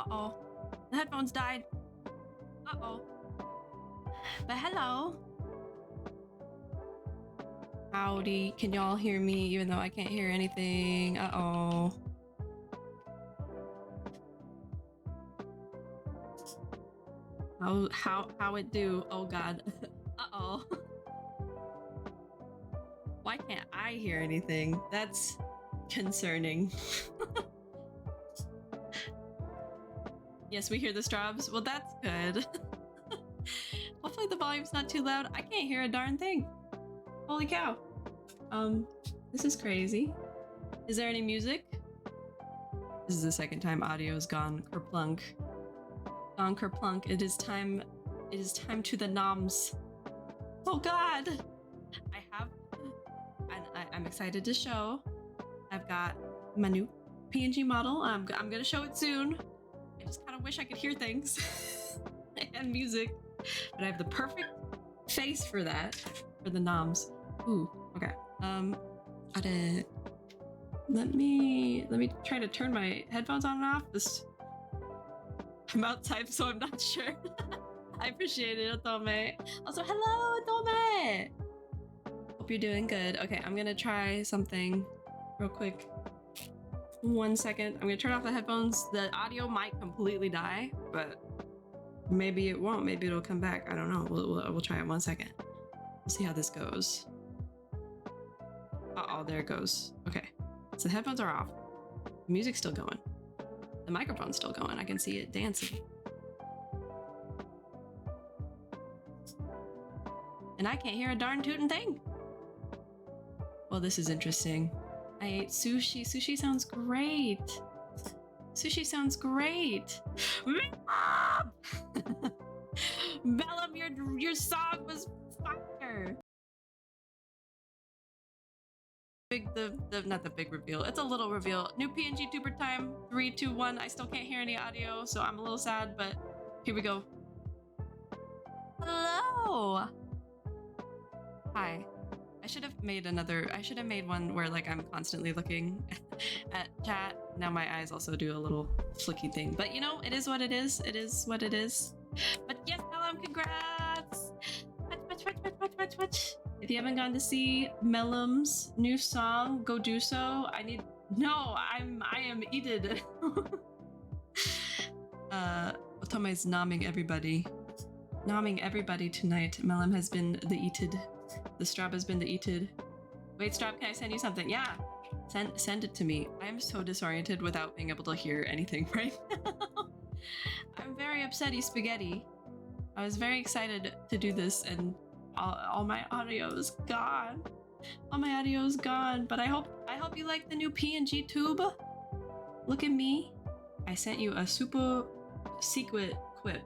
Uh-oh. The headphones died. Uh-oh. But hello. Howdy. Can y'all hear me even though I can't hear anything? Uh-oh. How it do? Oh god. Uh-oh. Why can't I hear anything? That's concerning. Yes, we hear the strobs. Well, that's good. Hopefully the volume's not too loud. I can't hear a darn thing. Holy cow. This is crazy. Is there any music? This is the second time audio is gone kerplunk. Gone kerplunk. It is time to the noms. Oh god! I'm excited to show. I've got my new PNG model. I'm gonna show it soon. I just kind of wish I could hear things and music, but I have the perfect face for that, for the noms. Ooh, okay. Let me try to turn my headphones on and off. I'm outside, so I'm not sure. I appreciate it, Otome. Also, hello, Otome. Hope you're doing good. Okay, I'm gonna try something real quick. 1 second. I'm gonna turn off the headphones. The audio might completely die, but maybe it won't. Maybe it'll come back. I don't know. We'll try it 1 second. We'll see how this goes. Uh-oh, there it goes. Okay, so the headphones are off. The music's still going. The microphone's still going. I can see it dancing. And I can't hear a darn tootin' thing. Well, this is interesting. I ate sushi. Sushi sounds great. Sushi sounds great. Bellum, your song was fire. Not the big reveal. It's a little reveal. New PNG tuber time. 3, 2, 1. I still can't hear any audio, so I'm a little sad, but here we go. Hello. Hi. I should have made one where like I'm constantly looking at chat. Now my eyes also do a little flicky thing. But you know, it is what it is. It is what it is. But yes, Mellum, congrats! Watch. If you haven't gone to see Mellum's new song, go do so. I am eated. Otome's nomming everybody. Nomming everybody tonight. Mellum has been the eated. The Strab has been the eated. Wait, Strab, can I send you something? Yeah. Send it to me. I'm so disoriented without being able to hear anything right now. I'm very upsetty spaghetti. I was very excited to do this and all my audio is gone. All my audio is gone, but I hope you like the new PNG tube. Look at me. I sent you a super secret quip.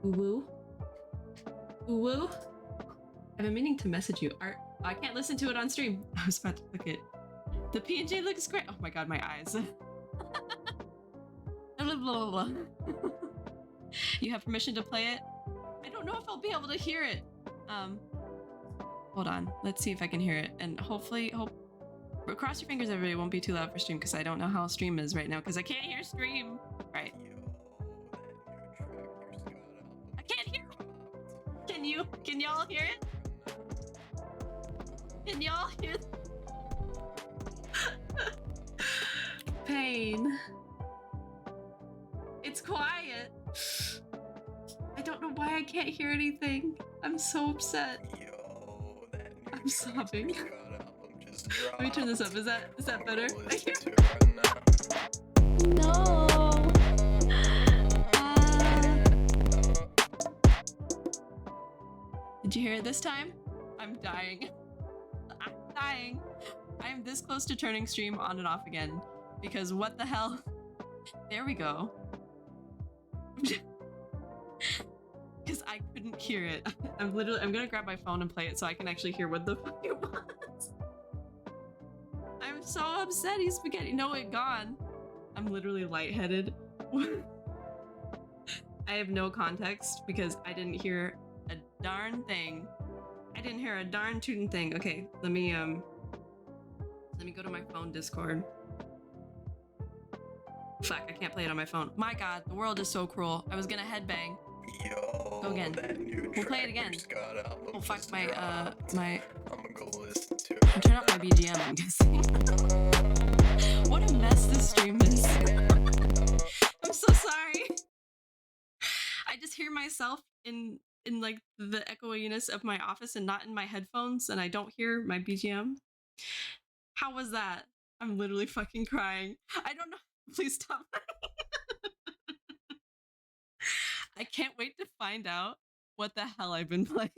Woo woo. I've been meaning to message you. I can't listen to it on stream. I was about to click it. The PNG looks great. Oh my god, my eyes. Blah, blah, blah. You have permission to play it? I don't know if I'll be able to hear it. Hold on. Let's see if I can hear it. And hopefully, cross your fingers, everybody. It won't be too loud for stream because I don't know how stream is right now because I can't hear stream. Right. I can't hear. Can you? Can y'all hear it? Can y'all hear? Pain. It's quiet. I don't know why I can't hear anything. I'm so upset. I'm sobbing. Let me turn this up. Is that better? No. Did you hear it this time? I'm dying. I'm dying. I am this close to turning stream on and off again. Because what the hell? There we go. Because I couldn't hear it. I'm gonna grab my phone and play it so I can actually hear what the fuck it was. I'm so upset, he's spaghetti. No, it gone. I'm literally lightheaded. I have no context because I didn't hear a darn thing. I didn't hear a darn tootin' thing. Okay, let me go to my phone Discord. Fuck, I can't play it on my phone. My god, the world is so cruel. I was gonna headbang. Yo, Go again. We'll play it again. Oh fuck, my I'm gonna go listen to it. I'll turn off my BGM, I'm guessing. What a mess this stream is. I'm so sorry. I just hear myself in like the echoiness of my office and not in my headphones, and I don't hear my BGM. How was that? I'm literally fucking crying. I don't know. Please stop. I can't wait to find out what the hell I've been playing.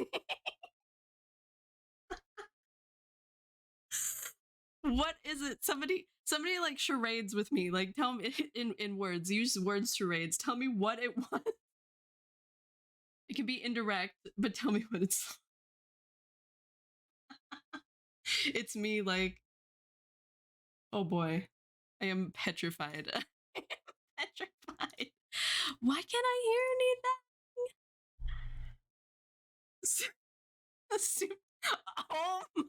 What is it? Somebody like charades with me. Like tell me in words. Use words charades. Tell me what it was. It can be indirect, but tell me what it's. It's me like, oh boy, I am petrified. I am petrified. Why can't I hear anything? Oh my.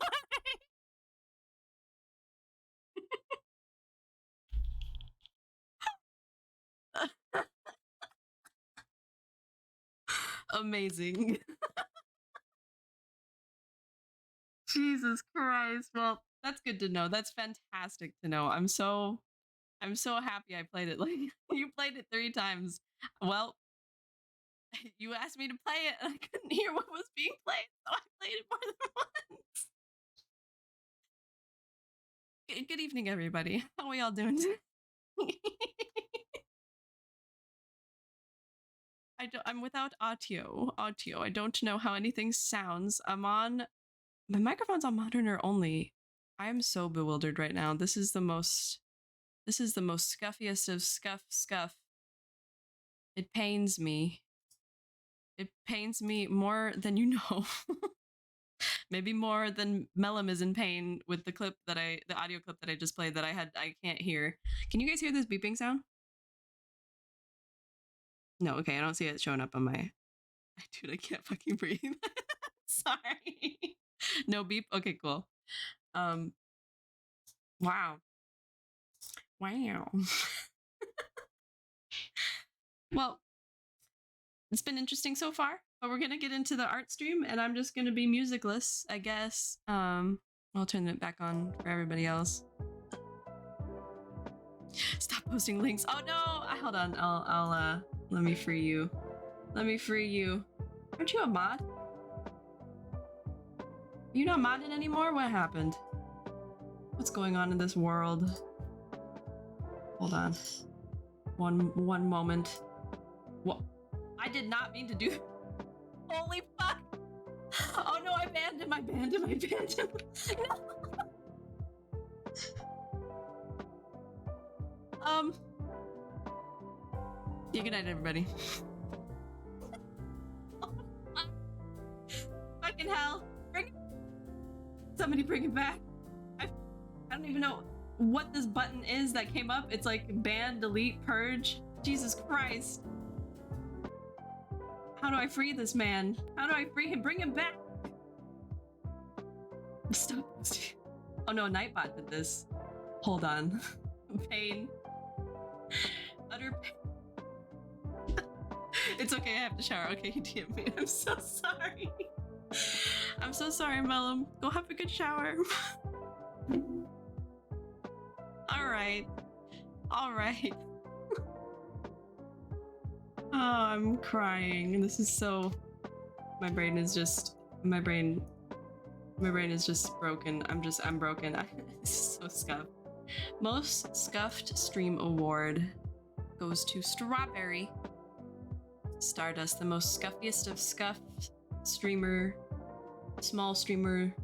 Amazing. Jesus Christ. Well, that's good to know. That's fantastic to know. I'm so happy I played it. Like you played it 3 times. Well, you asked me to play it and I couldn't hear what was being played, so I played it more than once. Good evening, everybody. How are we all doing today? I'm without audio. I don't know how anything sounds. My microphone's on monitor only. I am so bewildered right now. This is the most scuffiest of scuff. It pains me. It pains me more than you know. Maybe more than Mellum is in pain with the audio clip that I just played that I can't hear. Can you guys hear this beeping sound? No, okay, I don't see it showing up on my. Dude, I can't fucking breathe. Sorry. No beep. Okay, cool. Wow. Well, it's been interesting so far, but we're gonna get into the art stream, and I'm just gonna be musicless, I guess. I'll turn it back on for everybody else. Stop posting links. Oh no! Hold on. I'll let me free you. Let me free you. Aren't you a mod? You not modded anymore? What happened? What's going on in this world? Hold on. One moment. What? I did not mean to do. Holy fuck! Oh no! I banned him! No. Yeah, good night, everybody. Fucking hell! Somebody bring it back. I don't even know what this button is that came up. It's like ban, delete, purge. Jesus Christ. How do I free this man? How do I free him? Bring him back! Stop. Oh no, Nightbot did this. Hold on. Pain. Utter pain. It's okay, I have to shower. Okay, he DM'd me. I'm so sorry. I'm so sorry, Mellum. Go have a good shower. Alright. Alright. Oh, I'm crying. This is so... My brain is just broken. I'm broken. This is so scuffed. Most scuffed stream award goes to Strawberry. Stardust, the most scuffiest of scuffed streamer. Small streamer.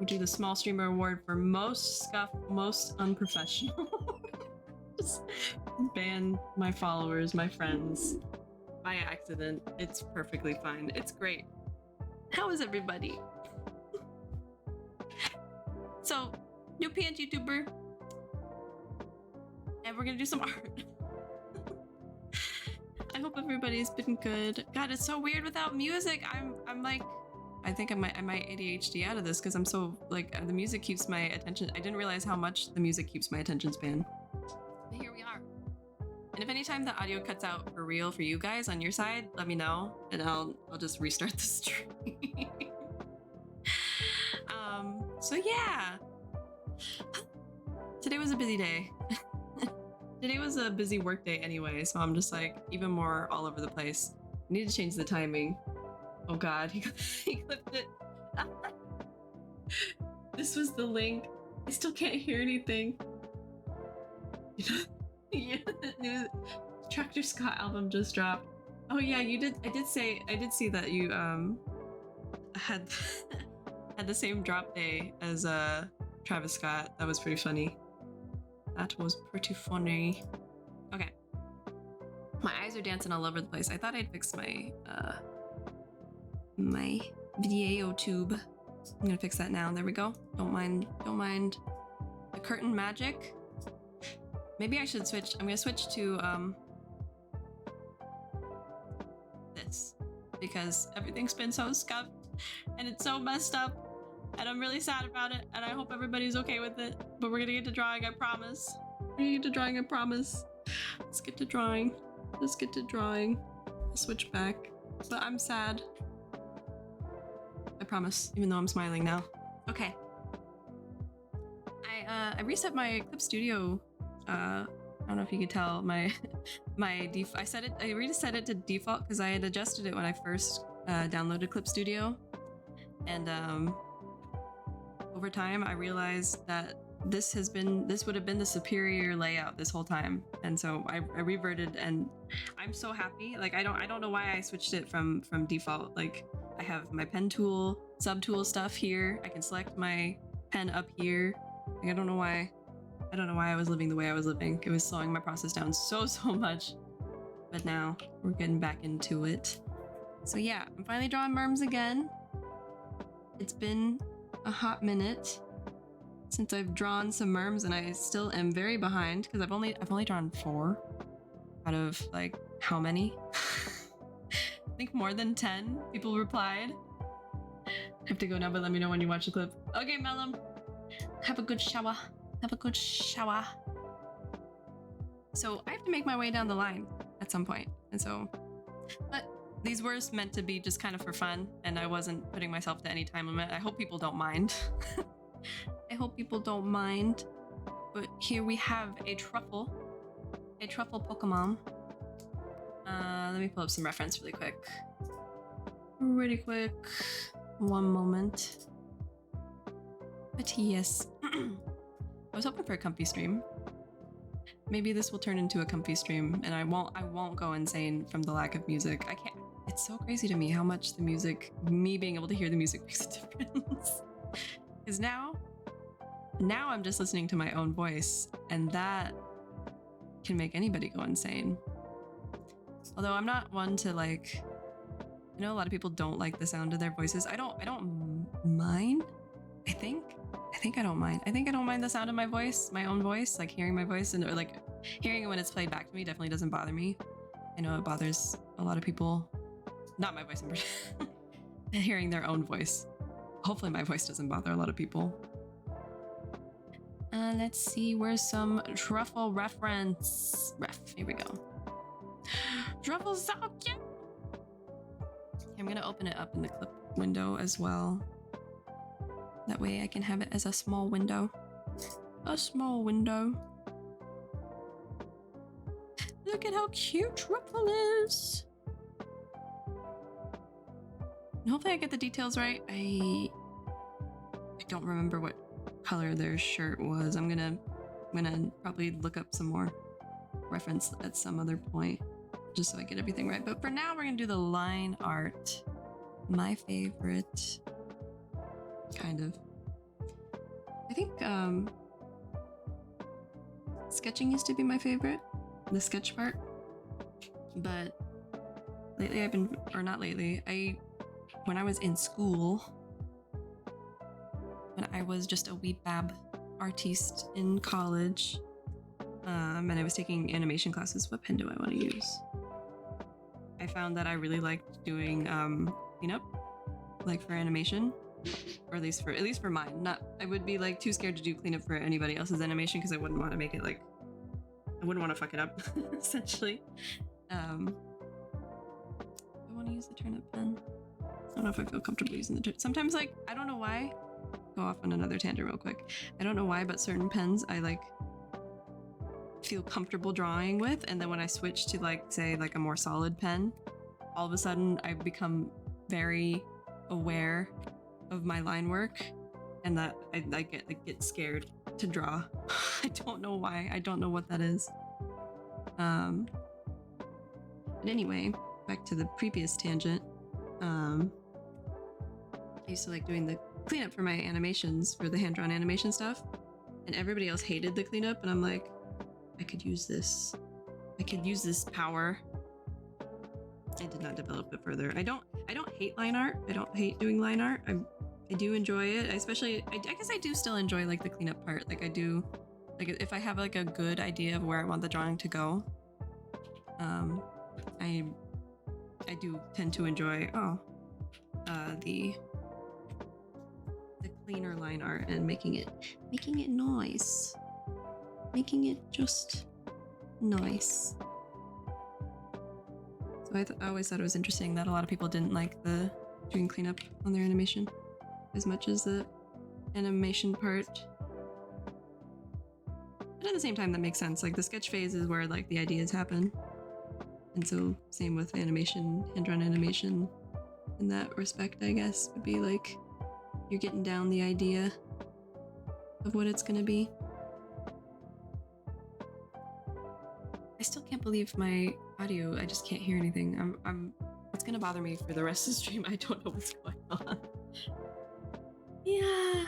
We do the small streamer award for most scuffed, most unprofessional. Just ban my followers, my friends, by accident. It's perfectly fine. It's great. How is everybody? So, new PNG YouTuber, and we're gonna do some art. I hope everybody's been good. God, it's so weird without music. I'm like, I think I might ADHD out of this because I'm so like the music keeps my attention. I didn't realize how much the music keeps my attention span. But here we are. And if anytime the audio cuts out for real for you guys on your side, let me know, and I'll just restart the stream. So yeah. Today was a busy day. Today was a busy work day anyway, so I'm just like even more all over the place. I need to change the timing. Oh god, he clipped it. This was the link. I still can't hear anything. Yeah, the new Tractor Scott album just dropped. Oh yeah, you did. I did see that you had had the same drop day as Travis Scott. That was pretty funny. That was pretty funny. Okay. My eyes are dancing all over the place. I thought I'd fix my my video tube. I'm gonna fix that now. There we go. Don't mind the curtain magic. Maybe I should switch. I'm gonna switch to this because everything's been so scuffed and it's so messed up and I'm really sad about it and I hope everybody's okay with it. But we're gonna get to drawing, I promise. We're gonna get to drawing, I promise. Let's get to drawing. Let's get to drawing. I'll switch back. But I'm sad. I promise, even though I'm smiling now. Okay. I reset my Clip Studio. I don't know if you could tell my I reset it to default because I had adjusted it when I first downloaded Clip Studio, and over time I realized that this would have been the superior layout this whole time, and so I reverted, and I'm so happy. Like I don't know why I switched it from default. Like I have my pen tool, subtool stuff here. I can select my pen up here. Like, I don't know why I was living the way I was living. It was slowing my process down so much. But now we're getting back into it. So yeah, I'm finally drawing merms again. It's been a hot minute since I've drawn some merms, and I still am very behind because I've only drawn 4 out of like how many? I think more than 10 people replied. I have to go now, but let me know when you watch the clip. Okay, Mellum. Have a good shower. Have a good shower. So I have to make my way down the line at some point. And so, but these were meant to be just kind of for fun, and I wasn't putting myself to any time limit. I hope people don't mind. I hope people don't mind. But here we have a truffle Pokemon. Let me pull up some reference really quick. One moment. But yes, I was hoping for a comfy stream. Maybe this will turn into a comfy stream, and I won't go insane from the lack of music. I can't. It's so crazy to me how much the music, me being able to hear the music, makes a difference. Because now I'm just listening to my own voice, and that can make anybody go insane. Although I'm not one to like, I know a lot of people don't like the sound of their voices. I don't mind. I think I don't mind. I think I don't mind the sound of my voice, my own voice, like hearing my voice, or like hearing it when it's played back to me definitely doesn't bother me. I know it bothers a lot of people. Not my voice in particular. Hearing their own voice. Hopefully my voice doesn't bother a lot of people. Let's see, where's some truffle reference? Here we go. Truffle's so cute! I'm gonna open it up in the clip window as well. That way I can have it as a small window. A small window. Look at how cute Truffle is! And hopefully I get the details right. I don't remember what color their shirt was. I'm gonna probably look up some more reference at some other point, just so I get everything right. But for now, we're gonna do the line art. My favorite. Kind of. I think sketching used to be my favorite, the sketch part. But lately when I was in school, when I was just a wee bab artiste in college, and I was taking animation classes, what pen do I want to use? I found that I really liked doing cleanup, like for animation. Or at least for mine. I would be like too scared to do cleanup for anybody else's animation because I wouldn't want to make it like I wouldn't want to fuck it up, essentially. I want to use the turnip pen. I don't know if I feel comfortable using the turnip. Sometimes, like, I don't know why. Go off on another tangent real quick. I don't know why, but certain pens I like feel comfortable drawing with, and then when I switch to like, say, like a more solid pen, all of a sudden I become very aware of my line work, and that I get scared to draw. I don't know why. I don't know what that is. But anyway, back to the previous tangent. I used to like doing the cleanup for my animations, for the hand-drawn animation stuff, and everybody else hated the cleanup, and I'm like, I could use this. I could use this power. I did not develop it further. I don't hate line art. I don't hate doing line art. I do enjoy it. I guess I do still enjoy like the cleanup part. Like I do, like if I have like a good idea of where I want the drawing to go, I do tend to enjoy the cleaner line art and making it nice, making it just nice. So I always thought it was interesting that a lot of people didn't like the doing cleanup on their animation as much as the animation part. But at the same time, that makes sense. Like the sketch phase is where like the ideas happen, and so same with animation, hand-drawn animation. In that respect, I guess would be like you're getting down the idea of what it's gonna be. I still can't believe my audio. I just can't hear anything. It's gonna bother me for the rest of the stream. I don't know what's going on. Yeah.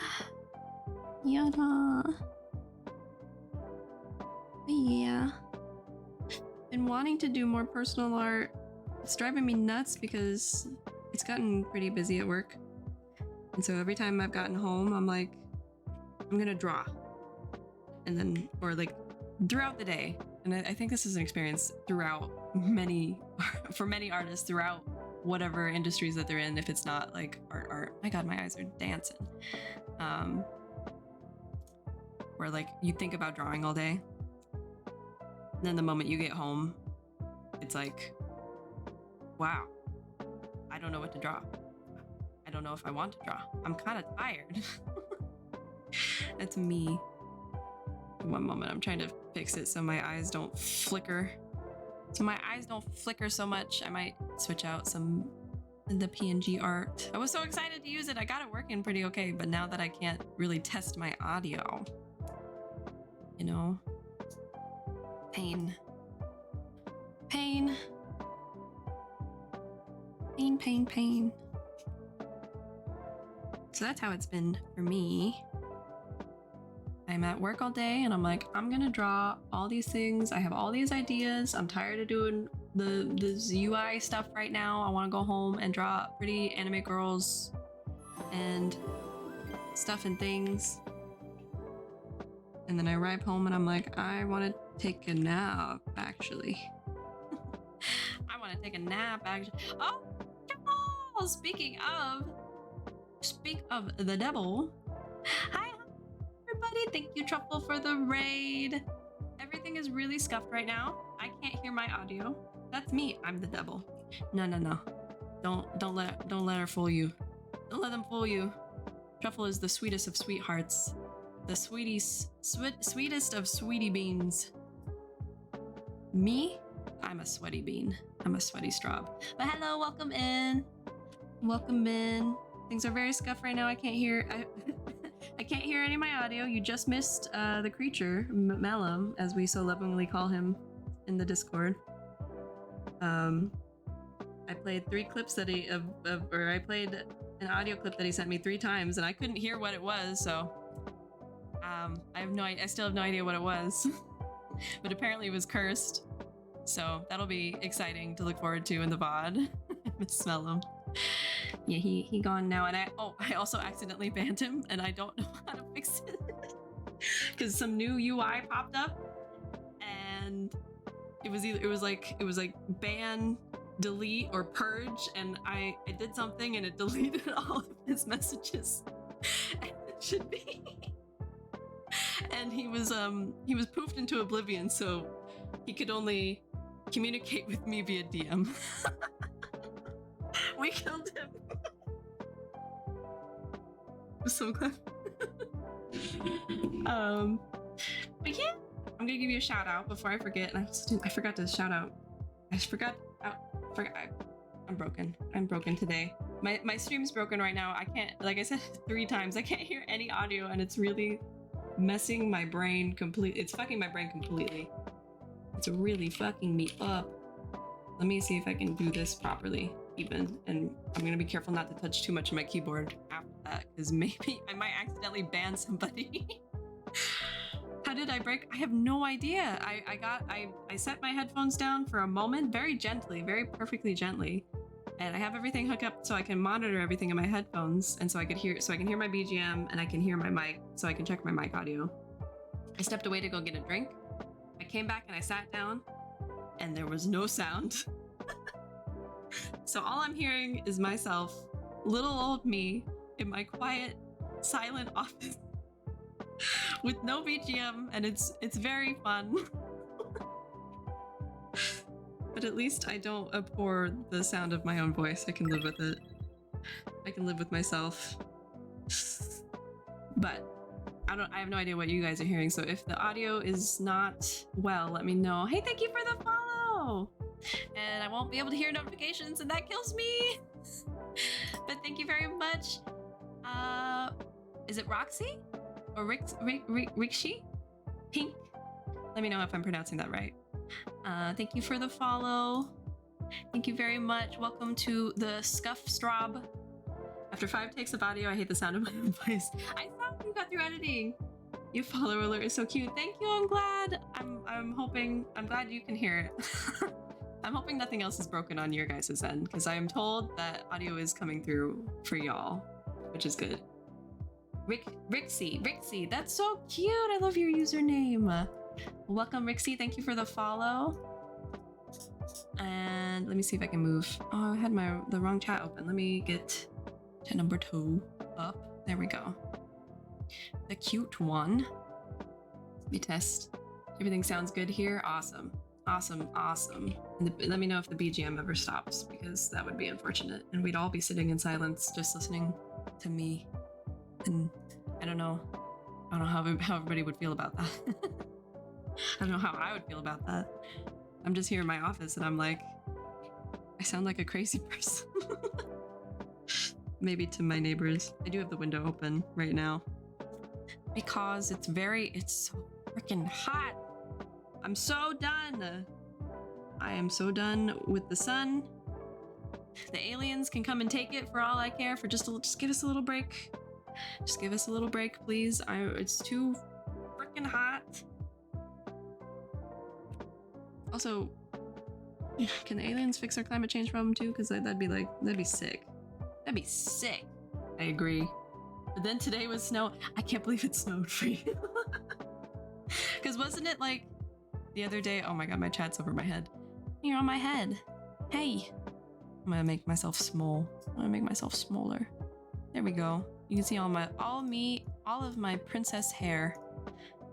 Yada. Yeah. Been wanting to do more personal art. It's driving me nuts because it's gotten pretty busy at work. And so every time I've gotten home, I'm like, I'm gonna draw. And then, or like throughout the day. And I think this is an experience throughout for many artists throughout whatever industries that they're in, if it's not like art. My God, my eyes are dancing. Where like you think about drawing all day. And then the moment you get home, it's like, wow, I don't know what to draw. I don't know if I want to draw. I'm kind of tired. That's me. One moment, I'm trying to fix it so my eyes don't flicker. So my eyes don't flicker so much. I might switch out some of the PNG art. I was so excited to use it. I got it working pretty okay, but now that I can't really test my audio, you know, pain. So that's how it's been for me. I'm at work all day and I'm like, I'm gonna draw all these things. I have all these ideas. I'm tired of doing the UI stuff right now. I want to go home and draw pretty anime girls and stuff and things. And then I arrive home and I'm like, I want to take a nap, actually. I want to take a nap, actually. Oh, speak of the devil. Hi, everybody. Thank you, Truffle, for the raid. Everything is really scuffed right now. I can't hear my audio. That's me. I'm the devil. No. Don't let her fool you. Don't let them fool you. Truffle is the sweetest of sweethearts. The sweetest of sweetie beans. Me? I'm a sweaty bean. I'm a sweaty straw. But hello, welcome in. Welcome in. Things are very scuffed right now. I can't hear. I can't hear any of my audio. You just missed the creature, Melum, as we so lovingly call him in the Discord. I played 3 clips that I played an audio clip that he sent me 3 times, and I couldn't hear what it was. So I still have no idea what it was. But apparently it was cursed. So that'll be exciting to look forward to in the VOD. Smell him. Yeah, he gone now, and I also accidentally banned him, and I don't know how to fix it because some new UI popped up, and it was like ban, delete, or purge, and I did something and it deleted all of his messages. And it should be. And he was poofed into oblivion, so he could only communicate with me via DM. We killed him. I'm so glad. But yeah, I'm gonna give you a shout out before I forget. And I forgot to shout out. I'm broken. I'm broken today. My stream's broken right now. I can't, like I said 3 times, I can't hear any audio, and it's really messing my brain completely. It's fucking my brain completely. It's really fucking me up. Let me see if I can do this properly, even. And I'm gonna be careful not to touch too much of my keyboard after that, because maybe I might accidentally ban somebody. How did I break? I have no idea. I set my headphones down for a moment, very gently, very perfectly gently. And I have everything hooked up so I can monitor everything in my headphones, and so I can hear my BGM, and I can hear my mic, so I can check my mic audio. I stepped away to go get a drink. I came back and I sat down, and there was no sound. So all I'm hearing is myself, little old me, in my quiet, silent office with no BGM, and it's very fun. But at least I don't abhor the sound of my own voice. I can live with it. I can live with myself. But I have no idea what you guys are hearing, so if the audio is not well, let me know. Hey, thank you for the follow! And I won't be able to hear notifications, and that kills me! But thank you very much. Is it Roxy? Or Rikshi? Pink? Let me know if I'm pronouncing that right. Thank you for the follow. Thank you very much. Welcome to the Scuff Strob. After 5 takes of audio, I hate the sound of my own voice. I thought you got through editing. Your follow alert is so cute. Thank you. I'm glad. I'm glad you can hear it. I'm hoping nothing else is broken on your guys' end, because I am told that audio is coming through for y'all, which is good. Rixie, that's so cute. I love your username. Welcome, Rixie. Thank you for the follow. And let me see if I can move. Oh, I had the wrong chat open. Let me get to number 2 up. There we go. The cute one. Let me test. Everything sounds good here. Awesome. And let me know if the BGM ever stops, because that would be unfortunate. And we'd all be sitting in silence just listening to me. And I don't know how everybody would feel about that. I don't know how I would feel about that. I'm just here in my office and I'm like, I sound like a crazy person. Maybe to my neighbors. I do have the window open right now because it's so freaking hot. I'm so done. I am so done with the sun. The aliens can come and take it for all I care. For just give us a little break. Just give us a little break, please. It's too freaking hot. Also, can the aliens fix our climate change problem too? Because that'd be sick. That'd be sick. I agree. But then today was snow. I can't believe it snowed for you. Because wasn't it like the other day? Oh my god, my chat's over my head. You're on my head. Hey. I'm gonna make myself small. I'm gonna make myself smaller. There we go. You can see all of my princess hair.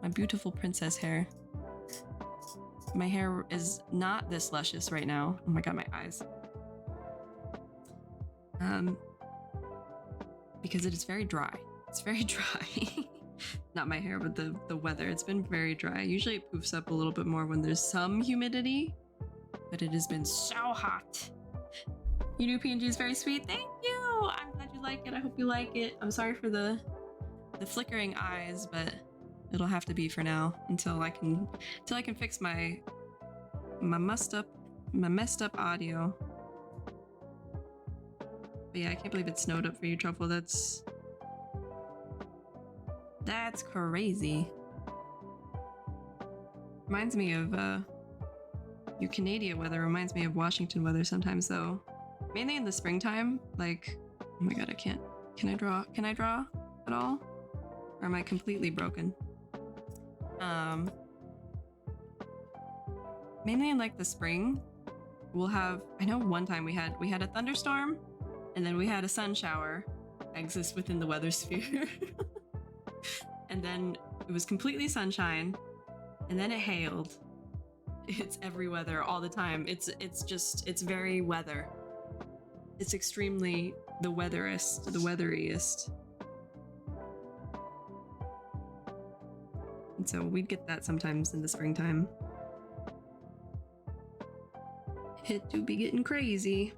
My beautiful princess hair. My hair is not this luscious right now. Oh my god, my eyes. Because it is very dry. It's very dry. Not my hair, but the weather. It's been very dry. Usually it poofs up a little bit more when there's some humidity, but it has been so hot. Your new PNG is very sweet. Thank you. I'm glad you like it. I hope you like it. I'm sorry for the flickering eyes, but it'll have to be for now until I can fix my messed up audio. But yeah, I can't believe it snowed up for you, Truffle. That's crazy. Reminds me of your Canadian weather. Reminds me of Washington weather sometimes, though. Mainly in the springtime. Like, oh my god, I can't. Can I draw? Can I draw at all? Or am I completely broken? Mainly in like the spring, we'll have. I know one time we had a thunderstorm, and then we had a sun shower. I exist within the weather sphere. And then it was completely sunshine, and then it hailed, It's every weather all the time. It's very weather. It's extremely the weatheriest. And so we'd get that sometimes in the springtime. It do be getting crazy.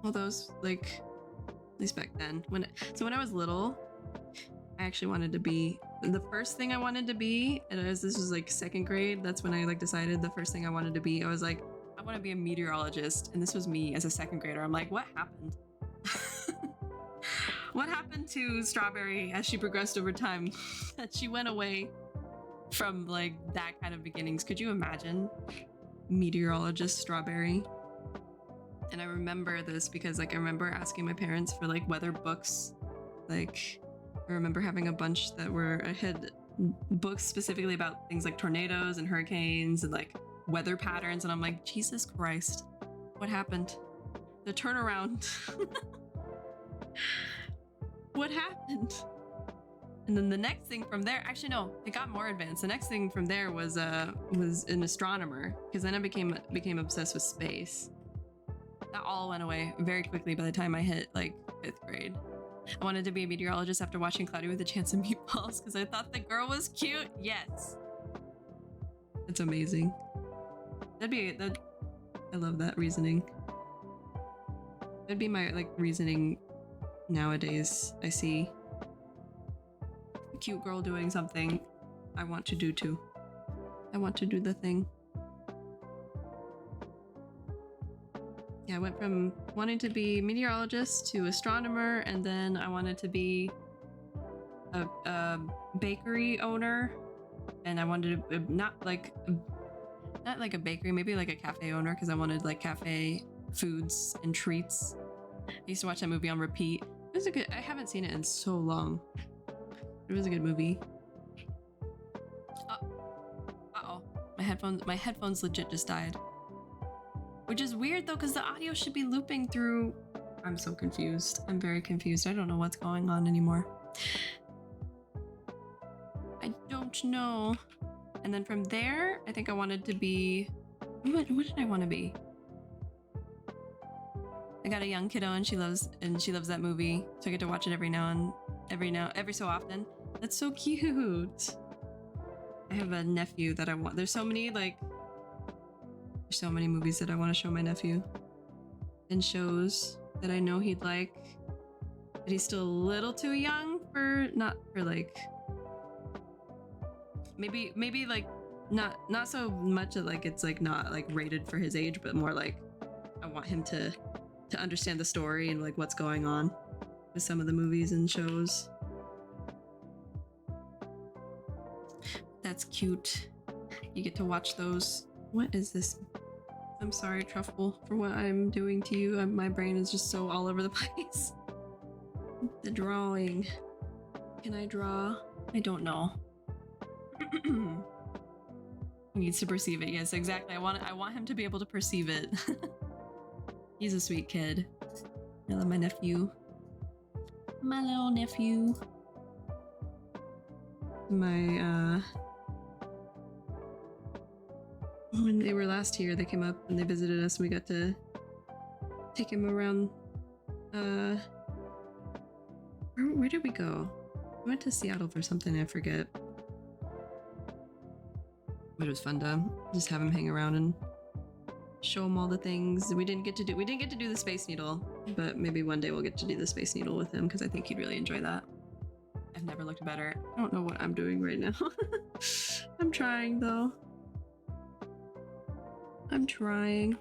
All those, like, at least back then. When I was little, I actually wanted to be, the first thing I wanted to be, and this was like 2nd grade, that's when I like decided the first thing I wanted to be. I was like, I want to be a meteorologist. And this was me as a 2nd grader. I'm like, what happened? What happened to Strawberry as she progressed over time? That she went away from like that kind of beginnings. Could you imagine? Meteorologist Strawberry. And I remember this because like I remember asking my parents for like weather books. Like I remember having a bunch that I had books specifically about things like tornadoes and hurricanes and like weather patterns, and I'm like, Jesus Christ, what happened? The turnaround. What happened? And then the next thing from there, actually no, it got more advanced. The next thing from there was an astronomer, because then I became obsessed with space. That all went away very quickly by the time I hit like 5th grade. I wanted to be a meteorologist after watching Cloudy with a Chance of Meatballs because I thought the girl was cute. Yes. It's amazing. I love that reasoning. That'd be my like reasoning nowadays. I see a cute girl doing something I want to do too. I want to do the thing. Yeah, I went from wanting to be meteorologist to astronomer, and then I wanted to be a bakery owner, and I wanted to not like a bakery, maybe like a cafe owner, because I wanted like cafe foods and treats. I used to watch that movie on repeat. It was I haven't seen it in so long. It was a good movie. Uh-oh. My headphones legit just died. Which is weird though, because the audio should be looping through. I'm so confused. I'm very confused. I don't know what's going on anymore. I don't know. And then from there, I think I wanted to be... What did I want to be? I got a young kiddo and she loves that movie. So I get to watch it every so often. That's so cute. I have a nephew that I want. There's so many movies that I want to show my nephew. And shows that I know he'd like. But he's still a little too young not for like... Maybe like not so much that like it's like not like rated for his age, but more like I want him to understand the story and like what's going on with some of the movies and shows. That's cute. You get to watch those. What is this? I'm sorry, Truffle, for what I'm doing to you. My brain is just so all over the place. The drawing. Can I draw? I don't know. He needs to perceive it. Yes, exactly. I want him to be able to perceive it. He's a sweet kid. I love my nephew. My little nephew. When they were last here, they came up and they visited us and we got to take him around. Where did we go? We went to Seattle for something, I forget. But it was fun to just have him hang around and show him all the things. We didn't get to do the Space Needle, but maybe one day we'll get to do the Space Needle with him because I think he'd really enjoy that. I've never looked better. I don't know what I'm doing right now. I'm trying though. I'm trying.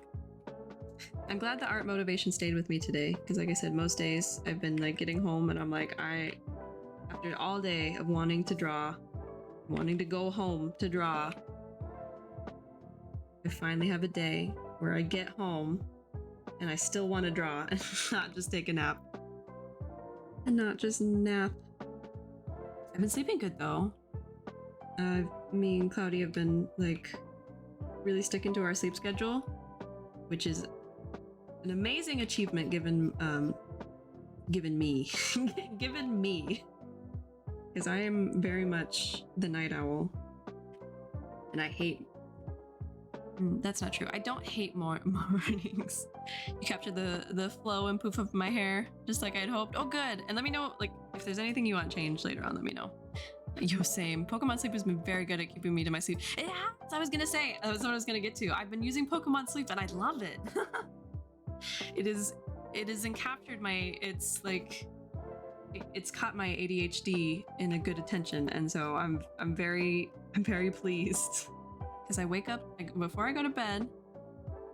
I'm glad the art motivation stayed with me today because like I said, most days I've been like getting home and I'm like, after all day of wanting to draw, wanting to go home to draw, I finally have a day where I get home and I still want to draw and not just take a nap. And not just nap. I've been sleeping good though. Me and Cloudy have been like really sticking to our sleep schedule, which is an amazing achievement given me. Given me. Because I am very much the night owl. and I hate. That's not true. I don't hate mornings. You captured the flow and poof of my hair, just like I'd hoped. Oh, good. And let me know, like, if there's anything you want changed later on. Let me know. Yo, same. Pokemon Sleep has been very good at keeping me to my sleep. It has. I was gonna say. That's what I was gonna get to. I've been using Pokemon Sleep, and I love it. It is encaptured my. It's like. It's caught my ADHD in a good attention, and so I'm very pleased. Because I wake up before I go to bed.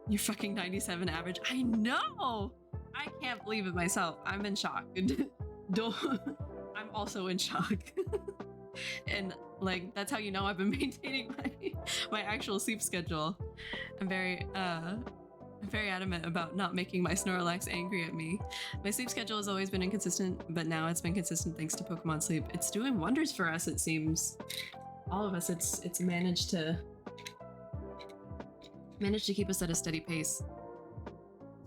You're fucking 97 average. I know. I can't believe it myself. I'm in shock. I'm also in shock. And like that's how you know I've been maintaining my actual sleep schedule. I'm very adamant about not making my Snorlax angry at me. My sleep schedule has always been inconsistent, but now it's been consistent thanks to Pokemon Sleep. It's doing wonders for us, it seems. All of us, it's managed to keep us at a steady pace.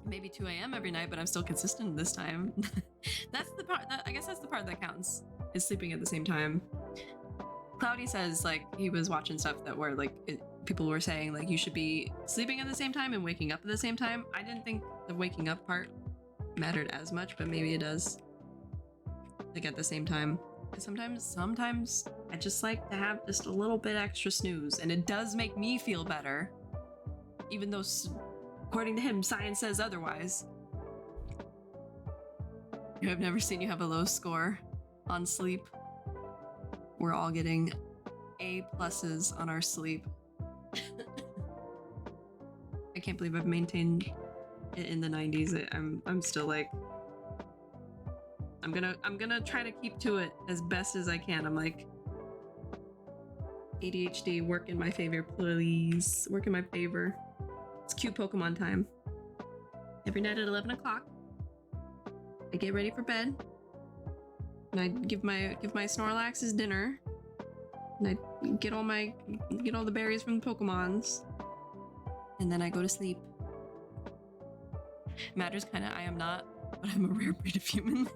Maybe 2 a.m. every night, but I'm still consistent this time. That's the part I guess that's the part that counts, is sleeping at the same time. Cloudy says like he was watching stuff that were like people were saying like you should be sleeping at the same time and waking up at the same time. I didn't think the waking up part mattered as much, but maybe it does. Like at the same time. Sometimes I just like to have just a little bit extra snooze, and it does make me feel better. Even though, according to him, science says otherwise. I've never seen you have a low score on sleep. We're all getting A+ on our sleep. I can't believe I've maintained it in the 90s. I'm still like, I'm gonna try to keep to it as best as I can. I'm like, ADHD, work in my favor, please. Work in my favor. It's cute Pokemon time. Every night at 11 o'clock, I get ready for bed, and I give my Snorlax his dinner, and I get all the berries from the Pokemons, and then I go to sleep. Matters kinda, I am not, but I'm a rare breed of human.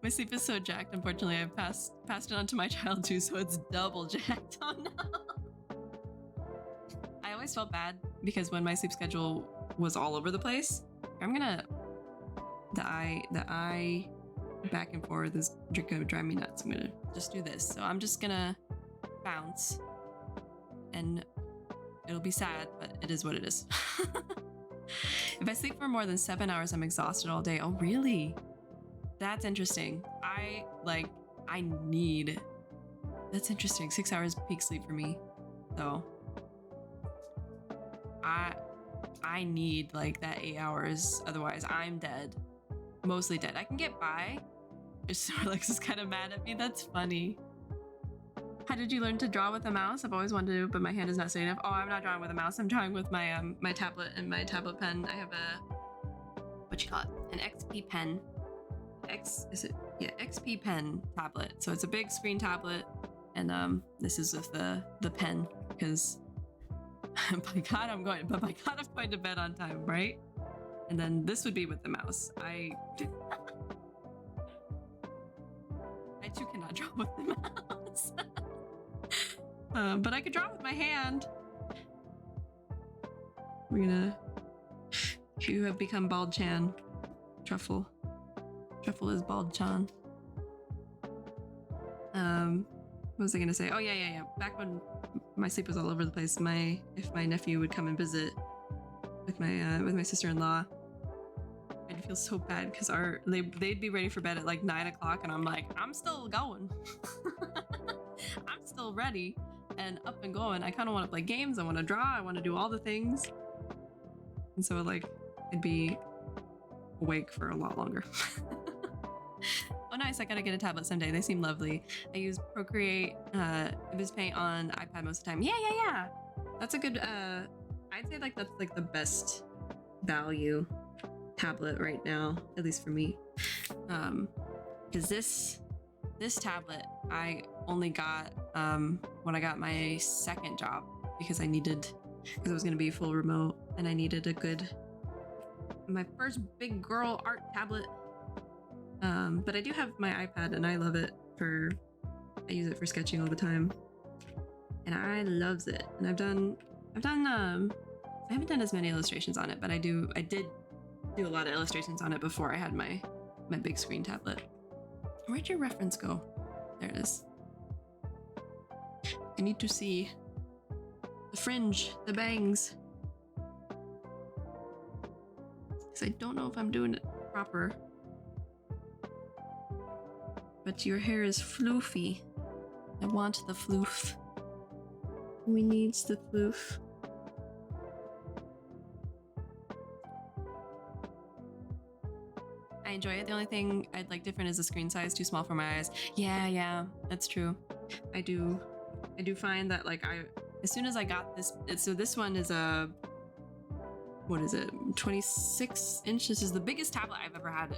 My sleep is so jacked. Unfortunately, I've passed it on to my child too, so it's double jacked. Oh no. I always felt bad because when my sleep schedule was all over the place, the eye back and forth is gonna drive me nuts. I'm gonna just do this. So I'm just gonna bounce, and it'll be sad, but it is what it is. If I sleep for more than 7 hours, I'm exhausted all day. Oh, really? That's interesting. That's interesting. 6 hours peak sleep for me. So I need like that 8 hours. Otherwise I'm dead. Mostly dead. I can get by. Snorlax is kind of mad at me. That's funny. How did you learn to draw with a mouse? I've always wanted to, but my hand is not steady enough. Oh, I'm not drawing with a mouse. I'm drawing with my my tablet and my tablet pen. I have an XP pen. XP pen tablet. So it's a big screen tablet, and this is with the pen because by God I'm going to bed on time, right? And then this would be with the mouse. I too cannot draw with the mouse. But I could draw with my hand. You have become Bald Chan. Truffle is Bald Chan. What was I gonna say? Oh yeah. Back when my sleep was all over the place, if my nephew would come and visit with my sister-in-law, I'd feel so bad because they'd be ready for bed at like 9 o'clock, and I'm like, I'm still going. I'm still ready and up and going. I kind of want to play games. I want to draw. I want to do all the things. And so like I'd be awake for a lot longer. Oh nice, I gotta get a tablet someday. They seem lovely. I use Procreate, Viz Paint on iPad most of the time. Yeah. That's a good, I'd say like that's like the best value tablet right now, at least for me. Because this tablet I only got when I got my second job because it was gonna be full remote, and I needed my first big girl art tablet. But I do have my iPad, and I love it I use it for sketching all the time. and I loves it. And I haven't done as many illustrations on it, but I did do a lot of illustrations on it before I had my big screen tablet. Where'd your reference go? There it is. I need to see the fringe, the bangs. Because I don't know if I'm doing it proper. But your hair is floofy. I want the floof. We needs the floof. I enjoy it. The only thing I'd like different is the screen size, too small for my eyes. Yeah, that's true. I do find that like as soon as I got this, so this one is a, what is it, 26 inches. This is the biggest tablet I've ever had.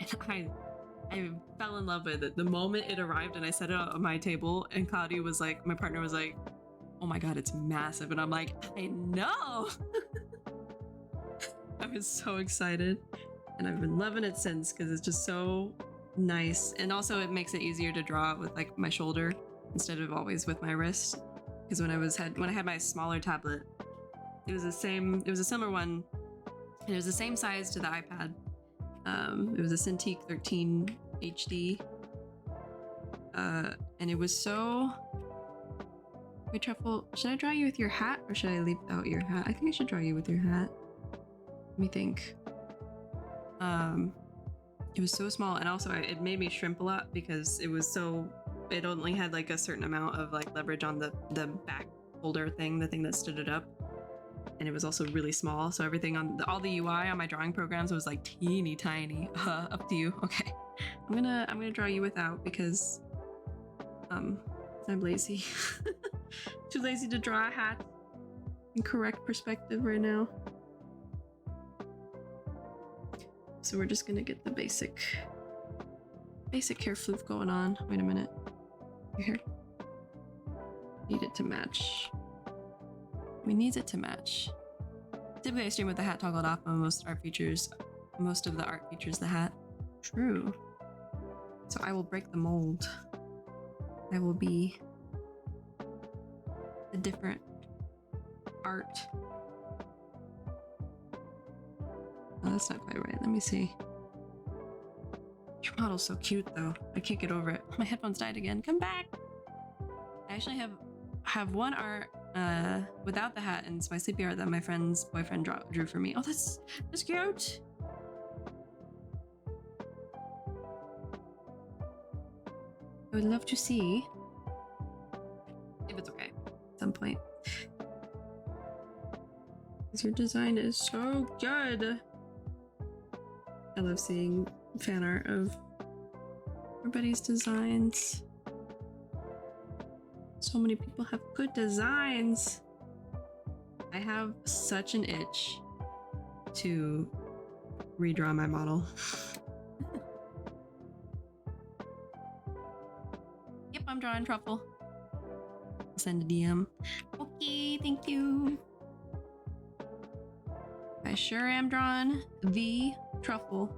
And I fell in love with it the moment it arrived, and I set it on my table, and Claudia was like, my partner was like, oh my god, it's massive. And I'm like, I know. I was so excited, and I've been loving it since because it's just so nice. And also it makes it easier to draw with like my shoulder instead of always with my wrist. Because when I had my smaller tablet, it was a similar one, and it was the same size to the iPad. It was a Cintiq 13 HD, and it was so. Wait, Truffle, should I draw you with your hat, or should I leave out your hat? I think I should draw you with your hat. Let me think. It was so small, and also it made me shrimp a lot because it only had like a certain amount of like leverage on the back holder thing, the thing that stood it up. And it was also really small, so everything on all the UI on my drawing programs was like teeny tiny. Up to you. Okay, I'm gonna draw you without because I'm lazy. Too lazy to draw a hat in correct perspective right now. So we're just gonna get the basic hair floof going on. Wait a minute, your hair need it to match. We need it to match. Typically I stream with the hat toggled off on most of the art features the hat. True. So I will break the mold. I will be a different art. Oh, that's not quite right. Let me see. Your model's so cute though. I can't get over it. My headphones died again. Come back! I actually have one art without the hat, and it's my sleepy art that my friend's boyfriend drew for me. Oh, that's cute. I would love to see if it's okay at some point. Because your design is so good. I love seeing fan art of everybody's designs. So many people have good designs. I have such an itch to redraw my model. Yep, I'm drawing Truffle. I'll send a DM. Okay, thank you. I sure am drawing the Truffle.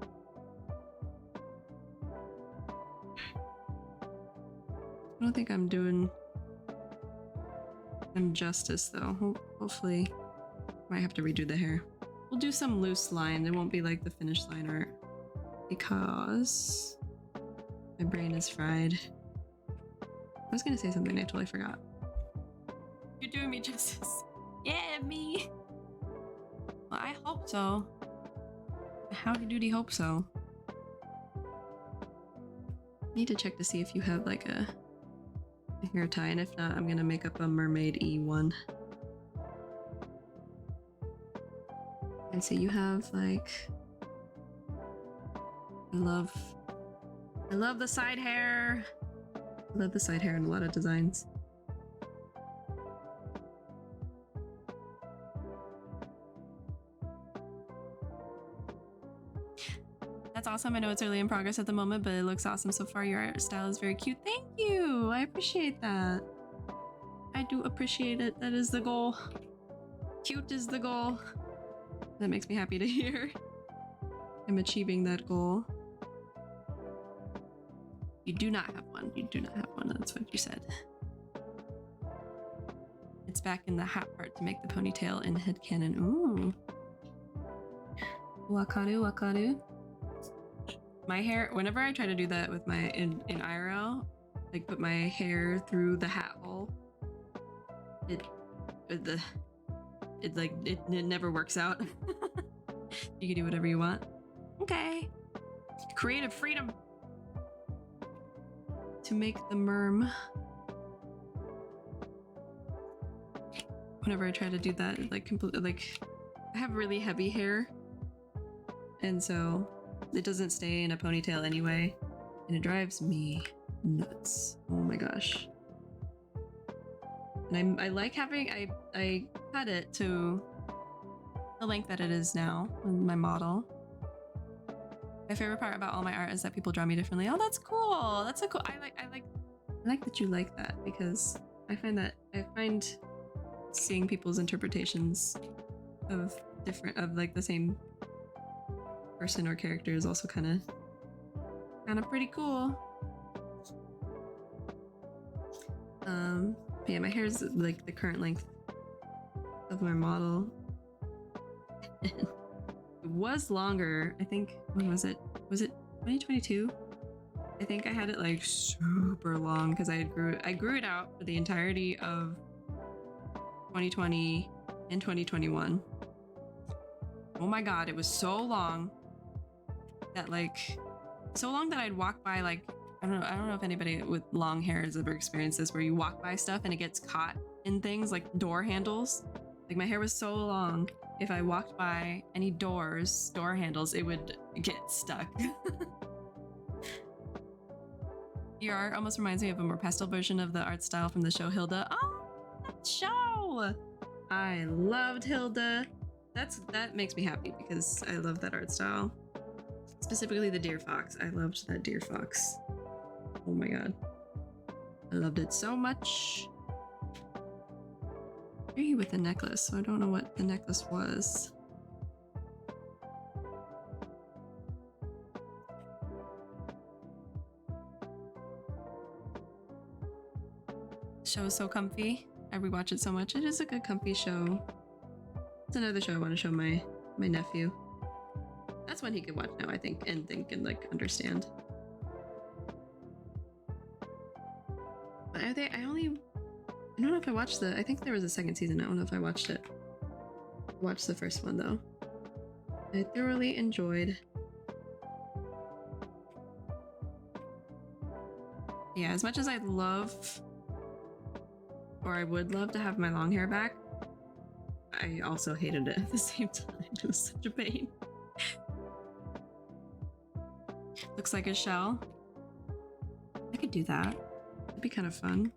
I don't think I'm doing them justice though. Hopefully might have to redo the hair. We'll do some loose line. It won't be like the finished line art because my brain is fried. I was gonna say something, I totally forgot. You're doing me justice. Yeah, me. Well, I hope so. Howdy doody hope so. Need to check to see if you have like a hair tie, and if not, I'm gonna make up a mermaid E1. And so you have like, I love the side hair. I love the side hair in a lot of designs. That's awesome. I know it's early in progress at the moment, but it looks awesome so far. Your art style is very cute. Thank you. I appreciate that. I do appreciate it. That is the goal. Cute is the goal. That makes me happy to hear. I'm achieving that goal. You do not have one. You do not have one. That's what you said. it's back in the hat part to make the ponytail and headcanon. Ooh. Wakaru, wakaru. My hair, whenever I try to do that with my, in IRL, like put my hair through the hat hole, it never works out. You can do whatever you want. Okay. Creative freedom. To make the merm. Whenever I try to do that, like completely, like I have really heavy hair, and so it doesn't stay in a ponytail anyway, and it drives me nuts. Oh my gosh. And I like having, I cut it to the length that it is now in my model. My favorite part about all my art is that people draw me differently. Oh, that's cool. That's so cool. I like that you like that, because I find seeing people's interpretations of like the same person or character is also kind of pretty cool. But yeah, my hair is like the current length of my model. It was longer, I think. When was it? Was it 2022? I think I had it like super long because I grew it out for the entirety of 2020 and 2021. Oh my god, it was so long that I'd walk by, like, I don't know if anybody with long hair has ever experienced this, where you walk by stuff and it gets caught in things like door handles. Like, my hair was so long, if I walked by any door handles, it would get stuck. Your art almost reminds me of a more pastel version of the art style from the show Hilda. Oh, that show! I loved Hilda. That makes me happy because I love that art style. Specifically the deer fox. I loved that deer fox. Oh my god. I loved it so much. I hear you with the necklace, so I don't know what the necklace was. Show is so comfy. I rewatch it so much. It is a good comfy show. It's another show I want to show my nephew. That's one he could watch now, I think, and like understand. But I don't know if I watched I think there was a second season. I don't know if I watched it. Watched the first one though. I thoroughly enjoyed. Yeah, as much as I'd love, or I would love to have my long hair back, I also hated it at the same time. It was such a pain. Looks like a shell. I could do that. It'd be kind of fun.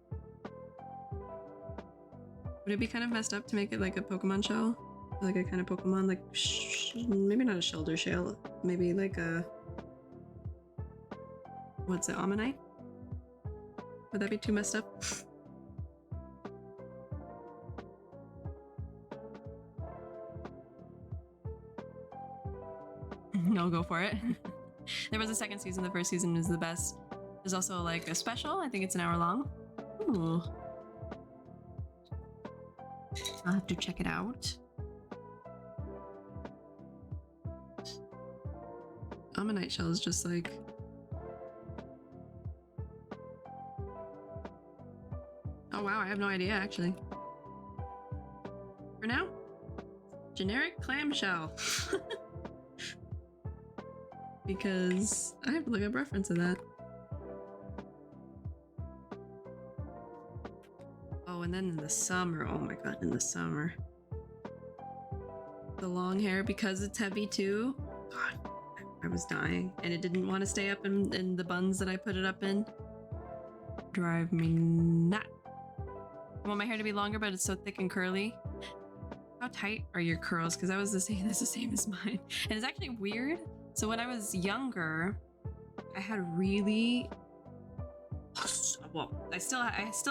Would it be kind of messed up to make it like a Pokemon shell? Like a kind of Pokemon, like maybe not a shoulder shell, maybe like a, what's it, Ammonite? Would that be too messed up? No, go for it. There was a second season. The first season was the best. There's also like a special. I think it's an hour long. Ooh. I'll have to check it out. Ammonite shell is just like... Oh wow, I have no idea actually. For now, generic clamshell. Because I have to look up reference of that. Oh, and then in the summer, oh my god, in the summer. The long hair, because it's heavy too. God, I was dying. And it didn't want to stay up in the buns that I put it up in. Drive me nuts. I want my hair to be longer, but it's so thick and curly. How tight are your curls? Because that's the same as mine. And it's actually weird. So when I was younger, I had really, well, I still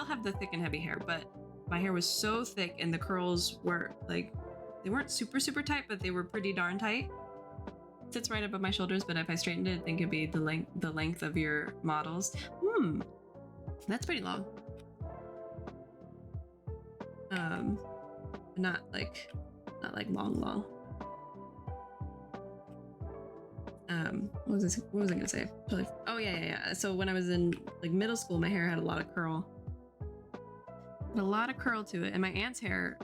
have the thick and heavy hair, but my hair was so thick and the curls were like, they weren't super tight, but they were pretty darn tight. It sits right above my shoulders, but if I straightened it, I think it'd be the length of your models. That's pretty long. Not like long. What was I gonna say? Oh yeah. So when I was in like middle school, my hair had a lot of curl. A lot of curl to it, and my aunt's hair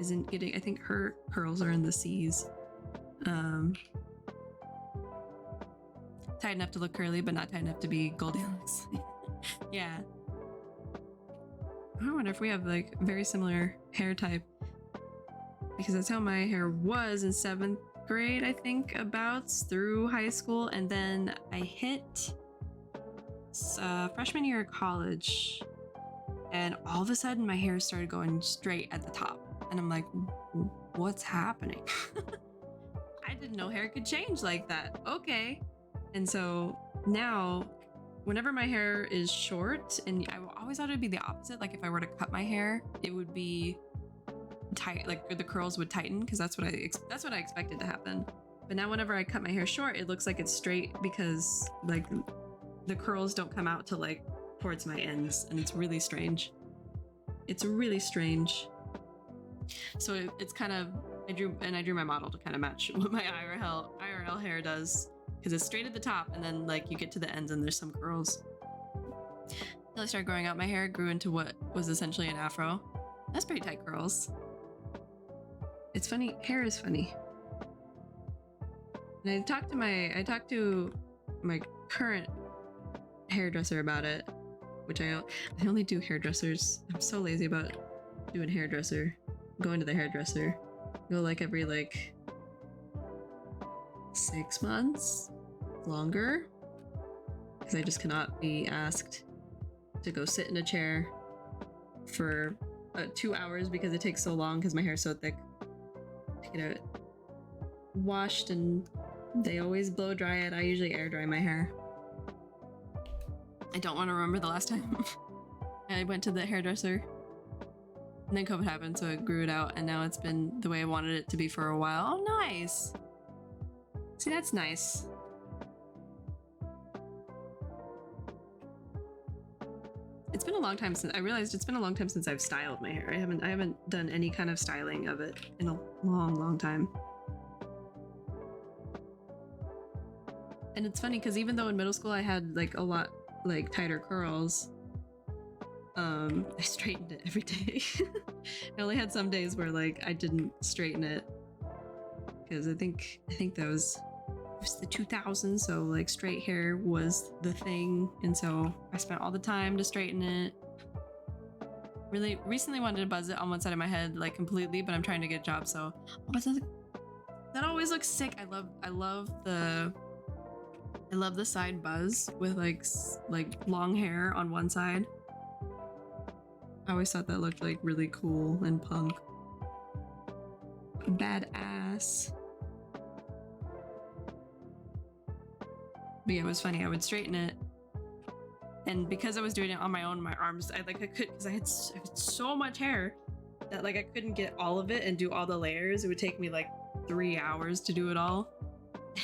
isn't getting, I think her curls are in the C's. Tight enough to look curly, but not tight enough to be Goldilocks. Yeah. I wonder if we have like very similar hair type, because that's how my hair was in 7th grade, I think, about through high school, and then I hit freshman year of college, and all of a sudden my hair started going straight at the top, and I'm like, what's happening? I didn't know hair could change like that. Okay. And so now whenever my hair is short, and I always thought it'd be the opposite, like if I were to cut my hair, it would be tight, like the curls would tighten, because that's what I expected to happen. But now whenever I cut my hair short, it looks like it's straight, because like the curls don't come out to like towards my ends, and it's really strange. It's really strange. So it's kind of, I drew my model to kind of match what my IRL hair does, because it's straight at the top, and then like you get to the ends and there's some curls. Until I started growing out my hair, grew into what was essentially an afro. That's pretty tight curls. It's funny, hair is funny. And I talked to my current hairdresser about it, which I only do hairdressers. I'm so lazy about doing going to the hairdresser. Go like every like 6 months, longer, because I just cannot be asked to go sit in a chair for 2 hours, because it takes so long, because my hair is so thick, to get it washed, and they always blow dry it. I usually air dry my hair. I don't want to remember the last time I went to the hairdresser. And then COVID happened, so I grew it out, and now it's been the way I wanted it to be for a while. Oh, nice. See, that's nice. It's been a long time since I realized it's been a long time since I've styled my hair. I haven't done any kind of styling of it in a long time. And it's funny because even though in middle school I had like a lot like tighter curls, I straightened it every day. I only had some days where like I didn't straighten it, because I think that was the 2000s, so like straight hair was the thing, and so I spent all the time to straighten it. Really recently wanted to buzz it on one side of my head like completely, but I'm trying to get a job, so that always looks sick. I love the side buzz with like long hair on one side. I always thought that looked like really cool and punk. Badass. But yeah, it was funny. I would straighten it, and because I was doing it on my own, my arms, I could, because I had so much hair that like I couldn't get all of it and do all the layers. It would take me like 3 hours to do it all,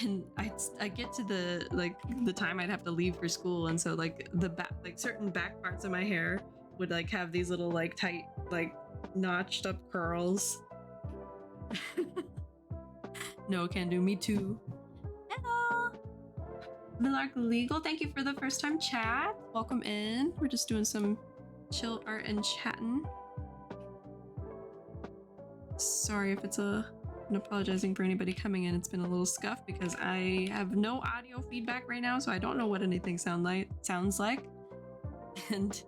and I get to the time I'd have to leave for school, and so like the back, like certain back parts of my hair would like have these little like tight like notched up curls. No can do, me too. Hello, Villark Legal, thank you for the first time chat. Welcome in. We're just doing some chill art and chatting. Sorry if it's I'm apologizing for anybody coming in. It's been a little scuff because I have no audio feedback right now, so I don't know what anything sounds like, and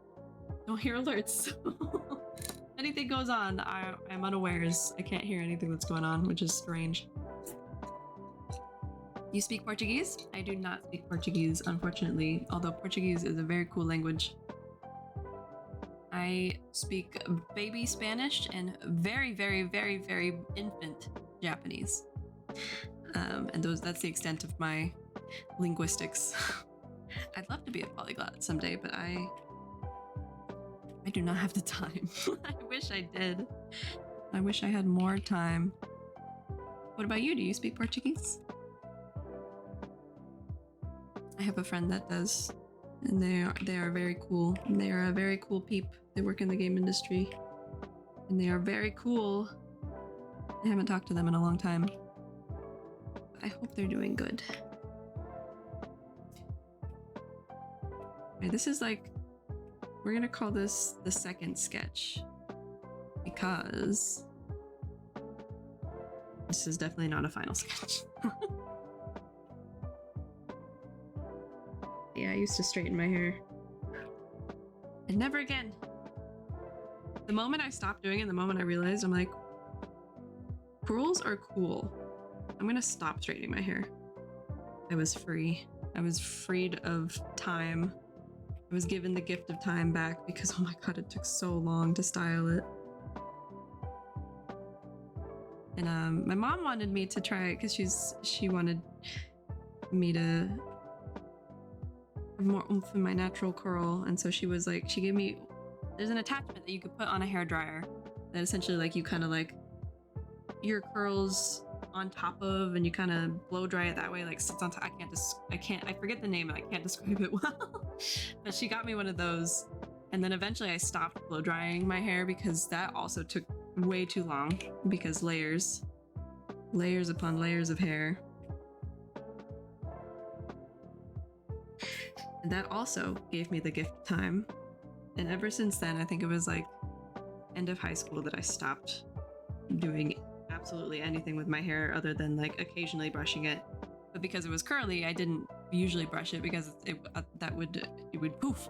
don't hear alerts. Anything goes on, I'm unawares. I can't hear anything that's going on, which is strange. You speak Portuguese? I do not speak Portuguese, unfortunately, although Portuguese is a very cool language. I speak baby Spanish and very, very, very, very infant Japanese. And that's the extent of my linguistics. I'd love to be a polyglot someday, but I do not have the time. I wish I did. I wish I had more time. What about you? Do you speak Portuguese? I have a friend that does, and they are very cool. They are a very cool peep. They work in the game industry. and they are very cool. I haven't talked to them in a long time. I hope they're doing good. Okay, this is like, we're gonna call this the second sketch because this is definitely not a final sketch. Yeah, I used to straighten my hair. And never again. The moment I stopped doing it, the moment I realized, I'm like, curls are cool. I'm gonna stop straightening my hair. I was free. I was freed of time. I was given the gift of time back because, oh my god, it took so long to style it. And my mom wanted me to try it because she wanted me to have more oomph in my natural curl, and so she was like, she gave me, there's an attachment that you could put on a hair dryer that essentially like you kind of like your curls on top of, and you kind of blow dry it that way, like sits on top. I forget the name and I can't describe it well. But she got me one of those, and then eventually I stopped blow drying my hair because that also took way too long, because layers upon layers of hair. And that also gave me the gift of time. And ever since then, I think it was like end of high school that I stopped doing absolutely anything with my hair other than like occasionally brushing it. But because it was curly, I didn't usually brush it because it would poof.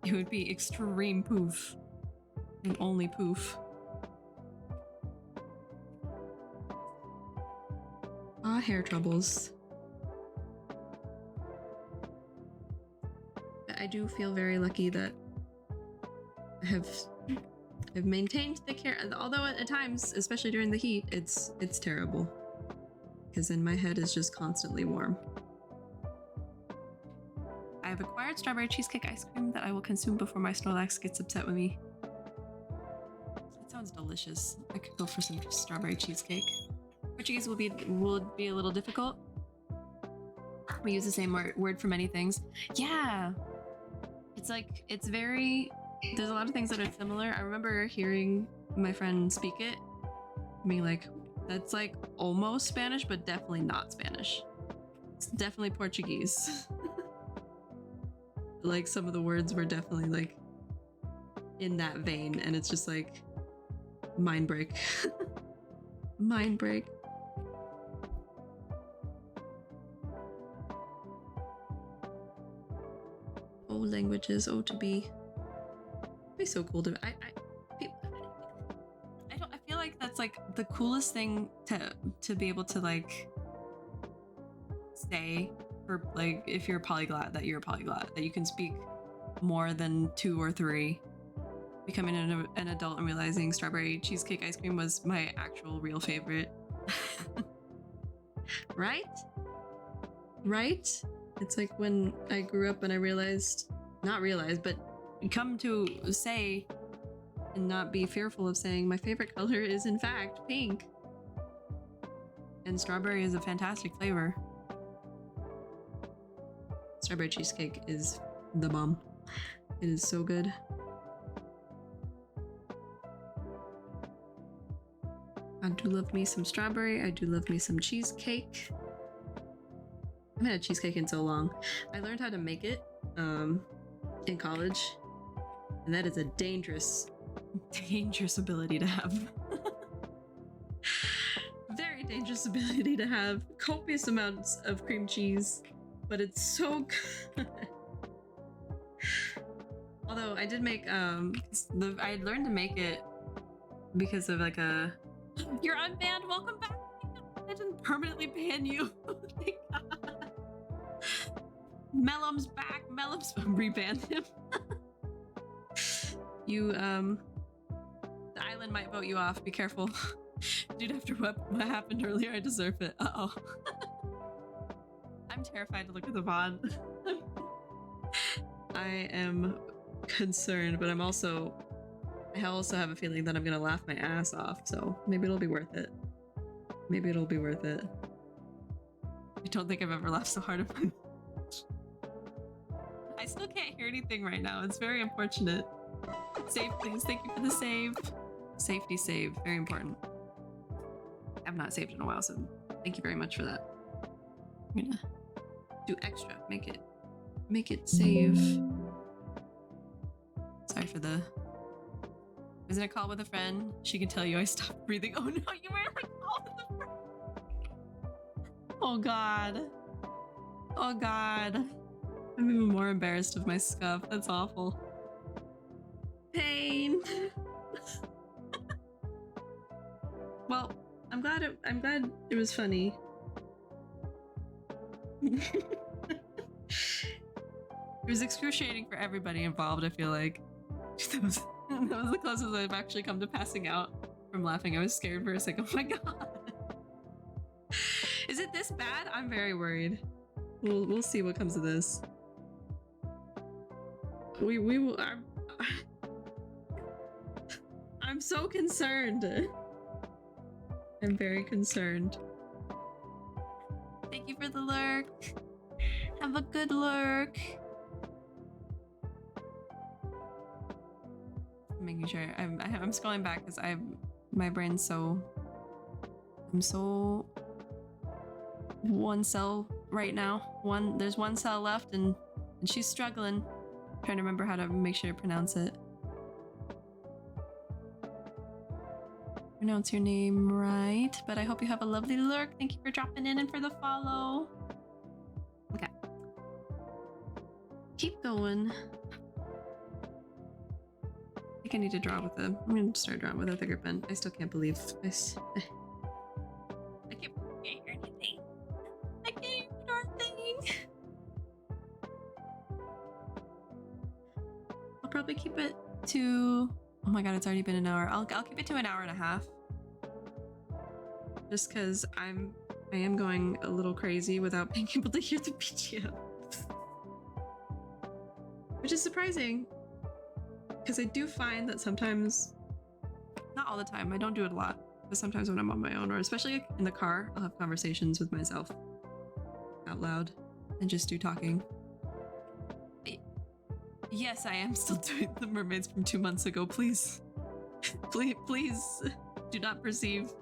It would be extreme poof and only poof. Hair troubles. I do feel very lucky that I have maintained the care, although at times, especially during the heat, it's terrible because then my head is just constantly warm. I have acquired strawberry cheesecake ice cream that I will consume before my Snorlax gets upset with me. It sounds delicious. I could go for some strawberry cheesecake. Portuguese will be a little difficult. We use the same word for many things. Yeah. It's like, it's very, there's a lot of things that are similar. I remember hearing my friend speak it, being like, that's like almost Spanish, but definitely not Spanish. It's definitely Portuguese. Like some of the words were definitely like in that vein, and it's just like mind break. Mind break. Oh, languages. Oh, to be. It'd be so cool to. I feel like that's like the coolest thing to be able to like say for like if you're a polyglot, that you're a polyglot, that you can speak more than 2 or 3. Becoming an adult and realizing strawberry cheesecake ice cream was my actual real favorite. Right? It's like when I grew up and I but come to say and not be fearful of saying my favorite color is in fact pink. And strawberry is a fantastic flavor. Strawberry cheesecake is the bomb. It is so good. I do love me some strawberry. I do love me some cheesecake. I haven't had cheesecake in so long. I learned how to make it in college, and that is a dangerous ability to have. Very dangerous ability to have. Copious amounts of cream cheese, but it's so good. Although I did make I learned to make it because of like a. You're unbanned. Welcome back. I didn't permanently ban you. Thank God. Mellum's back. Mellum's rebanned him. You the island might vote you off. Be careful. Dude, after what happened earlier, I deserve it. Uh-oh. I'm terrified to look at the VOD. I am concerned, but I also have a feeling that I'm gonna laugh my ass off, so maybe it'll be worth it. Maybe it'll be worth it. I don't think I've ever laughed so hard at my I still can't hear anything right now. It's very unfortunate. Save, please. Thank you for the save. Safety save. Very important. I've not saved in a while, so thank you very much for that. I'm gonna do extra. Make it save. Sorry for the... I was in a call with a friend. She can tell you I stopped breathing. Oh no, you were in a call with a friend. Oh god. Oh god. I'm even more embarrassed of my scuff. That's awful. Pain. Well, I'm glad it was funny. It was excruciating for everybody involved, I feel like. That was the closest I've actually come to passing out from laughing. I was scared for a second. Oh my god. Is it this bad? I'm very worried. We'll see what comes of this. We will. I'm so concerned. I'm very concerned. Thank you for the lurk. Have a good lurk. I'm making sure I'm scrolling back because my brain's so I'm so one cell right now. There's one cell left and she's struggling. Trying to remember how to make sure to pronounce it. Pronounce your name right, but I hope you have a lovely lurk. Thank you for dropping in and for the follow. Okay. Keep going. I think I need to draw with I'm gonna start drawing with a thicker pen. I still can't believe this. I can't hear anything. I can't hear anything. I'll probably keep it to... Oh my god, it's already been an hour. I'll keep it to an hour and a half. Just because I am going a little crazy without being able to hear the BGM. Which is surprising. Because I do find that sometimes, not all the time, I don't do it a lot, but sometimes when I'm on my own, or especially in the car, I'll have conversations with myself out loud and just do talking. Yes, I am still doing the mermaids from 2 months ago. Please, please do not perceive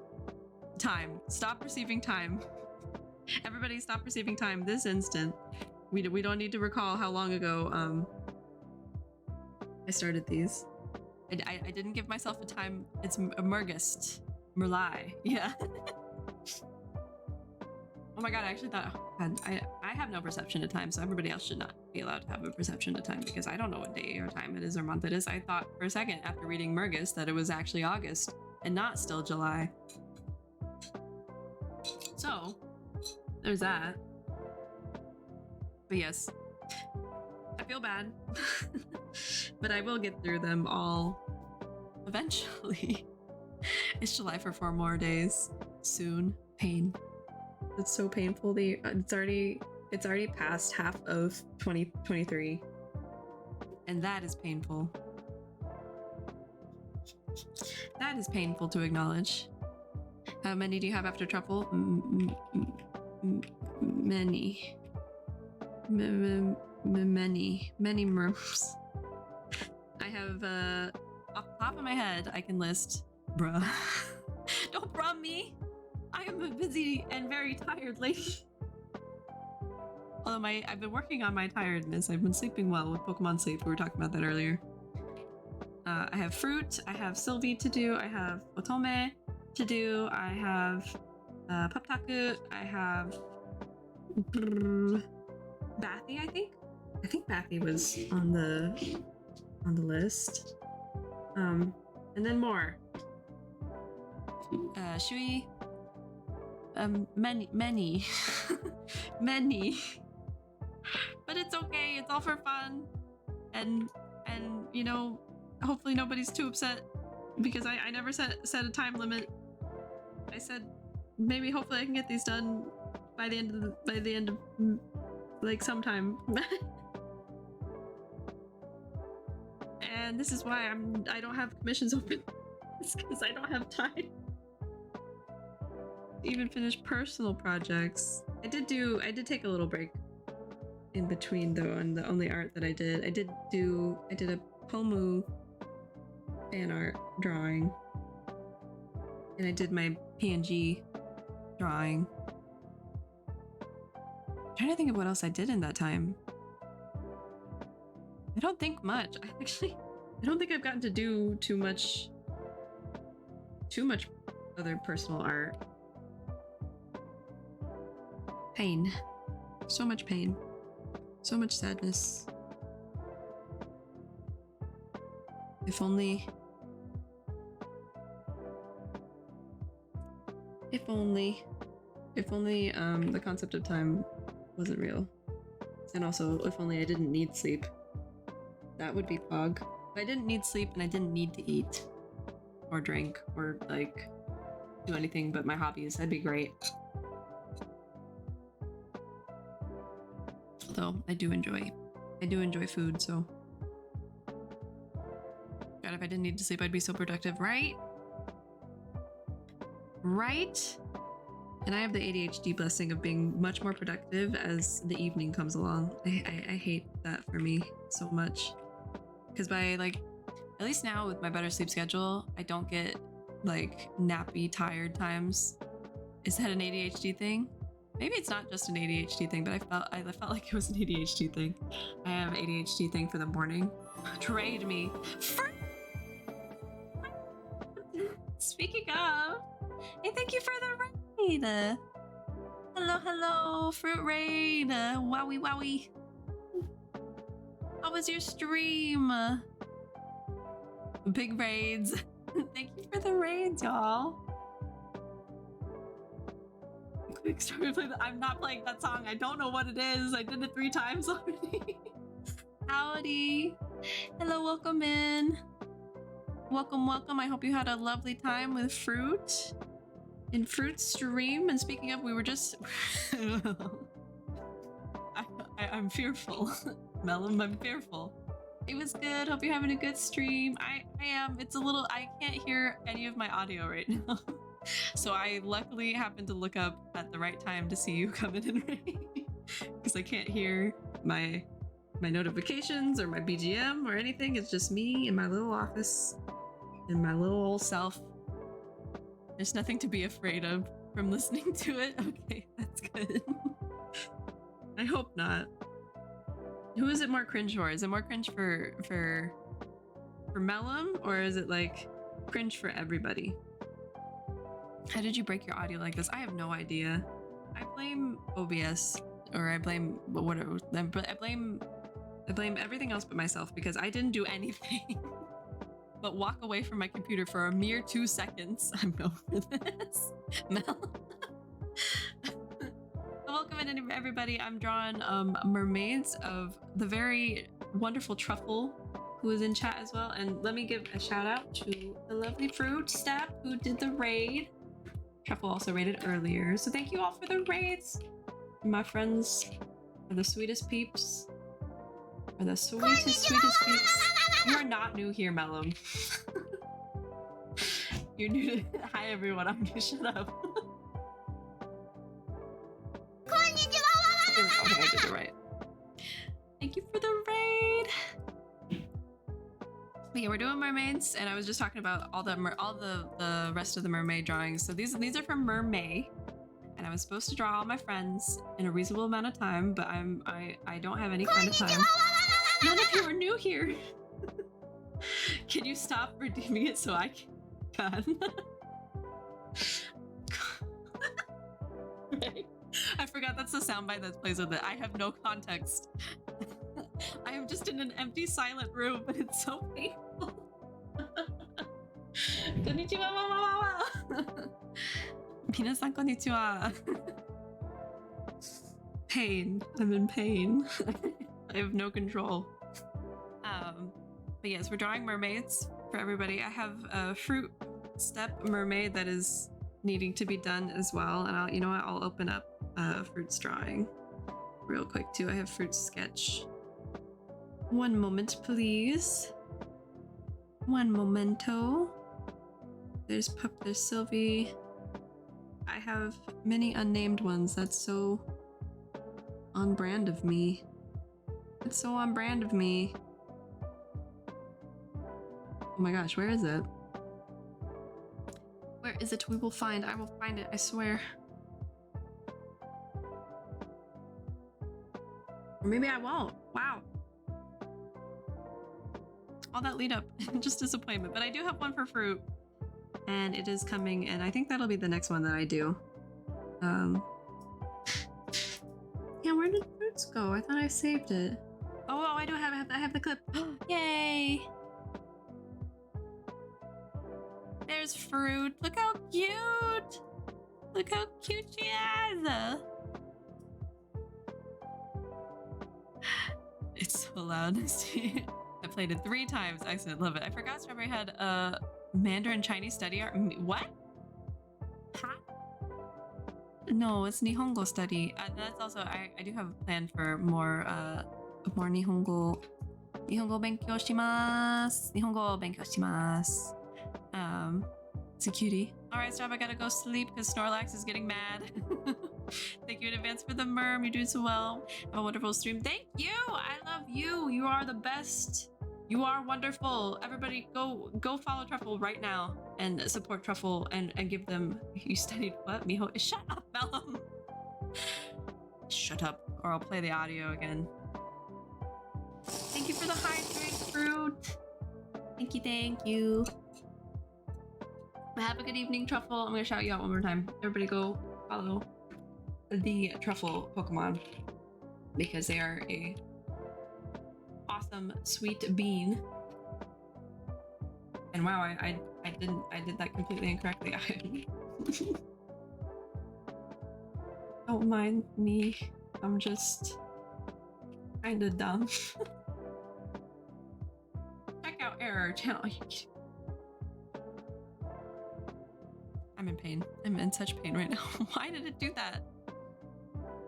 time. Stop perceiving time. Everybody stop perceiving time this instant. We don't need to recall how long ago I started these. I didn't give myself a time. It's Mergist. Merlai. Yeah. Oh my god, I actually thought, oh god, I have no perception of time, so everybody else should not be allowed to have a perception of time because I don't know what day or time it is or month it is. I thought for a second after reading Mergist that it was actually August and not still July. So, there's that. But yes, I feel bad, but I will get through them all eventually. It's July for 4 more days. Soon. Pain. It's so painful. It's already past half of 2023, and that is painful. That is painful to acknowledge. How many do you have after truffle? Many. Many merms. I have off the top of my head I can list. Bruh. Don't bruh me. I am a busy and very tired lady. Although I've been working on my tiredness. I've been sleeping well with Pokemon Sleep. We were talking about that earlier. I have fruit. I have Sylvie to do. I have Otome to do. I have Puptaku. I have Bathy, I think. I think Bathy was on the list. And then more. Shui. Many. Many. But it's okay, it's all for fun. And you know, hopefully nobody's too upset because I never set a time limit. I said maybe hopefully I can get these done by the end of like sometime. And this is why I don't have commissions open. It's because I don't have time to even finish personal projects. I did take a little break in between though on the only art that I did. I did a Pomu fan art drawing. And I did my PNG drawing. I'm trying to think of what else I did in that time. I don't think much. I don't think I've gotten to do too much other personal art. Pain. So much pain. So much sadness. If only the concept of time wasn't real. And also, if only I didn't need sleep. That would be pog. If I didn't need sleep and I didn't need to eat or drink or like do anything but my hobbies, that'd be great. Although I do enjoy food, so God, if I didn't need to sleep, I'd be so productive, right? Right? And I have the ADHD blessing of being much more productive as the evening comes along. I hate that for me so much. Because by like, at least now with my better sleep schedule, I don't get like nappy tired times. Is that an ADHD thing? Maybe it's not just an ADHD thing, but I felt like it was an ADHD thing. I have ADHD thing for the morning. Trade me. Speaking of, hey, thank you for the raid. Hello, Fruit Raid. Wowie. How was your stream? Big raids. Thank you for the raids, y'all. Quick story. I'm not playing that song. I don't know what it is. I did it 3 times already. Howdy. Hello, welcome in. Welcome. I hope you had a lovely time with Fruit. In Fruit's stream. And speaking of, we were just... I'm fearful. Melon, I'm fearful. It was good. Hope you're having a good stream. I am. It's a little... I can't hear any of my audio right now. So I luckily happened to look up at the right time to see you come in and raid. Because I can't hear my notifications or my BGM or anything. It's just me in my little office. In my little old self. There's nothing to be afraid of from listening to it. Okay, that's good. I hope not. Who is it more cringe for? Is it more cringe for Mellum, or is it like cringe for everybody? How did you break your audio like this? I have no idea. I blame OBS, or I blame whatever. I blame everything else but myself, because I didn't do anything but walk away from my computer for a mere 2 seconds. I'm over this. Mel. Welcome in, everybody. I'm drawing mermaids of the very wonderful Truffle, who is in chat as well. And let me give a shout out to the lovely Fruit Step, who did the raid. Truffle also raided earlier. So thank you all for the raids. My friends are the sweetest peeps. Are the sweetest peeps. You are not new here, Mellum. You're new to... Hi everyone, I'm new. Shut up. Okay, I did it right. Thank you for the raid. But yeah, we're doing mermaids, and I was just talking about all the rest of the mermaid drawings. So these are from Mermaid, and I was supposed to draw all my friends in a reasonable amount of time, but I don't have any kind of time. None of you are new here. Can you stop redeeming it so I can? Right. I forgot that's the soundbite that plays with it. I have no context. I am just in an empty, silent room, but it's so painful. Konnichiwa, Minasan konnichiwa. Pain. I'm in pain. I have no control. But yes, we're drawing mermaids for everybody. I have a Fruit Step mermaid that is needing to be done as well, and you know what? I'll open up Fruit's drawing real quick too. I have Fruit's sketch. One moment, please. One momento. There's Pup, there's Sylvie. I have many unnamed ones. That's so on brand of me. That's so on brand of me. Oh my gosh, where is it? Where is it? We will find. I will find it, I swear. Or maybe I won't. Wow. All that lead up, just disappointment. But I do have one for fruit. And it is coming, and I think that'll be the next one that I do. Yeah, where did fruits go? I thought I saved it. Oh, I do have I have the clip. Yay! There's fruit. Look how cute! Look how cute she is! It's so loud. I played it 3 times. Excellent, love it. I forgot Strawberry had a Mandarin Chinese study art. What? Huh? No, it's Nihongo study. That's also I do have a plan for more Nihongo. Nihongo 勉強します. Nihongo 勉強します. It's a cutie. Alright, stop. I gotta go sleep because Snorlax is getting mad. Thank you in advance for the merm. You're doing so well. Have a wonderful stream. Thank you. I love you. You are the best. You are wonderful. Everybody go follow Truffle right now and support Truffle and give them. You studied what? Miho? Shut up, Bellum. Shut up or I'll play the audio again. Thank you for the hydrate fruit. Thank you. Have a good evening, Truffle. I'm gonna shout you out one more time. Everybody go follow the Truffle Pokemon because they are a awesome sweet bean. And wow, I did that completely incorrectly. Don't mind me. I'm just kinda dumb. Check out error channel. I'm in pain. I'm in such pain right now. Why did it do that?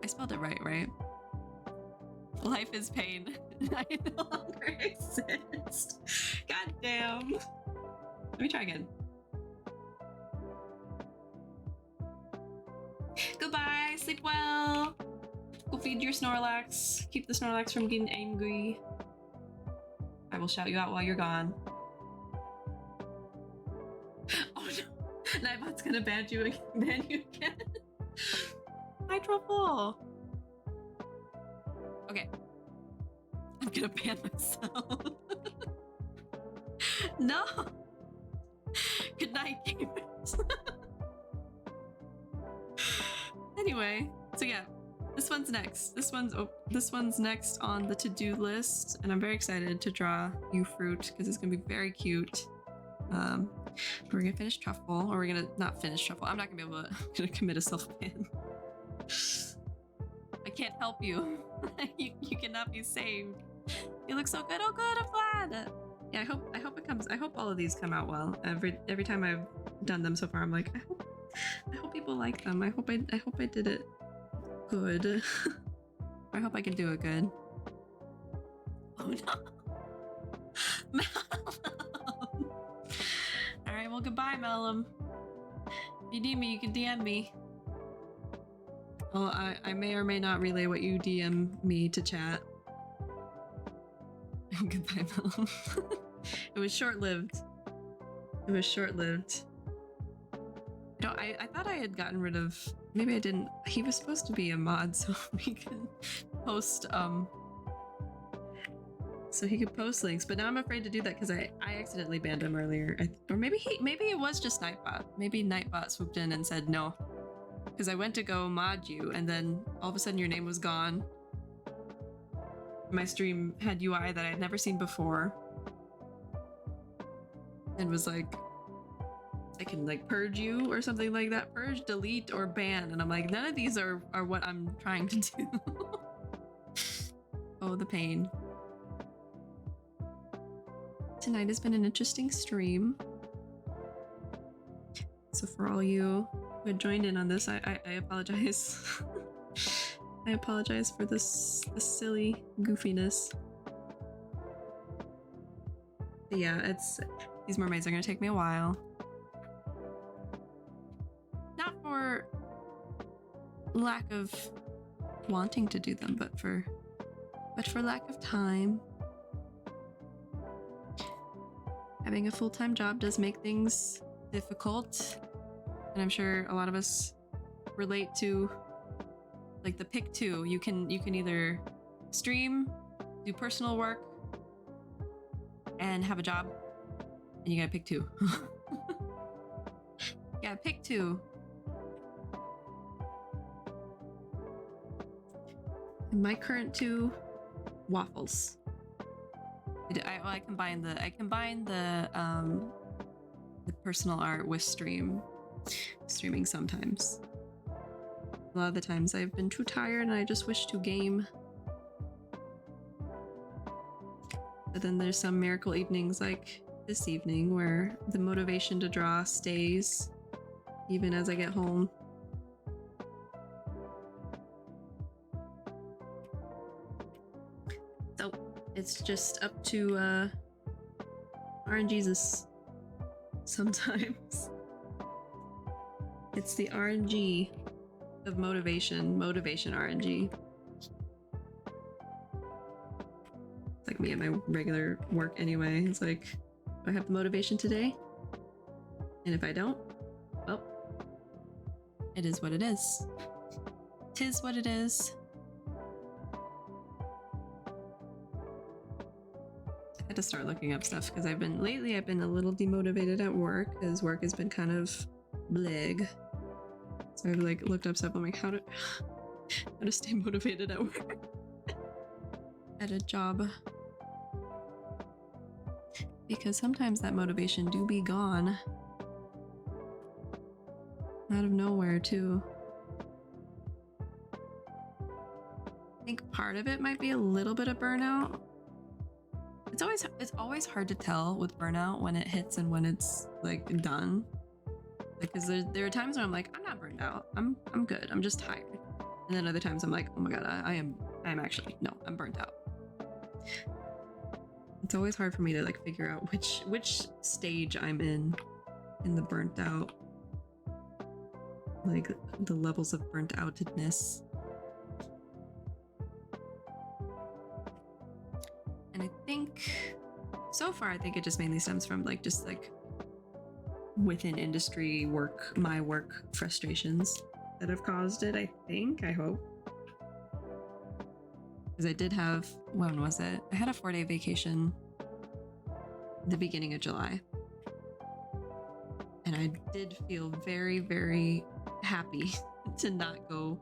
I spelled it right? Life is pain. I no longer exist. God damn. Let me try again. Goodbye. Sleep well. Go feed your Snorlax. Keep the Snorlax from getting angry. I will shout you out while you're gone. Oh no. Nightbot's gonna ban you again. Hi, Truffle. Okay. I'm gonna ban myself. No. Good night, gamers. Anyway, so yeah, this one's next. This one's next on the to-do list, and I'm very excited to draw you fruit because it's gonna be very cute. We're gonna finish Truffle, or we're gonna not finish Truffle. I'm not gonna be able to. I'm gonna commit a self-ban. I can't help you. you cannot be saved. You look so good. Oh, good. I'm glad. Yeah, I hope it comes. I hope all of these come out well. Every time I've done them so far, I'm like, I hope people like them. I hope I did it good. I hope I can do it good. Oh no. Malum. All right. Well, goodbye, Malum. If you need me, you can DM me. Well, I may or may not relay what you DM me to chat. Goodbye, Malum. It was short-lived. It was short-lived. I thought I had gotten rid of... Maybe I didn't. He was supposed to be a mod, so we can post, so he could post links, but now I'm afraid to do that because I accidentally banned him earlier. Or maybe it was just Nightbot. Maybe Nightbot swooped in and said no. Because I went to go mod you, and then all of a sudden your name was gone. My stream had UI that I had never seen before. And was like, I can like purge you or something like that. Purge, delete, or ban. And I'm like, none of these are what I'm trying to do. Oh, the pain. Tonight has been an interesting stream. So for all you who had joined in on this, I apologize. I apologize for this silly goofiness. But yeah, these mermaids are gonna take me a while. Not for lack of wanting to do them, but for lack of time. having a full-time job does make things difficult, and I'm sure a lot of us relate to like the pick two. You can either stream, do personal work, and have a job, and you gotta pick two. Yeah, pick two. My current two, waffles. I combine the personal art with streaming sometimes. A lot of the times I've been too tired and I just wish to game. But then there's some miracle evenings like this evening where the motivation to draw stays even as I get home. So it's just up to RNGesus sometimes. It's the RNG of motivation RNG. It's like me at my regular work anyway. It's like, do I have the motivation today? And if I don't, well, it is what it is. 'Tis what it is. I had to start looking up stuff because I've been a little demotivated at work because work has been kind of blig. So I've like looked up stuff. I'm like, how to stay motivated at work at a job, because sometimes that motivation do be gone out of nowhere too. I think part of it might be a little bit of burnout. It's always hard to tell with burnout when it hits and when it's like done. Because there are times where I'm like, I'm not burned out. I'm good. I'm just tired. And then other times I'm like, oh my god, I'm actually, no, I'm burnt out. It's always hard for me to like figure out which stage I'm in the burnt out, like the levels of burnt outedness. And I think so far, I think it just mainly stems from like just like within industry work, my work frustrations that have caused it. I hope. Because I did have, when was it? I had a 4-day vacation the beginning of July. And I did feel very, very happy to not go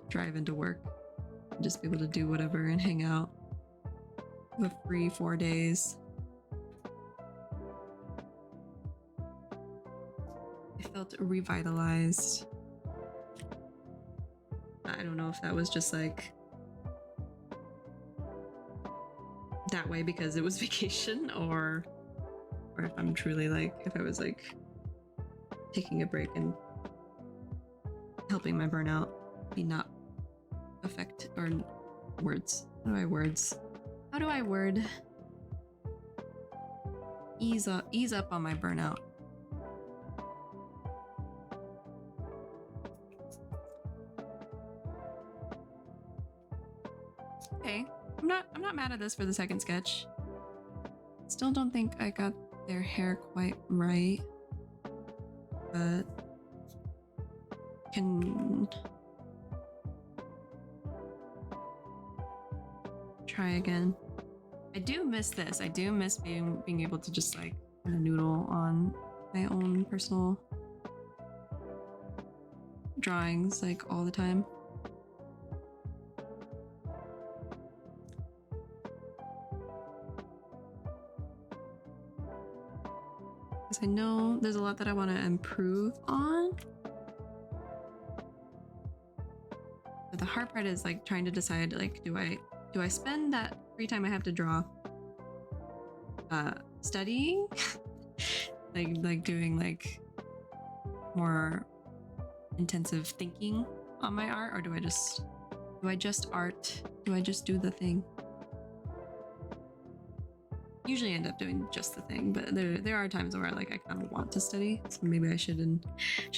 drive into work. Just be able to do whatever and hang out. The free 4 days. I felt revitalized. I don't know if that was just like that way because it was vacation, or if I'm truly like, if I was like taking a break and helping my burnout be not affect, or words. How do I word? Ease up on my burnout. Okay, I'm not mad at this for the second sketch. Still don't think I got their hair quite right, but can try again. I do miss this. I do miss being able to just like kind of noodle on my own personal drawings like all the time. Because I know there's a lot that I want to improve on. But the hard part is like trying to decide, like, do I spend that free time I have to draw studying? like doing like more intensive thinking on my art, or do I just art? Do I just do the thing? Usually end up doing just the thing, but there are times where like I kind of want to study, so maybe I should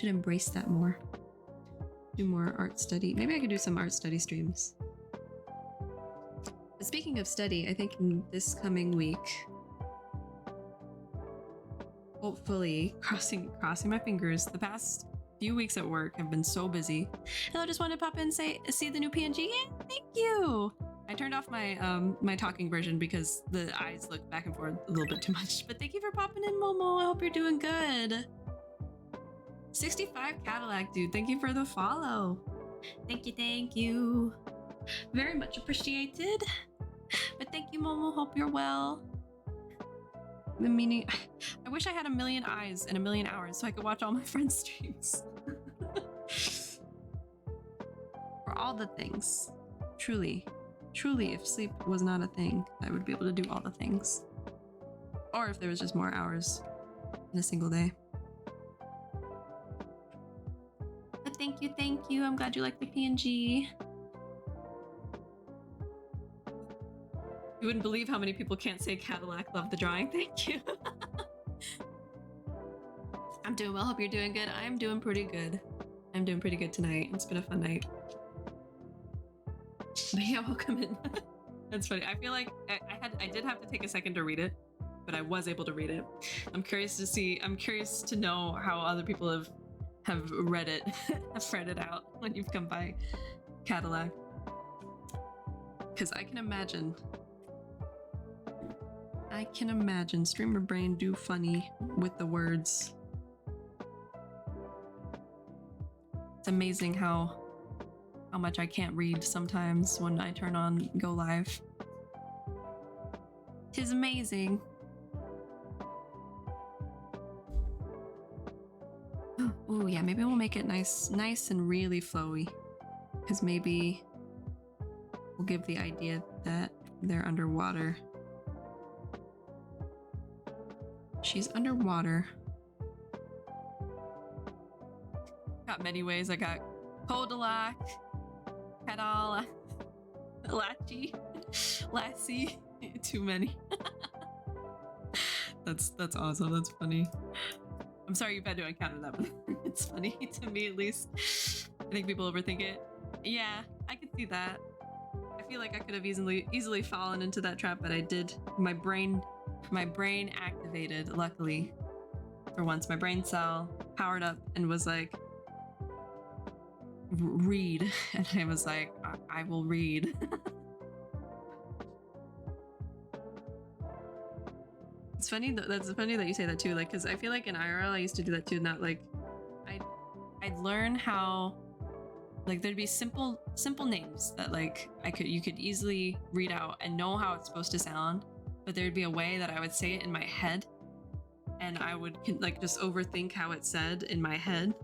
embrace that more. Do more art study. Maybe I could do some art study streams. But speaking of study, I think in this coming week hopefully, crossing my fingers. The past few weeks at work have been so busy, and I just wanted to pop in and say, see the new PNG. Yeah, thank you. I turned off my my talking version because the eyes look back and forth a little bit too much. But thank you for popping in, Momo. I hope you're doing good. 65 Cadillac, dude. Thank you for the follow. Thank you. Very much appreciated. But thank you, Momo. Hope you're well. Meaning, I wish I had a million eyes and a million hours so I could watch all my friends' streams. For all the things. Truly, if sleep was not a thing, I would be able to do all the things. Or if there was just more hours in a single day. But thank you. I'm glad you like the PNG. You wouldn't believe how many people can't say Cadillac love the drawing. Thank you. I'm doing well. Hope you're doing good. I'm doing pretty good. I'm doing pretty good tonight. It's been a fun night. But yeah, welcome in. That's funny. I feel like I did have to take a second to read it, but I was able to read it. I'm curious to know how other people have read it, have read it out when you've come by Cadillac. Because I can imagine streamer brain do funny with the words. It's amazing how much I can't read sometimes when I turn on Go Live. 'Tis amazing. Oh yeah, maybe we'll make it nice and really flowy. Because maybe we'll give the idea that they're underwater. She's underwater. Got many ways. I got Kodalak, Pedal, Lachi, Lassie. Too many. That's awesome. That's funny. I'm sorry you've had to encounter that, but it's funny to me at least. I think people overthink it. Yeah, I could see that. I feel like I could have easily fallen into that trap, but I did. My brain activated, luckily. For once, my brain cell powered up and was like, read. And I was like, I will read. It's funny that's funny that you say that too, like, because I feel like in IRL I used to do that too. Not like I'd learn how, like, there'd be simple names that like you could easily read out and know how it's supposed to sound, but there'd be a way that I would say it in my head and I would like just overthink how it said in my head,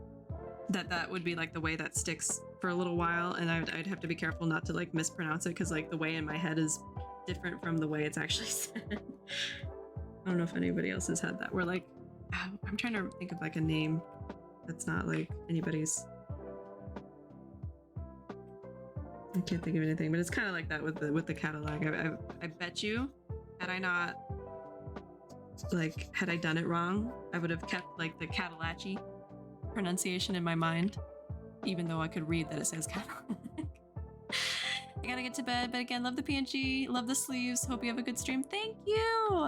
that would be like the way that sticks for a little while, and I'd have to be careful not to like mispronounce it because like the way in my head is different from the way it's actually said. I don't know if anybody else has had that where like I'm trying to think of like a name that's not like anybody's. I can't think of anything, but it's kind of like that with the Cadillac. I bet you had I done it wrong, I would have kept like the Cadillaci pronunciation in my mind, even though I could read that it says Cadillac. I gotta get to bed, but again, love the PNG, love the sleeves. Hope you have a good stream. Thank you.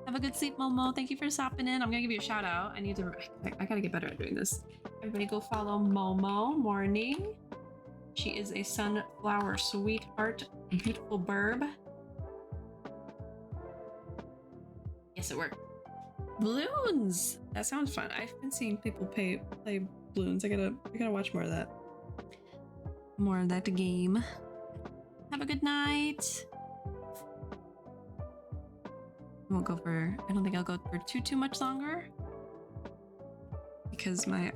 Have a good sleep, Momo. Thank you for stopping in. I'm gonna give you a shout out. I gotta get better at doing this. Everybody go follow Momo Morning. She is a sunflower sweetheart, beautiful burb. Yes, it worked. Balloons! That sounds fun. I've been seeing people play balloons. I gotta watch more of that. More of that game. Have a good night. I don't think I'll go for too much longer. Because I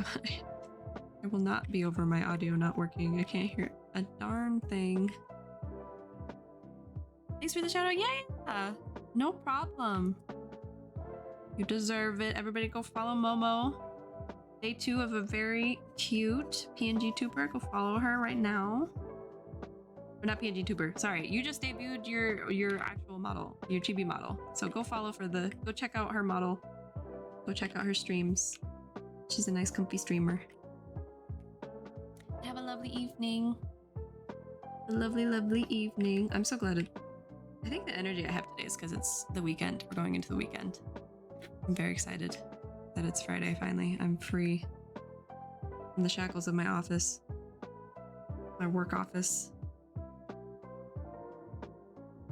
will not be over my audio not working. I can't hear a darn thing. Thanks for the shout out. Yeah, no problem. You deserve it. Everybody go follow Momo. Day 2 of a very cute PNG tuber. Go follow her right now. Or not PNG tuber. Sorry, you just debuted your actual model, your chibi model. So go check out her model. Go check out her streams. She's a nice comfy streamer. Have a lovely evening. A lovely evening. I'm so glad I think the energy I have today is because it's the weekend. We're going into the weekend. I'm very excited. that it's Friday finally. I'm free from the shackles of my office. My work office.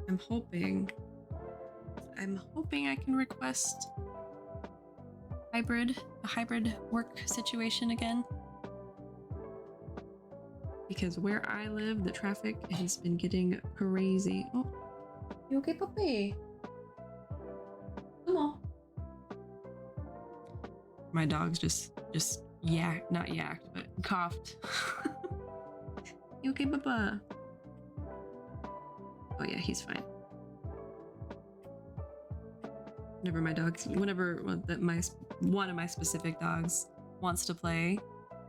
I'm hoping I can request a hybrid work situation again. Because where I live, the traffic has been getting crazy. Oh, you okay, puppy? Come on. My dog's just not yacked, but coughed. You okay, Papa? Oh yeah, he's fine. Whenever my dogs, one of my specific dogs wants to play,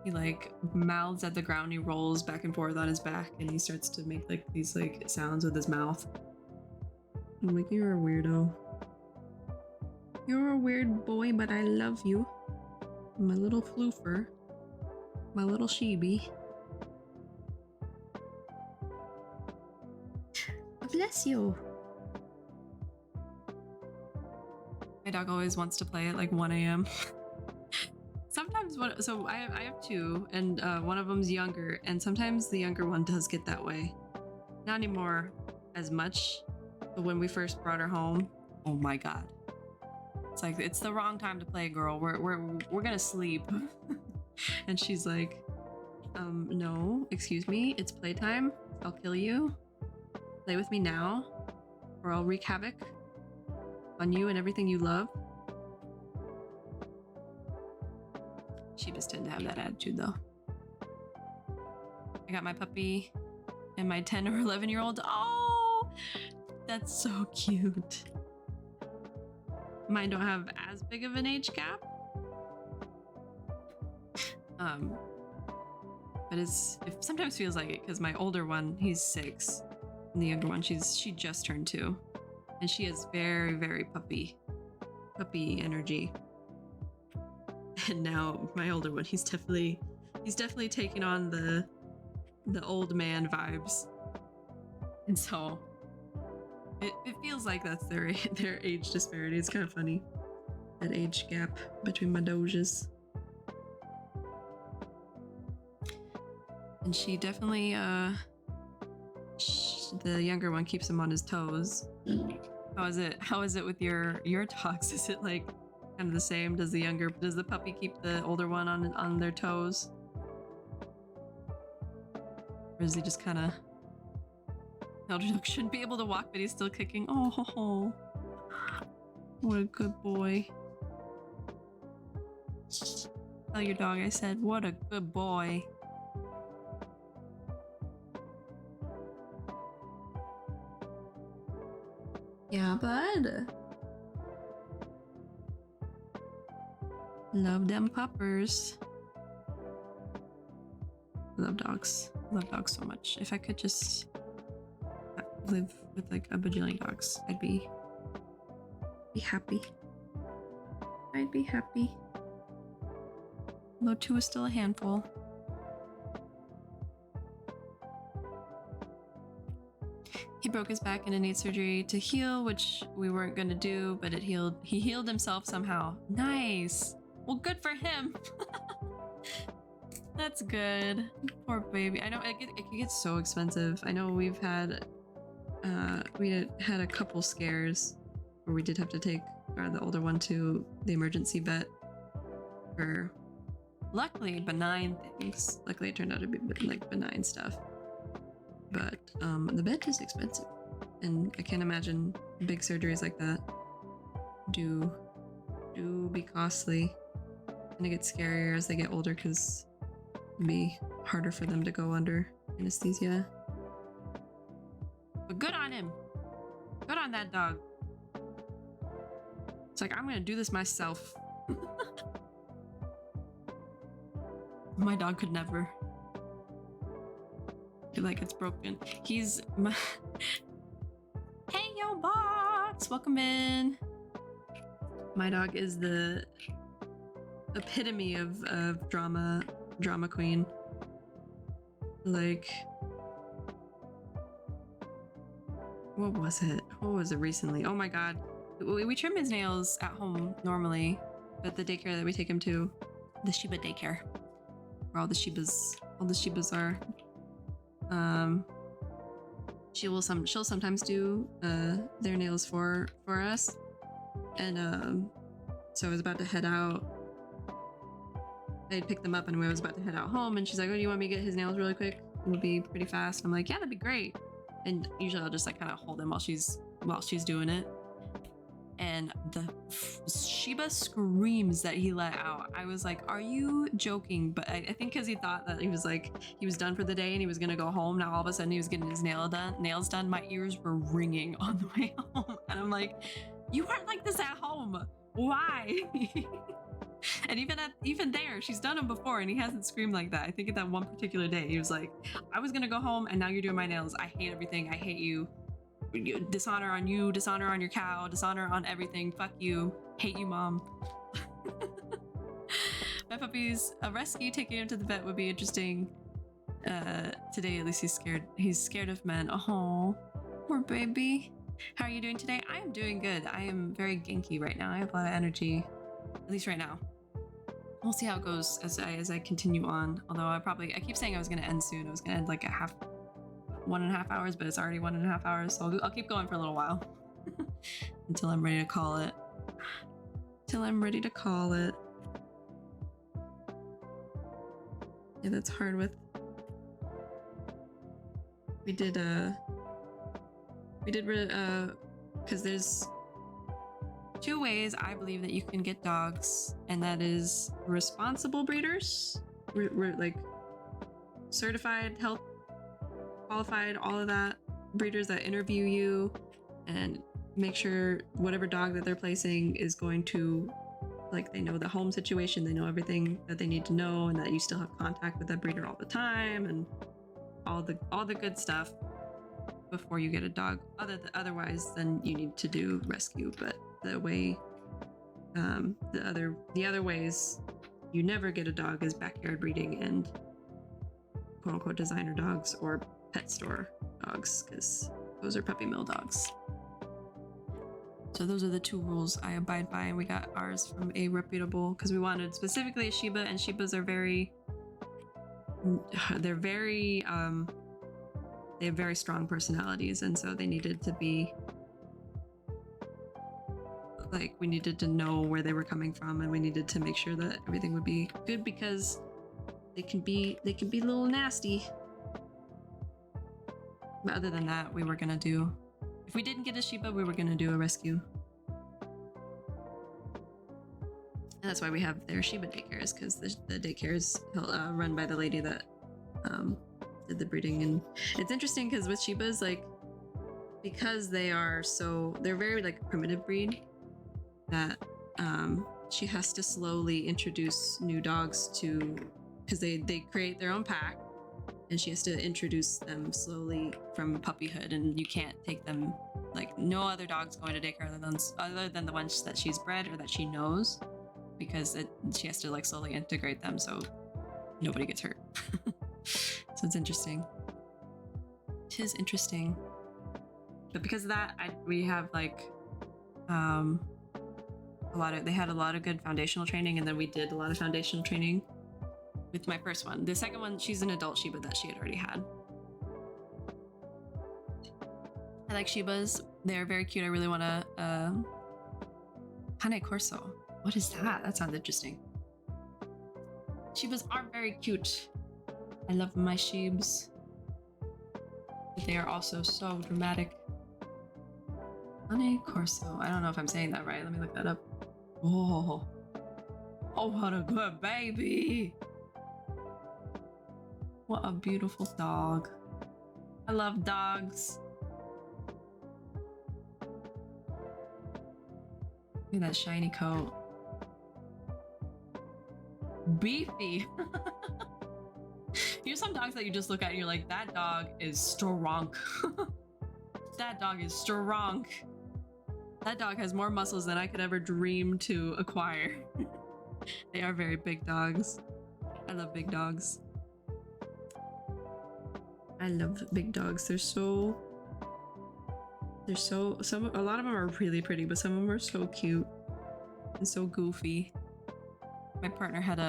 he like mouths at the ground, he rolls back and forth on his back, and he starts to make like these like sounds with his mouth. I'm like, you're a weirdo. You're a weird boy, but I love you. My little floofer. My little sheebie. Bless you. My dog always wants to play at like 1 a.m. Sometimes so I have two, and one of them's younger, and sometimes the younger one does get that way. Not anymore as much, but when we first brought her home, oh my god. It's like, it's the wrong time to play, girl. We're gonna sleep. And she's like, no, excuse me, it's playtime. I'll kill you. Play with me now, or I'll wreak havoc on you and everything you love. Sheebies tend to have that attitude, though. I got my puppy and my 10 or 11-year-old. Oh, that's so cute. Mine don't have as big of an age gap. But it sometimes feels like it, because my older one, he's 6, and the younger one, she just turned 2, and she has very, very puppy energy. And now my older one, he's definitely taking on the old man vibes, and so it feels like that's their age disparity. It's kind of funny, that age gap between my doges. And she definitely the younger one keeps him on his toes. How is it with your dogs? Is it like kind of the same? Does the puppy keep the older one on their toes? Or is he just kind of... Elder dog shouldn't be able to walk, but he's still kicking. Oh, what a good boy. Tell your dog I said, what a good boy. Yeah, bud. Love them puppers. Love dogs. Love dogs so much. If I could just live with like a bajillion dogs, I'd be happy. I'd be happy. Although 2 is still a handful. He broke his back and it needs surgery to heal, which we weren't gonna do, but he healed himself somehow. Nice. Well, good for him. That's good. Poor baby. I know it gets so expensive. I know we had a couple scares where we did have to take the older one to the emergency vet for luckily benign things. Luckily it turned out to be like benign stuff. But the vet is expensive, and I can't imagine big surgeries like that do be costly, and it gets scarier as they get older because it'd be harder for them to go under anesthesia. But good on him. Good on that dog. It's like, I'm gonna do this myself. My dog could never. Like, it's broken. He's my... Hey, yo, box! Welcome in. My dog is the epitome of drama queen. Like, what was it recently? Oh my god. We trim his nails at home normally, But the daycare that we take him to, the Shiba daycare, where all the Shibas are. She'll sometimes do their nails for us, and so I was about to head out. I'd picked them up and I was about to head out home, and she's like, "Oh, do you want me to get his nails really quick? It'll be pretty fast." I'm like, "Yeah, that'd be great." And usually I'll just like kind of hold him while she's doing it. And the Shiba screams that he let out. I was like, "Are you joking?" But I think because he thought that he was done for the day and he was gonna go home. Now all of a sudden he was getting his nails done. My ears were ringing on the way home, and I'm like, "You aren't like this at home. Why?" And even there, she's done him before, and he hasn't screamed like that. I think at that one particular day, he was like, "I was gonna go home, and now you're doing my nails. I hate everything. I hate you. Dishonor on you. Dishonor on your cow. Dishonor on everything. Fuck you. Hate you, mom." My puppy's a rescue. Taking him to the vet would be interesting. Today, at least he's scared. He's scared of men. Oh, poor baby. How are you doing today? I am doing good. I am very genki right now. I have a lot of energy, at least right now. We'll see how it goes as I continue on. Although I keep saying I was going to end soon. I was going to end like 1.5 hours, but it's already 1.5 hours. So I'll keep going for a little while until I'm ready to call it. Yeah, that's hard with. We did because there's 2 ways I believe that you can get dogs, and that is responsible breeders, we're like certified, health qualified, all of that, breeders that interview you and make sure whatever dog that they're placing is going to, like, they know the home situation, they know everything that they need to know, and that you still have contact with that breeder all the time, and all the good stuff before you get a dog. Otherwise, then you need to do rescue. But the way, the other ways you never get a dog is backyard breeding and quote unquote designer dogs or pet store dogs, because those are puppy mill dogs. So those are the 2 rules I abide by, and we got ours from a reputable, because we wanted specifically a Shiba, and Shibas are they have very strong personalities, and so they needed to be like, we needed to know where they were coming from, and we needed to make sure that everything would be good, because they can be a little nasty. But other than that, we were gonna do, if we didn't get a Shiba, we were gonna do a rescue. And that's why we have their Shiba daycares, because the daycare is run by the lady that did the breeding. And it's interesting because with Shibas, like, because they're very like primitive breed, that she has to slowly introduce new dogs to, because they create their own pack, and she has to introduce them slowly from puppyhood, and you can't take them, like, no other dog's going to daycare other than the ones that she's bred or that she knows, because she has to like slowly integrate them so nobody gets hurt. So it's interesting. It is interesting. But because of that, we have like they had a lot of good foundational training, and then we did a lot of foundational training with my first one. The second one, she's an adult Shiba that she had already had. I like Shibas. They're very cute. I really want to Cane Corso. What is that? That sounds interesting. Shibas are very cute. I love my Shibs. But they are also so dramatic. Cane Corso. I don't know if I'm saying that right. Let me look that up. Oh, what a good baby. What a beautiful dog. I love dogs. Look at that shiny coat. Beefy. You know some dogs that you just look at and you're like, that dog is strong. That dog is strong. That dog has more muscles than I could ever dream to acquire. They are very big dogs. I love big dogs. I love big dogs. A lot of them are really pretty, but some of them are so cute and so goofy. My partner had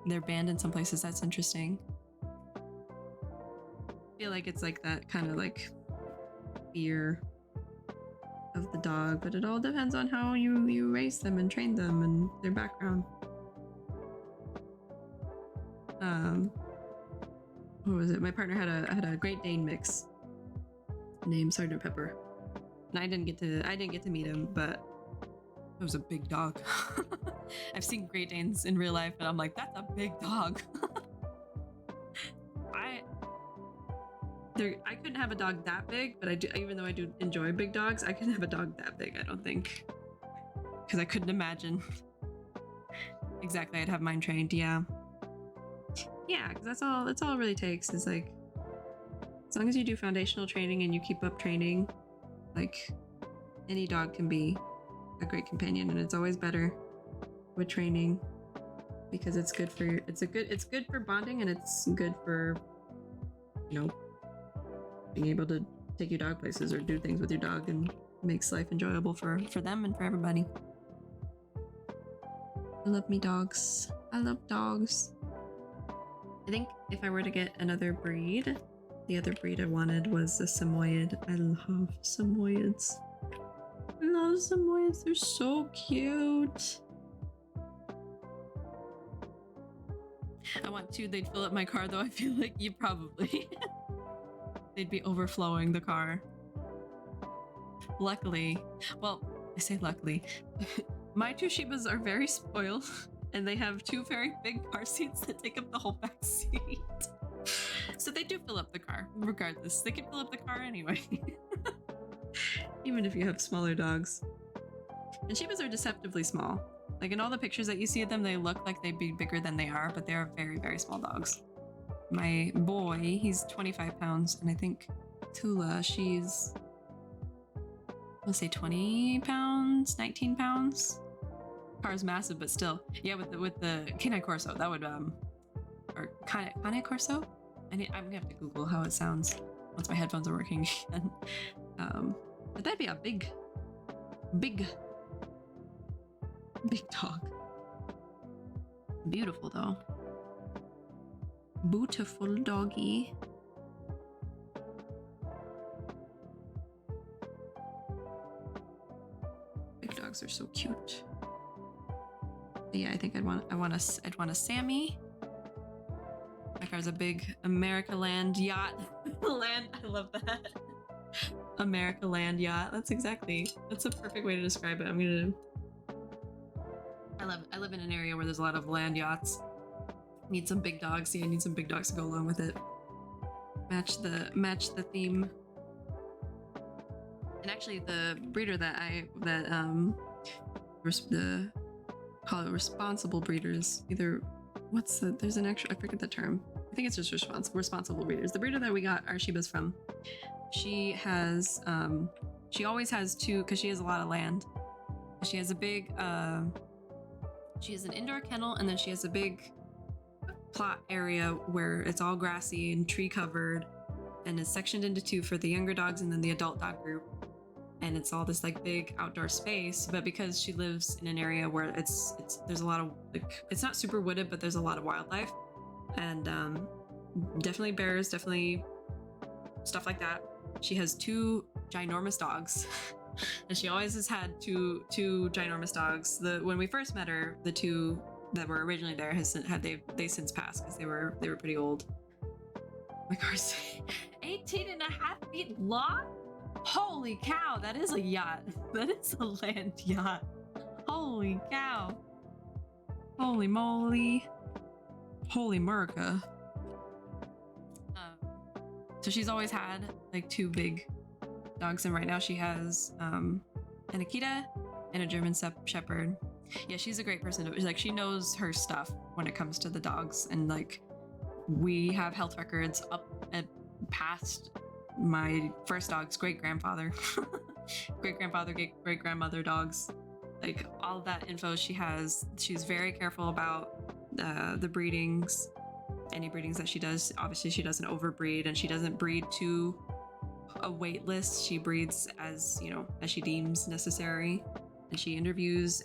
they're banned in some places. That's interesting. I feel like it's like that kind of like fear of the dog, but it all depends on how you raise them and train them and their background. What was it? My partner had a Great Dane mix named Sergeant Pepper, and I didn't get to meet him, but it was a big dog. I've seen Great Danes in real life, and I'm like, that's a big dog. I couldn't have a dog that big, but even though I do enjoy big dogs, I couldn't have a dog that big, I don't think. Because I couldn't imagine. Exactly, I'd have mine trained, yeah. Yeah, because that's all it really takes is like, as long as you do foundational training and you keep up training, like, any dog can be a great companion, and it's always better with training because it's good for bonding, and it's good for, you know, being able to take your dog places or do things with your dog, and makes life enjoyable for them and for everybody. I love me dogs. I love dogs. I think if I were to get another breed, the other breed I wanted was a Samoyed. I love Samoyeds. I love Samoyeds. They're so cute. I want two. They'd fill up my car, though. I feel like you probably. They'd be overflowing the car. Luckily, well, I say luckily, my two Shibas are very spoiled, and they have two very big car seats that take up the whole back seat. So they do fill up the car, regardless. They can fill up the car anyway. Even if you have smaller dogs. And Shibas are deceptively small. Like in all the pictures that you see of them, they look like they'd be bigger than they are, but they're very, very small dogs. My boy, he's 25 pounds, and I think Tula, she's, let's say 20 pounds, 19 pounds. Car's massive, but still. Yeah, with the Canine Corso, that would, or Canine Corso? I'm gonna have to Google how it sounds once my headphones are working again. But that'd be a big dog. Beautiful though. Beautiful doggy. Big dogs are so cute. But yeah, I think I'd want a Sammy. My car's a big America Land yacht. I love that. America Land yacht. That's a perfect way to describe it. I live in an area where there's a lot of land yachts. Need some big dogs. Yeah, I need some big dogs to go along with it. Match the theme. And actually, the breeder call it responsible breeders. There's an extra, I forget the term. I think it's just responsible breeders. The breeder that we got our Shibas from, she always has two, because she has a lot of land. She has a big, she has an indoor kennel, and then she has a big plot area where it's all grassy and tree covered, and it's sectioned into two for the younger dogs and then the adult dog group. And it's all this like big outdoor space, but because she lives in an area where there's a lot of, like, it's not super wooded, but there's a lot of wildlife, and definitely bears, definitely stuff like that. She has two ginormous dogs. And she always has had two ginormous dogs. When we first met her, the two that were originally there they since passed because they were pretty old. My car's 18 and a half feet long. Holy cow, that is a yacht. That is a land yacht. Holy cow. Holy moly. Holy America. So she's always had like two big dogs, and right now she has an Akita and a German Shepherd. Yeah, she's a great person. Like, she knows her stuff when it comes to the dogs, and like we have health records up and past my first dog's great-grandfather, great-grandmother dogs. Like, all that info she has. She's very careful about the breedings. Any breedings that she does, obviously she doesn't overbreed, and she doesn't breed to a wait list. She breeds as she deems necessary. and she interviews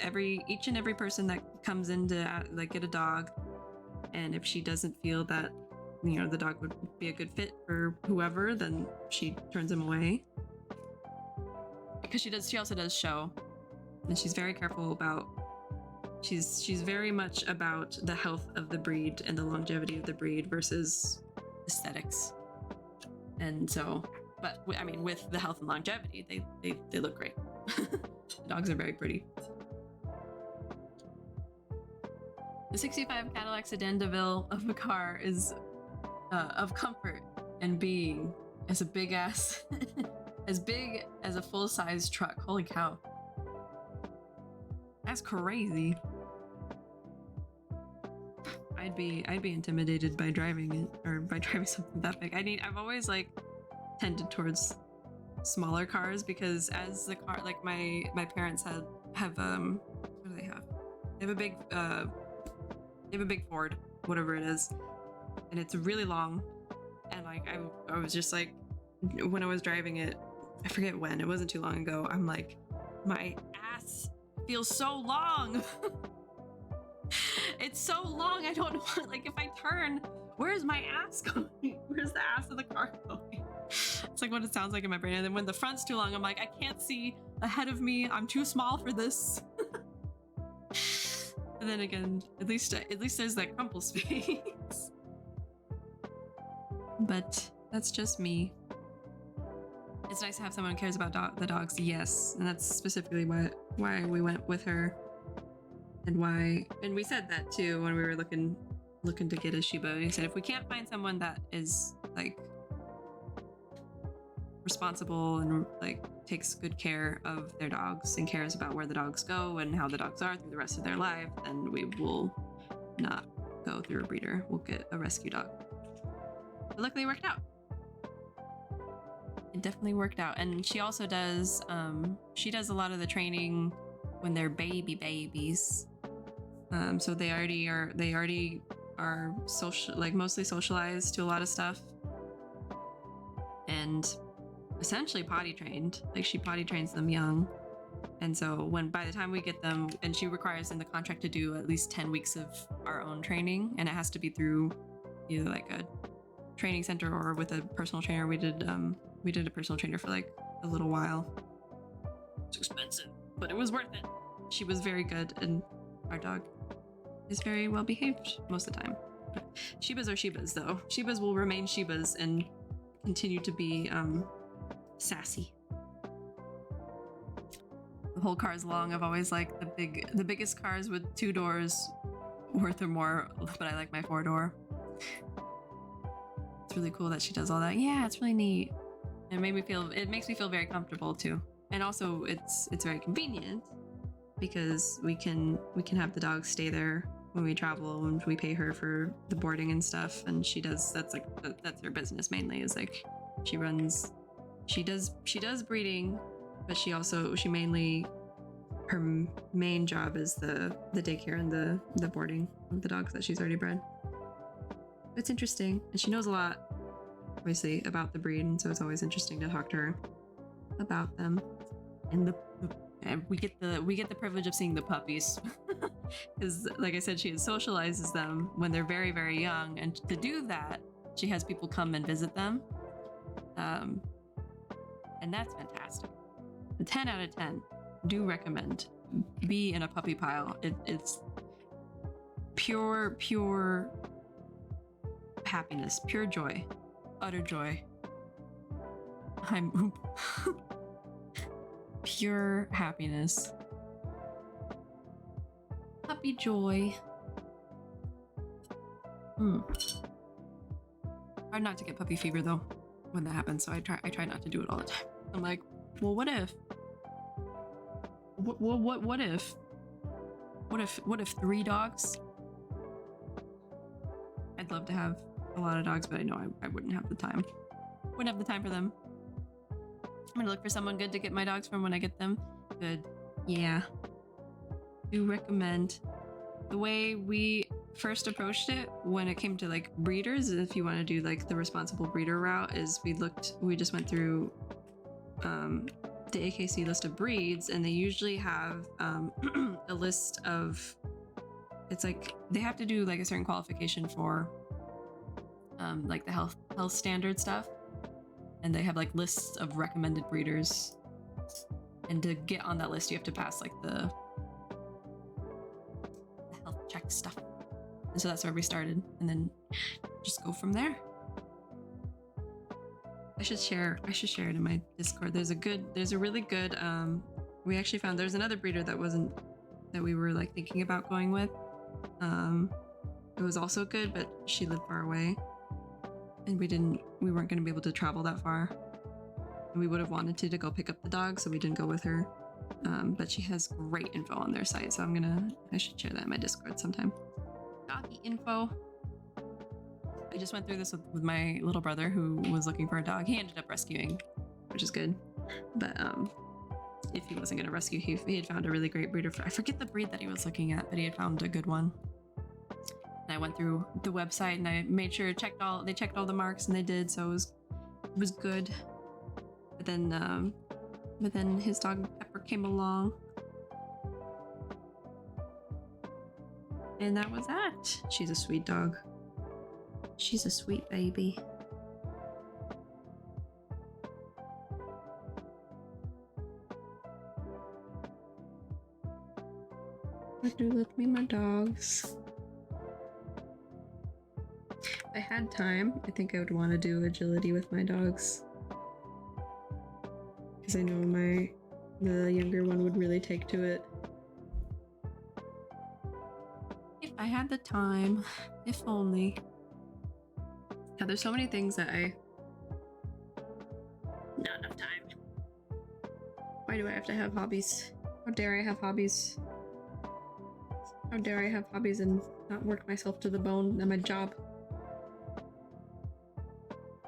each and every person that comes in to like get a dog. And if she doesn't feel that, you know, the dog would be a good fit for whoever, then she turns him away. Because she also does show, and she's very careful about. She's very much about the health of the breed and the longevity of the breed versus aesthetics. And so, but I mean, with the health and longevity, they look great. The dogs are very pretty. The 65 Cadillac Sedan DeVille of a car is of comfort and being as a big ass, as big as a full-size truck. Holy cow. That's crazy. I'd be intimidated by driving it, or by driving something that big. I've always like tended towards smaller cars because as the car, like my parents have what do they have? They have a big Ford, whatever it is, and it's really long. And like I was just like, when I was driving it, I forget when, it wasn't too long ago, I'm like, my ass feels so long. It's so long. I don't know, like if I turn, where's my ass going? Where's the ass of the car going? It's like what it sounds like in my brain. And then when the front's too long, I'm like, I can't see ahead of me. I'm too small for this. And then again, at least there's that crumple space. But that's just me. It's nice to have someone who cares about the dogs. Yes, and that's specifically why we went with her. And we said that too when we were looking to get a Shiba. We said if we can't find someone that is like responsible and like takes good care of their dogs and cares about where the dogs go and how the dogs are through the rest of their life, then we will not go through a breeder. We'll get a rescue dog. But luckily it worked out. It definitely worked out. And she also does she does a lot of the training when they're babies. So they already are social, like mostly socialized to a lot of stuff, and essentially potty trained. Like she potty trains them young, and so by the time we get them, and she requires in the contract to do at least 10 weeks of our own training, and it has to be through either like a training center or with a personal trainer. We did a personal trainer for like a little while. It's expensive, but it was worth it. She was very good, and our dog is very well behaved most of the time. Shibas are Shibas though. Shibas will remain Shibas and continue to be sassy. The whole car is long. I've always liked the biggest cars with 2 doors worth or more, but I like my 4-door. It's really cool that she does all that. Yeah, it's really neat. It makes me feel very comfortable too. And also it's very convenient because we can have the dog stay there when we travel, and we pay her for the boarding and stuff, and that's her business mainly, is like she does breeding, but she mainly, her main job is the daycare and the boarding of the dogs that she's already bred. It's interesting, and she knows a lot obviously about the breed, and so it's always interesting to talk to her about them. And we get the privilege of seeing the puppies because like I said, she socializes them when they're very, very young, and to do that she has people come and visit them, and that's fantastic. A 10 out of 10. Do recommend. Be in a puppy pile. It's pure happiness, pure joy, utter joy. Pure happiness. Puppy joy. Hard not to get puppy fever though when that happens, so I try not to do it all the time. I'm like, well, what if? What if? What if 3 dogs? I'd love to have a lot of dogs, but I know I wouldn't have the time. Wouldn't have the time for them. I'm gonna look for someone good to get my dogs from when I get them. Good. Yeah. Do recommend. The way we first approached it when it came to like breeders, if you want to do like the responsible breeder route, is we just went through the AKC list of breeds, and they usually have a list of, it's like they have to do like a certain qualification for like the health standard stuff, and they have like lists of recommended breeders, and to get on that list you have to pass like the health check stuff, and so that's where we started, and then just go from there. I should share it in my Discord. There's a really good we actually found there's another breeder that we were like thinking about going with. It was also good, but she lived far away, and we weren't going to be able to travel that far, and we would have wanted to go pick up the dog, so we didn't go with her. But she has great info on their site, so I should share that in my Discord sometime. Doggy info. I just went through this with my little brother who was looking for a dog. He ended up rescuing, which is good. But if he wasn't going to rescue, he had found a really great breeder. I forget the breed that he was looking at, but he had found a good one. And I went through the website and I made sure they checked all the marks, and they did, so it was good. But then his dog Pepper came along, and that was that. She's a sweet dog. She's a sweet baby. But do let me my dogs. If I had time, I think I would want to do agility with my dogs, because I know the younger one would really take to it. If I had the time, if only. Yeah, there's so many things that not enough time. Why do I have to have hobbies? How dare I have hobbies? How dare I have hobbies and not work myself to the bone at my job?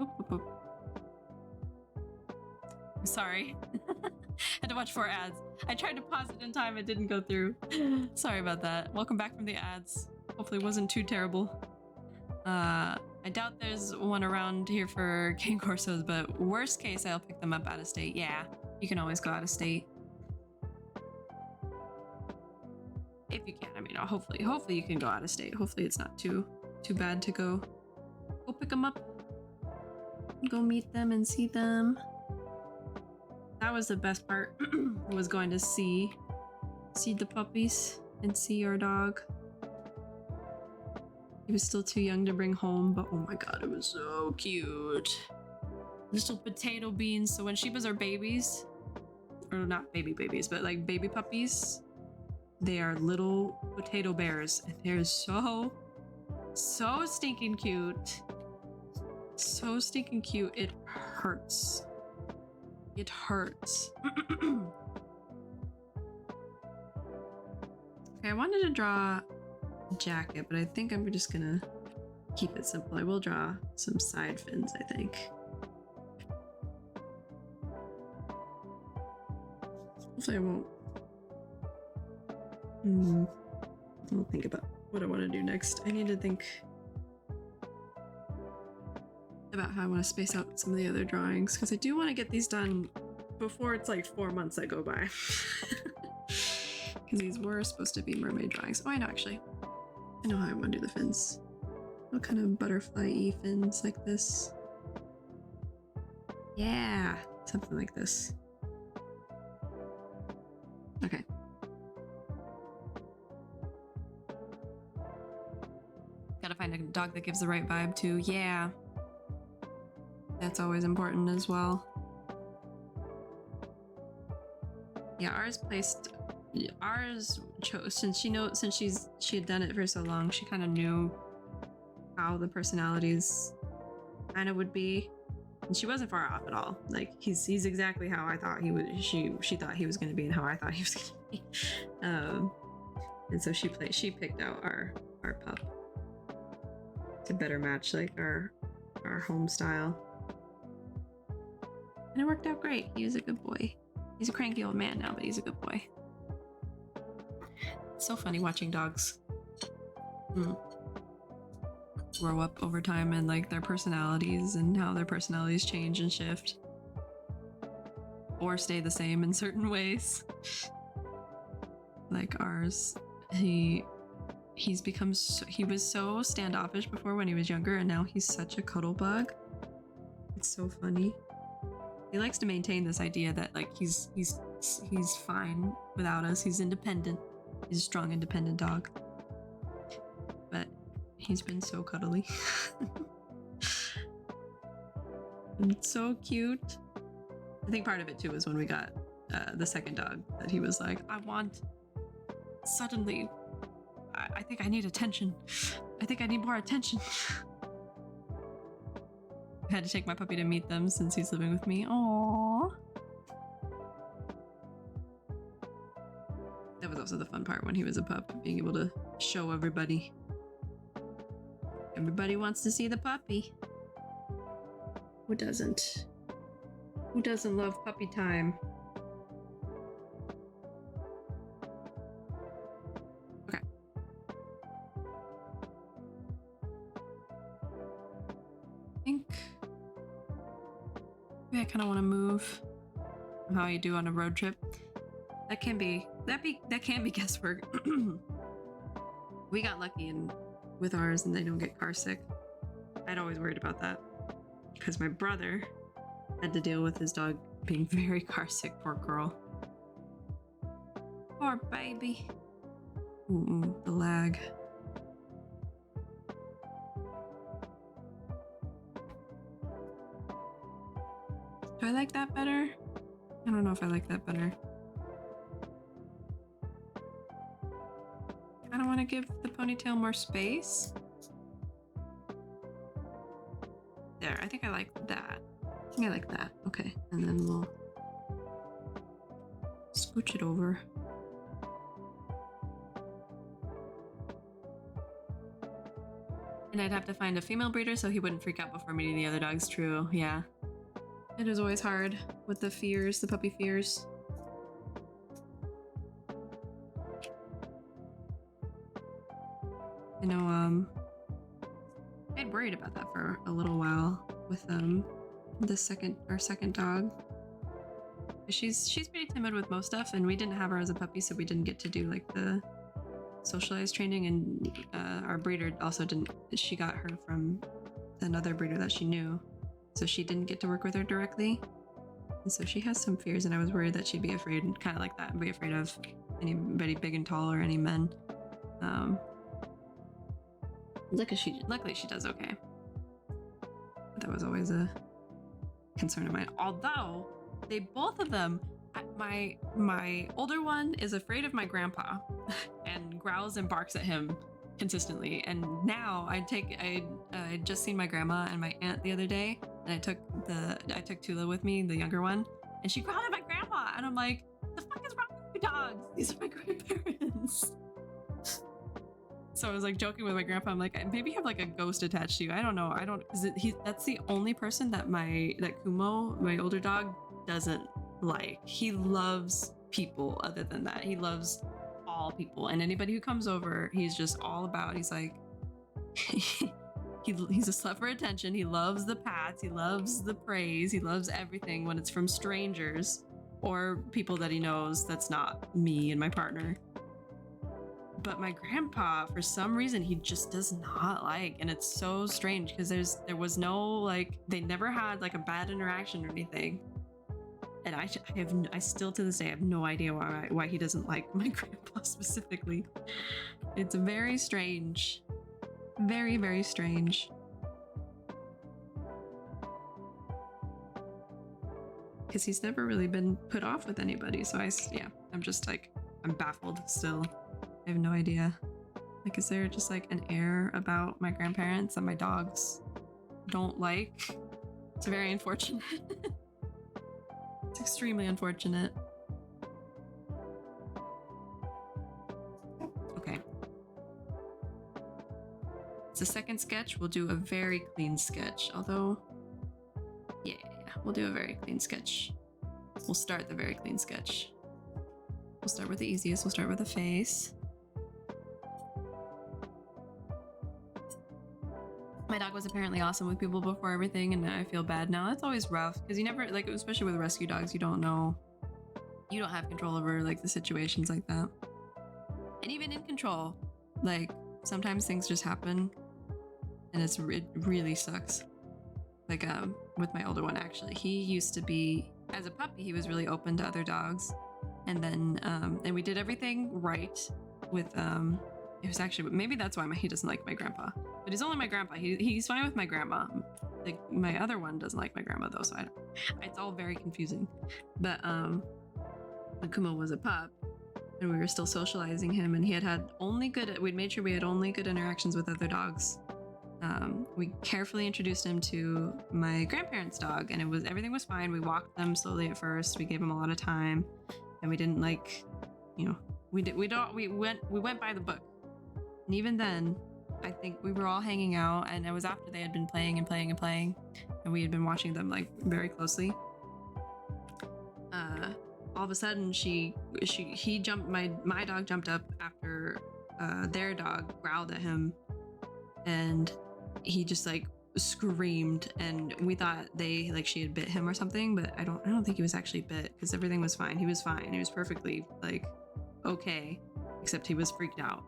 Boop, boop, boop. I'm sorry. Had to watch 4 ads. I tried to pause it in time, it didn't go through. Sorry about that. Welcome back from the ads. Hopefully it wasn't too terrible. I doubt there's one around here for King Corsos, but worst case, I'll pick them up out of state. Yeah, you can always go out of state. If you can, I mean, hopefully you can go out of state. Hopefully it's not too bad to go pick them up, go meet them and see them. That was the best part, was going to see the puppies and see our dog. He was still too young to bring home, but oh my god, it was so cute. Little potato beans. So when Shibas are babies, or not babies, but like baby puppies, they are little potato bears, and they're so stinking cute. So stinking cute, it hurts. It hurts. Okay, I wanted to draw jacket, but I think I'm just gonna keep it simple. I will draw some side fins, I think. Hopefully I won't. I'll think about what I want to do next. I need to think about how I want to space out some of the other drawings, because I do want to get these done before it's like 4 months that go by. Because these were supposed to be mermaid drawings. Oh, I know, actually. I know how I want to do the fins. What kind of butterfly-y fins like this? Yeah, something like this. Okay. Gotta find a dog that gives the right vibe too. Yeah. That's always important as well. Yeah, ours chose, since she had done it for so long, she kind of knew how the personalities kind of would be, and she wasn't far off at all. Like he's exactly how I thought he would. She thought he was going to be, and how I thought he was going to be. And so she picked out our pup to better match like our home style, and it worked out great. He was a good boy. He's a cranky old man now, but he's a good boy. It's so funny watching dogs grow up over time, and like their personalities and how their personalities change and shift. or stay the same in certain ways. Like ours, he's become he was so standoffish before when he was younger, and now he's such a cuddle bug. It's so funny. He likes to maintain this idea that like he's fine without us. He's independent. He's a strong, independent dog. But he's been so cuddly. And so cute. I think part of it too was when we got the second dog that he was like, suddenly I think I need attention. I think I need more attention. I had to take my puppy to meet them since he's living with me. Aww. That was also the fun part when he was a pup, being able to show everybody. Everybody wants to see the puppy. Who doesn't? Who doesn't love puppy time? Okay. I think maybe I kind of want to move. How you do on a road trip. That can be guesswork. We got lucky with ours and they don't get car sick. I'd always worried about that because my brother had to deal with his dog being very car sick. Poor girl. Poor baby. Ooh, the lag. Do I like that better? I don't know if I like that better. I don't want to give the ponytail more space. There, I think I like that. I think I like that. Okay, and then we'll scooch it over. And I'd have to find a female breeder so he wouldn't freak out before meeting the other dogs. True, yeah. It is always hard with the fears, the puppy fears. I know, I'd worried about that for a little while with our second dog. She's pretty timid with most stuff, and we didn't have her as a puppy, so we didn't get to do like the socialized training, and our breeder also didn't. She got her from another breeder that she knew, so she didn't get to work with her directly, and so she has some fears, and I was worried that she'd be afraid, kind of like that, and be afraid of anybody big and tall or any men. Luckily she does okay. But that was always a concern of mine. Although both of them, my older one is afraid of my grandpa and growls and barks at him consistently. And now I just seen my grandma and my aunt the other day, and I took Tula with me, the younger one, and she growled at my grandpa, and I'm like, the fuck is wrong with you dogs? These are my grandparents. So I was like joking with my grandpa. I'm like, maybe you have like a ghost attached to you. I don't know. That's the only person that Kumo, my older dog, doesn't like. He loves people. Other than that, he loves all people, and anybody who comes over, he's just all about. He's like, he's a slut for attention. He loves the pats. He loves the praise. He loves everything when it's from strangers or people that he knows. That's not me and my partner. But my grandpa, for some reason, he just does not like, and it's so strange because there was no like, they never had like a bad interaction or anything, and I still to this day have no idea why he doesn't like my grandpa specifically. It's very strange, very, very strange. Because he's never really been put off with anybody, so I'm just like, I'm baffled still. I have no idea. Like, is there just like an air about my grandparents that my dogs don't like? It's very unfortunate. It's extremely unfortunate. Okay. It's a second sketch. We'll do a very clean sketch. Although, yeah, we'll do a very clean sketch. We'll start the very clean sketch. We'll start with the easiest. We'll start with the face. My dog was apparently awesome with people before everything, and I feel bad now. That's always rough because you never, like, especially with rescue dogs, you don't know, you don't have control over like the situations like that. And even in control, like sometimes things just happen, and it really sucks. Like with my older one, actually, he used to be, as a puppy, he was really open to other dogs, and then and we did everything right with it was actually, maybe that's why he doesn't like my grandpa, but he's only my grandpa. He's fine with my grandma. Like my other one doesn't like my grandma though, so it's all very confusing. But when Kumo was a pup and we were still socializing him, and he had only good, we'd made sure we had only good interactions with other dogs. We carefully introduced him to my grandparents' dog, and everything was fine. We walked them slowly at first. We gave him a lot of time, and we didn't like, we went by the book. And even then, I think we were all hanging out, and it was after they had been playing, and we had been watching them like very closely. All of a sudden, he jumped. My dog jumped up after their dog growled at him, and he just like screamed, and we thought she had bit him or something, but I don't think he was actually bit, because everything was fine. He was fine. He was perfectly like okay, except he was freaked out.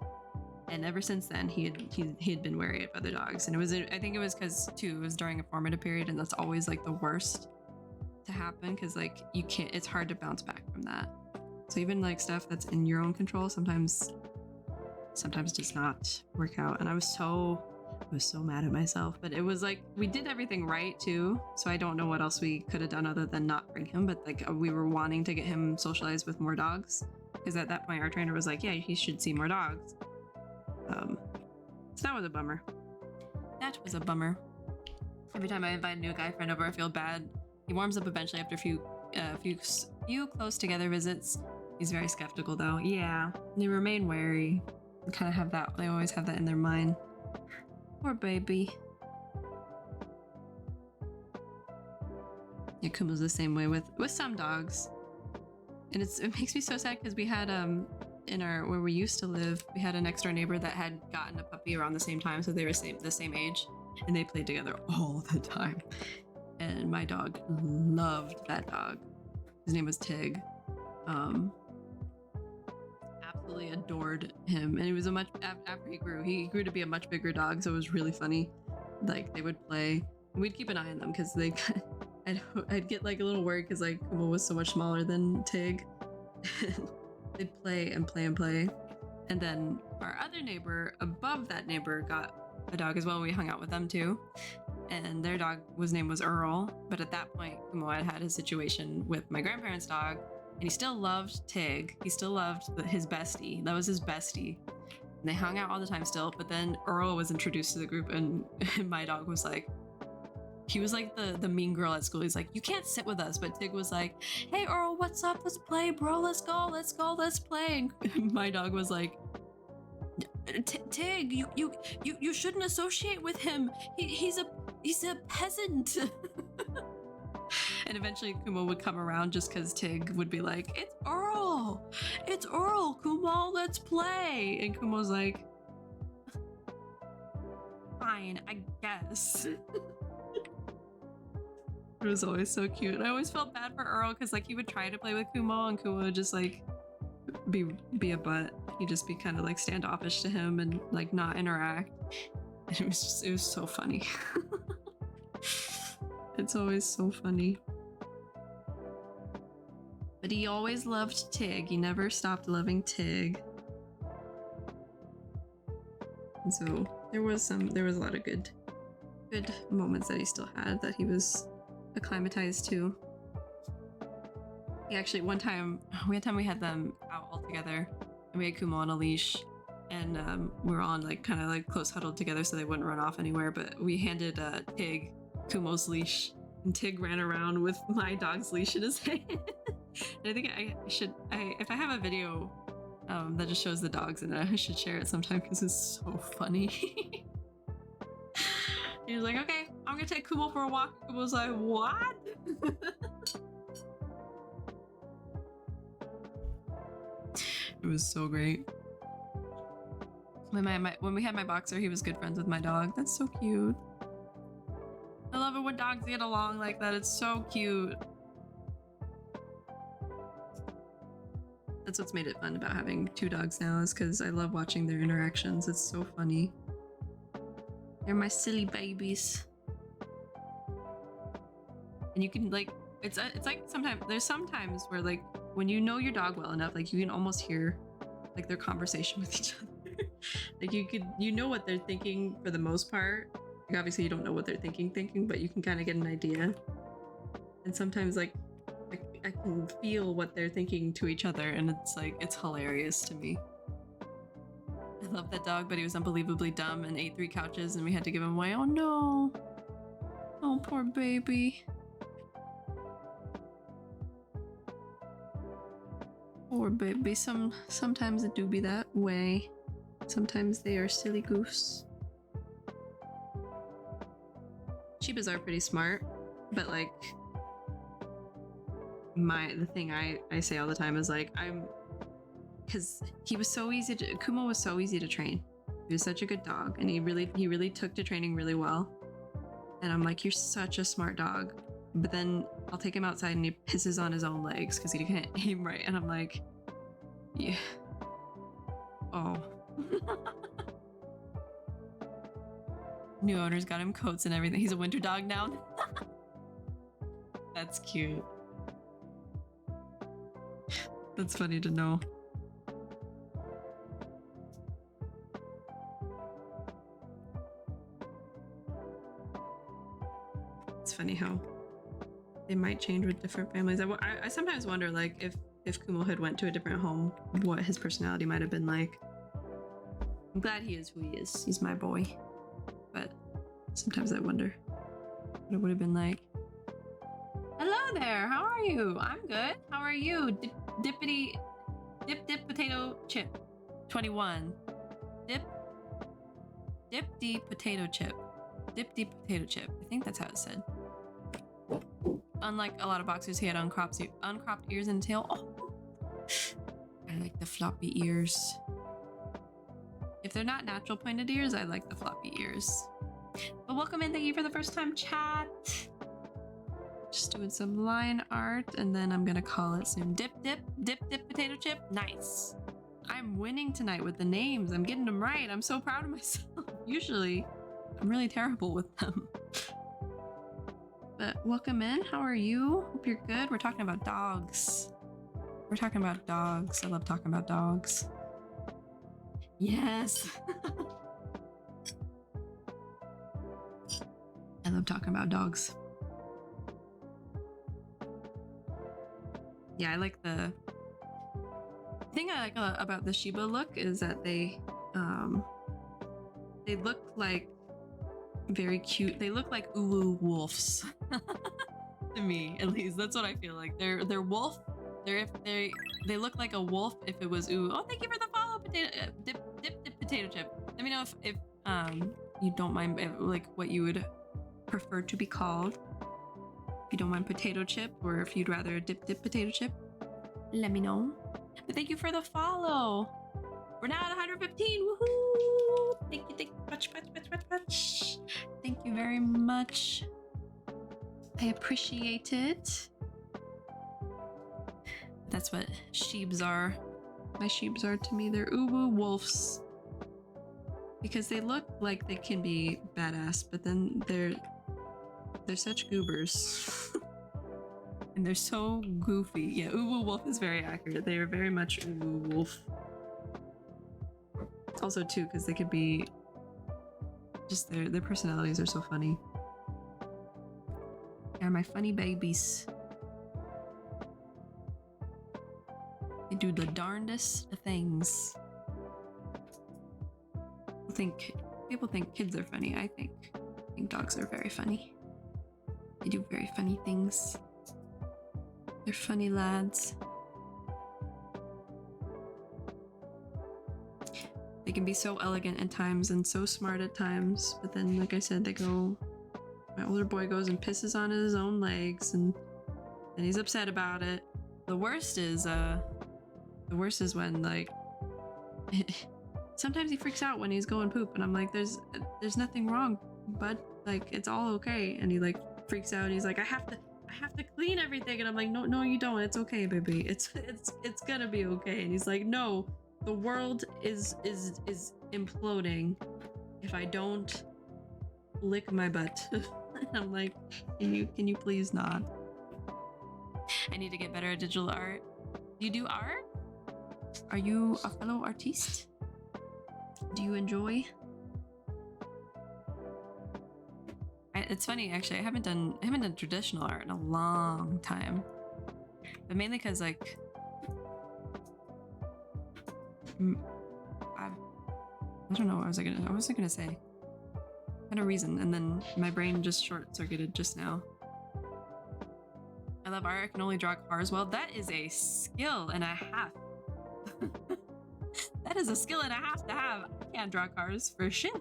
And ever since then, he had been wary of other dogs, and I think it was because too, it was during a formative period, and that's always like the worst to happen, because like it's hard to bounce back from that. So even like stuff that's in your own control sometimes does not work out. And I was so mad at myself, but it was like we did everything right too, so I don't know what else we could have done other than not bring him, but like we were wanting to get him socialized with more dogs, because at that point our trainer was like, yeah, he should see more dogs. So that was a bummer. Every time I invite a new guy friend over, I feel bad. He warms up eventually after a few close together visits. He's very skeptical though. Yeah, they remain wary. They kind of have that. They always have that in their mind. Poor baby. Yakumo's the same way with some dogs, and it makes me so sad because we had where we used to live, we had a next door neighbor that had gotten a puppy around the same time, so they were the same age, and they played together all the time. And my dog loved that dog. His name was Tig. Absolutely adored him, and he was after he grew to be a much bigger dog, so it was really funny. Like they would play, and we'd keep an eye on them because I'd get like a little worried because like Kumo was so much smaller than Tig. They'd play and play and play. And then our other neighbor above that neighbor got a dog as well. We hung out with them too. And their dog, his name was Earl. But at that point, Kumo had his situation with my grandparents' dog. And he still loved Tig. He still loved his bestie. That was his bestie. And they hung out all the time still. But then Earl was introduced to the group, and my dog was like, he was like the mean girl at school. He's like, you can't sit with us. But Tig was like, hey Earl, what's up? Let's play, bro. Let's go, let's play. And my dog was like, Tig, you shouldn't associate with him. He's a peasant. And eventually Kumo would come around just because Tig would be like, it's Earl, Kumo, let's play. And Kumo's like, fine, I guess. It was always so cute. I always felt bad for Earl because like he would try to play with Kumo, and Kumo would just like be a butt. He'd just be kind of like standoffish to him and like not interact. And it was so funny. It's always so funny. But he always loved Tig. He never stopped loving Tig. And so there was a lot of good moments that he still had that he was acclimatized to. He actually one time we had them out all together, and we had Kumo on a leash, and we were on like kind of like close huddled together so they wouldn't run off anywhere, but we handed Tig Kumo's leash, and Tig ran around with my dog's leash in his hand. And I think if I have a video that just shows the dogs in it, I should share it sometime because it's so funny. He was like, okay, I'm gonna take Kumo for a walk. Kumo's like, what? It was so great. When we had my boxer, he was good friends with my dog. That's so cute. it when dogs get along like that. It's so cute. That's what's made it fun about having 2 dogs now, is because I love watching their interactions. It's so funny. They're my silly babies. And you can like, it's like sometimes, there's sometimes where like, when you know your dog well enough, like you can almost hear like their conversation with each other. Like you know what they're thinking for the most part. Like obviously you don't know what they're thinking, but you can kind of get an idea. And sometimes like I can feel what they're thinking to each other, and it's like, it's hilarious to me. I love that dog, but he was unbelievably dumb and ate 3 couches and we had to give him away. Oh no. Oh, poor baby. Poor baby. Sometimes it do be that way. Sometimes they are silly goose. Shibas are pretty smart, but like the thing I say all the time is like, because he was so easy to, Kumo was so easy to train. He was such a good dog, and he really took to training really well. And I'm like, you're such a smart dog. But then I'll take him outside and he pisses on his own legs because he can't aim right. And I'm like, yeah. Oh. New owners got him coats and everything. He's a winter dog now. That's cute. That's funny to know. It's funny how they might change with different families. I sometimes wonder, like, if Kumo had went to a different home, what his personality might have been like. I'm glad he is who he is. He's my boy. But sometimes I wonder what it would have been like. Hello there, how are you? I'm good. How are you? Dip potato chip 21. Dip potato chip. Dip potato chip. I think that's how it's said. Unlike a lot of boxers, he had uncropped ears and tail. Oh, I like the floppy ears. If they're not natural pointed ears, I like the floppy ears. But welcome in, thank you for the first time chat. Just doing some line art, and then I'm gonna call it soon. Dip potato chip. Nice. I'm winning tonight with the names. I'm getting them right. I'm so proud of myself. Usually, I'm really terrible with them. But welcome in. How are you? Hope you're good. We're talking about dogs. We're talking about dogs. I love talking about dogs. Yes. I love talking about dogs. Yeah, I like the thing I like about the Shiba look is that they look like very cute. They look like uwu wolves. To me, at least. That's what I feel like. They're wolf. They look like a wolf if it was uwu. Oh, thank you for the follow, potato dip potato chip. Let me know if you don't mind, like what you would prefer to be called. If you don't mind potato chip, or if you'd rather dip potato chip, let me know. But thank you for the follow. We're now at 115. Woohoo! Thank you much. Thank you very much. I appreciate it. That's what sheebs are. My sheebs are to me. They're uwu wolves. Because they look like they can be badass, but then they're such goobers. And they're so goofy. Yeah, uwu wolf is very accurate. They are very much uwu wolf. Also too, because they could be just their personalities are so funny. They're my funny babies. They do the darndest of things. People think kids are funny. I think dogs are very funny. They do very funny things. They're funny lads. They can be so elegant at times and so smart at times, but then, like I said, my older boy goes and pisses on his own legs, and then he's upset about it. The worst is when, like, sometimes he freaks out when he's going poop, and I'm like, there's nothing wrong, bud. Like, it's all okay. And he like freaks out and he's like, I have to clean everything. And I'm like, no, you don't. It's okay, baby. It's gonna be okay. And he's like, no, the world is imploding if I don't lick my butt. And I'm like, can you please not? I need to get better at digital art. You do art? Are you a fellow artiste? Do you enjoy? It's funny, actually. I haven't done traditional art in a long time, but mainly because like I don't know what I was gonna say. Kind of reason, and then my brain just short-circuited just now. I love art. I can only draw cars well. That is a skill and a half. That is a skill and a half to have. I can't draw cars for shit.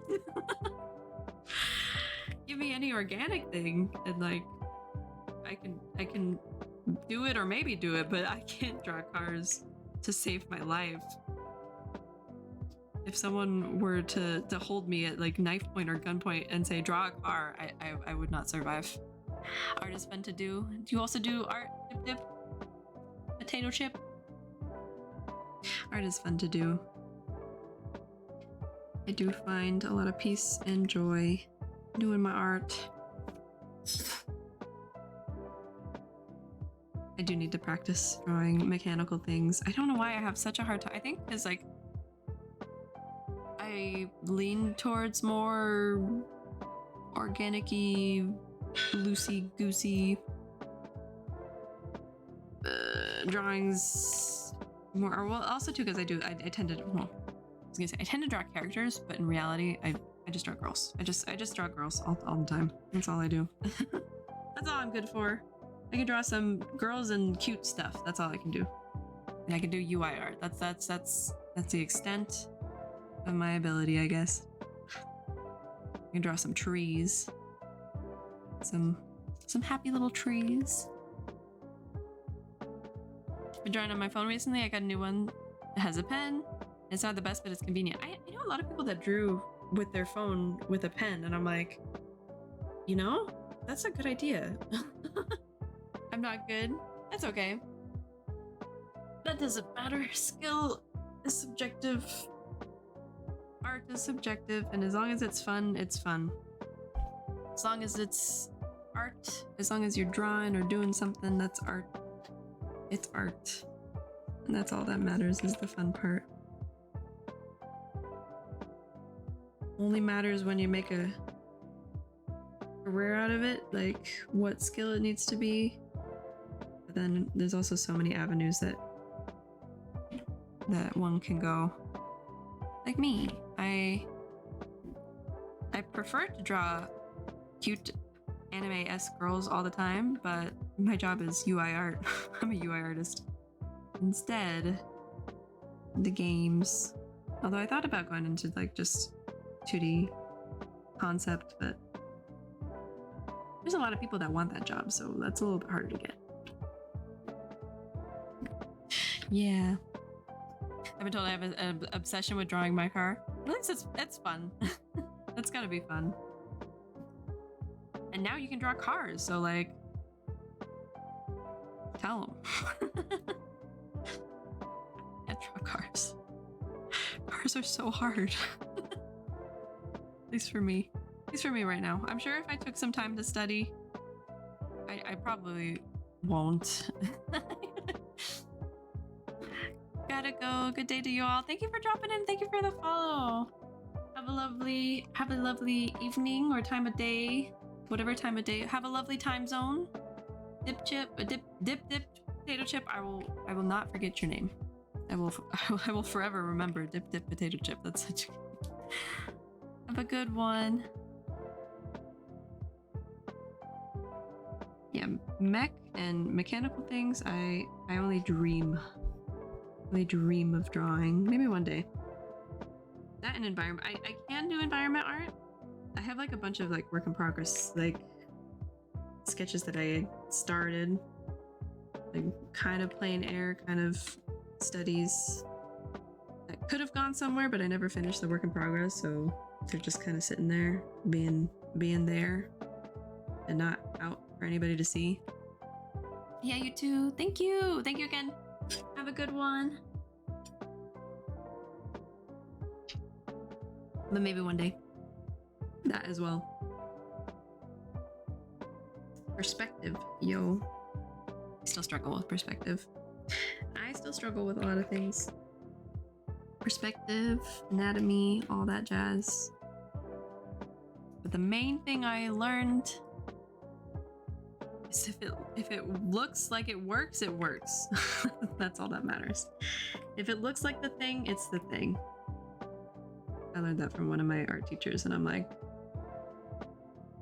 Give me any organic thing and like I can do it or maybe do it, but I can't draw cars to save my life. If someone were to hold me at like knife point or gunpoint and say draw a car, I would not survive. Art is fun to do. Do you also do art? Dip? Potato chip? Art is fun to do. I do find a lot of peace and joy doing my art. I do need to practice drawing mechanical things. I don't know why I have such a hard time. I think because like I lean towards more organic-y, loosey-goosey drawings more, or well, also too because I tend to, well, I was gonna say I tend to draw characters, but in reality I just draw girls. I just draw girls all the time. That's all I do. That's all I'm good for. I can draw some girls and cute stuff. That's all I can do. And I can do UI art. That's the extent of my ability, I guess. I can draw some trees. Some happy little trees. Been drawing on my phone recently. I got a new one. It has a pen. It's not the best, but it's convenient. I know a lot of people that drew with their phone with a pen, and I'm like, you know, that's a good idea. I'm not good. That's okay. That doesn't matter. Skill is subjective. Art is subjective, and as long as it's fun, it's fun. As long as it's art, as long as you're drawing or doing something that's art, it's art. And that's all that matters, is the fun part. Only matters when you make a career out of it, like what skill it needs to be. But then there's also so many avenues that one can go. Like me, I prefer to draw cute anime-esque girls all the time, but my job is UI art. I'm a UI artist. Instead, the games. Although I thought about going into like just 2D concept, but there's a lot of people that want that job, so that's a little bit harder to get. Yeah. I've been told I have an obsession with drawing my car. At least it's fun. That's gotta be fun. And now you can draw cars, so like, tell them. I can't draw cars. Cars are so hard. At least for me. At least for me right now. I'm sure if I took some time to study, I probably won't. Gotta go. Good day to you all. Thank you for dropping in. Thank you for the follow. Have a lovely evening or time of day. Whatever time of day. Have a lovely time zone. Dip potato chip. I will not forget your name. I will forever remember dip potato chip. That's such a have a good one. Yeah, mech and mechanical things I only dream. I dream of drawing. Maybe one day. That and environment. I can do environment art. I have like a bunch of like work in progress, like sketches that I started. Like kind of plain air, kind of studies that could have gone somewhere, but I never finished the work in progress, so they're just kind of sitting there being being there and not out for anybody to see. Yeah, you too. Thank you. Thank you again. Have a good one. But maybe one day. That as well. Perspective, yo. I still struggle with perspective. I still struggle with a lot of things. Perspective, anatomy, all that jazz. But the main thing I learned is if it looks like it works, it works. That's all that matters. If it looks like the thing, it's the thing. I learned that from one of my art teachers, and I'm like,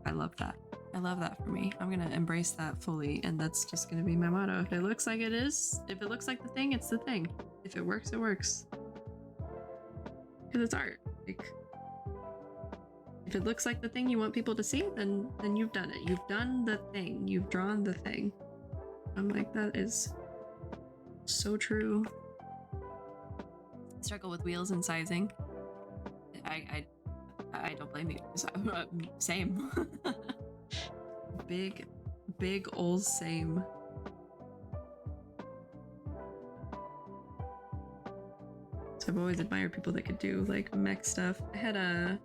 I love that. I love that for me. I'm gonna embrace that fully, and that's just gonna be my motto. If it looks like it is, if it looks like the thing, it's the thing. If it works, it works. Because it's art. Like, if it looks like the thing you want people to see, then you've done it. You've done the thing. You've drawn the thing. I'm like, that is so true. I struggle with wheels and sizing. I don't blame you. Same. big old same. So I've always admired people that could do like mech stuff. I had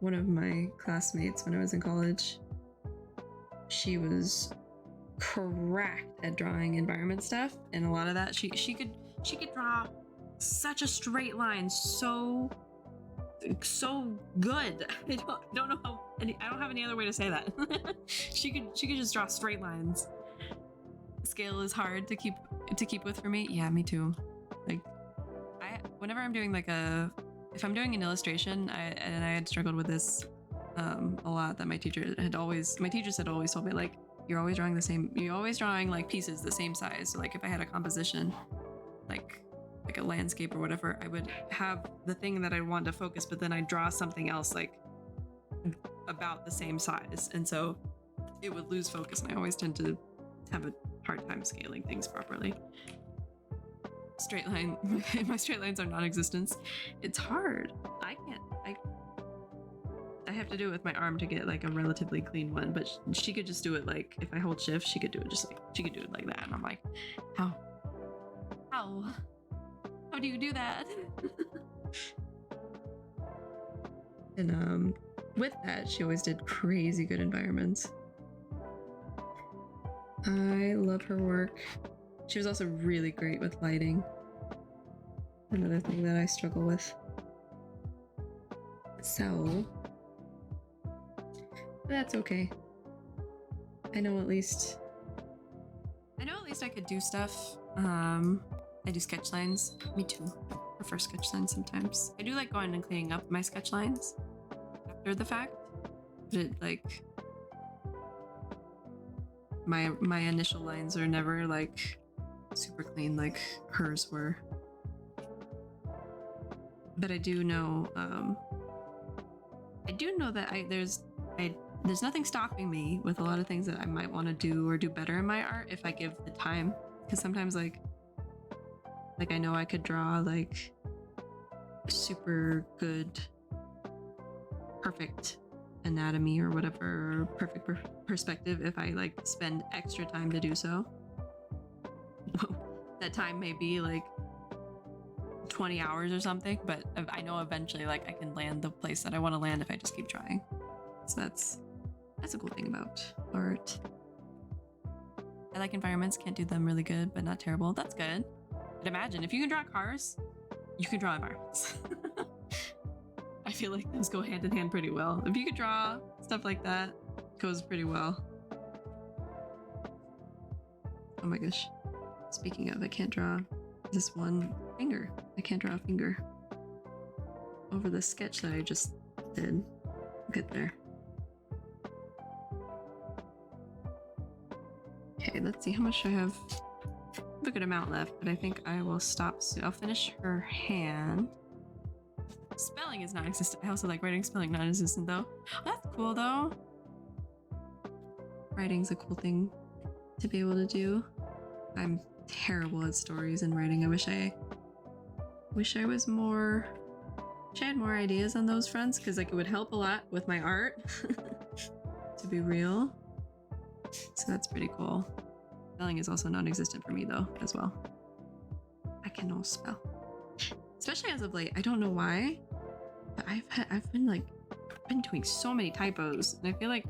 one of my classmates when I was in college. She was cracked at drawing environment stuff, and a lot of that she could draw such a straight line so good. I don't know how I don't have any other way to say that. she could just draw straight lines. Scale is hard to keep with for me. Yeah, me too. Like whenever I'm doing if I'm doing an illustration, I had struggled with this a lot, that my teachers had always told me, like, you're always drawing like pieces the same size. So like if I had a composition like a landscape or whatever, I would have the thing that I want to focus, but then I draw something else like about the same size, and so it would lose focus, and I always tend to have a hard time scaling things properly. My straight lines are non-existent. It's hard. I have to do it with my arm to get like a relatively clean one, but she could just do it like, if I hold shift, she could do it like that, and I'm like, how do you do that? And with that, she always did crazy good environments. I love her work. She was also really great with lighting. Another thing that I struggle with. So that's okay. I know at least I could do stuff. I do sketch lines. Me too. I prefer sketch lines sometimes. I do like going and cleaning up my sketch lines after the fact. But like my initial lines are never like super clean like hers were. But I do know that there's nothing stopping me with a lot of things that I might want to do or do better in my art if I give the time. Because sometimes like I know I could draw like super good, perfect anatomy or whatever, or perfect perspective if I like spend extra time to do so. That time may be like 20 hours or something, but I know eventually like I can land the place that I want to land if I just keep trying. So that's a cool thing about art. I like environments, can't do them really good, but not terrible. That's good. But imagine if you can draw cars, you can draw environments. I feel like those go hand in hand pretty well. If you could draw stuff like that, it goes pretty well. Oh my gosh. Speaking of, I can't draw this one finger. I can't draw a finger over the sketch that I just did. I'll get there. Okay, let's see how much I have. I have a good amount left, but I think I will stop soon. I'll finish her hand. Spelling is non-existent. I also like writing spelling non-existent though. Oh, that's cool though. Writing's a cool thing to be able to do. I'm terrible at stories and writing. I wish I was more. Wish I had more ideas on those fronts, because like it would help a lot with my art. to be real. So that's pretty cool. Spelling is also non-existent for me though, as well. I cannot spell. Especially as of late. I don't know why, but I've been doing so many typos, and I feel like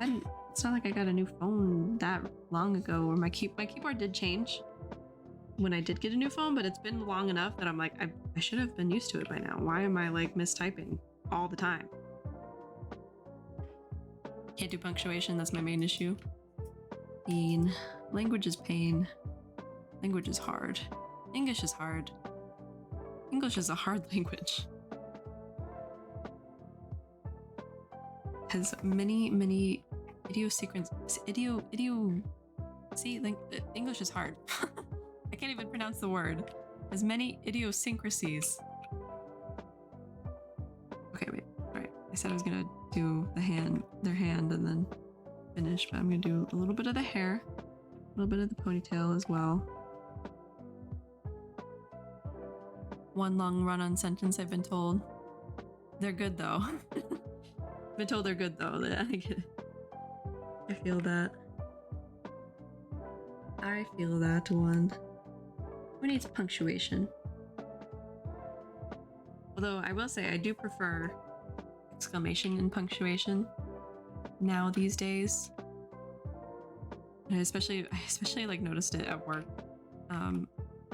it's not like I got a new phone that long ago, or my keyboard did change when I did get a new phone, but it's been long enough that I'm like, I should have been used to it by now. Why am I like mistyping all the time? Can't do punctuation, that's my main issue. Pain. Language is pain. Language is hard. English is hard. English is a hard language. Has many idiosyncrasies. English is hard. I can't even pronounce the word. Has many idiosyncrasies. Okay, wait. Alright. I said I was gonna do their hand, and then finish, but I'm gonna do a little bit of the hair, a little bit of the ponytail as well. One long run-on sentence, I've been told. They're good though. Been told they're good though. I get it. I feel that. I feel that one. Who needs punctuation? Although I will say I do prefer exclamation and punctuation now these days. And I especially like noticed it at work.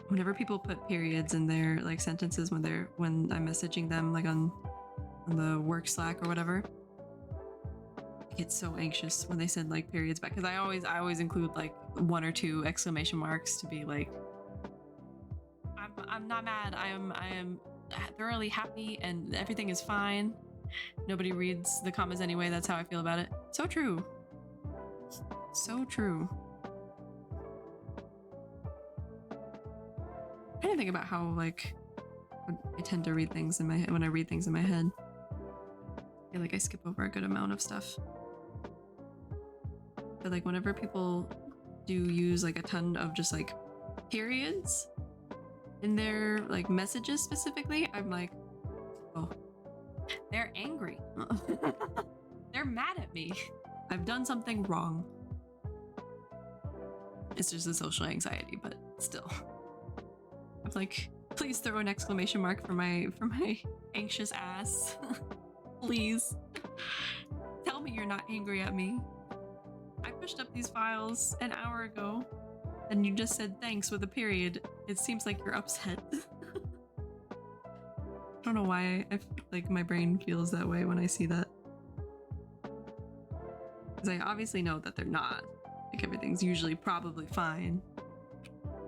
Whenever people put periods in their like sentences when I'm messaging them like on the work Slack or whatever, I get so anxious when they send like periods back, because I always include like 1 or 2 exclamation marks to be like, I'm not mad, I am thoroughly happy and everything is fine. Nobody reads the comments anyway, that's how I feel about it. So true. So true. I'm trying to think about how like I tend to read things in my head when I read things in my head. I feel like I skip over a good amount of stuff. But like whenever people do use like a ton of just like periods in their like messages specifically, I'm like, oh, they're angry. They're mad at me. I've done something wrong. It's just a social anxiety, but still. I'm like, please throw an exclamation mark for my anxious ass. Please. Tell me you're not angry at me. I pushed up these files an hour ago and you just said thanks with a period. It seems like you're upset. I don't know why like my brain feels that way when I see that. Because I obviously know that they're not. Like everything's usually probably fine.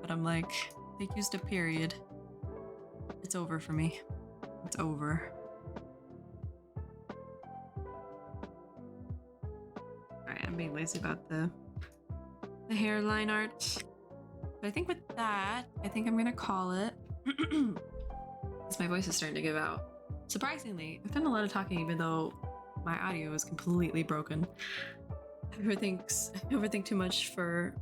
But I'm like, they used a period. It's over for me. It's over. Alright, I'm being lazy about the hairline art. But I think with that, I think I'm gonna call it. Because my voice is starting to give out. Surprisingly, I've done a lot of talking even though my audio is completely broken. I overthink too much for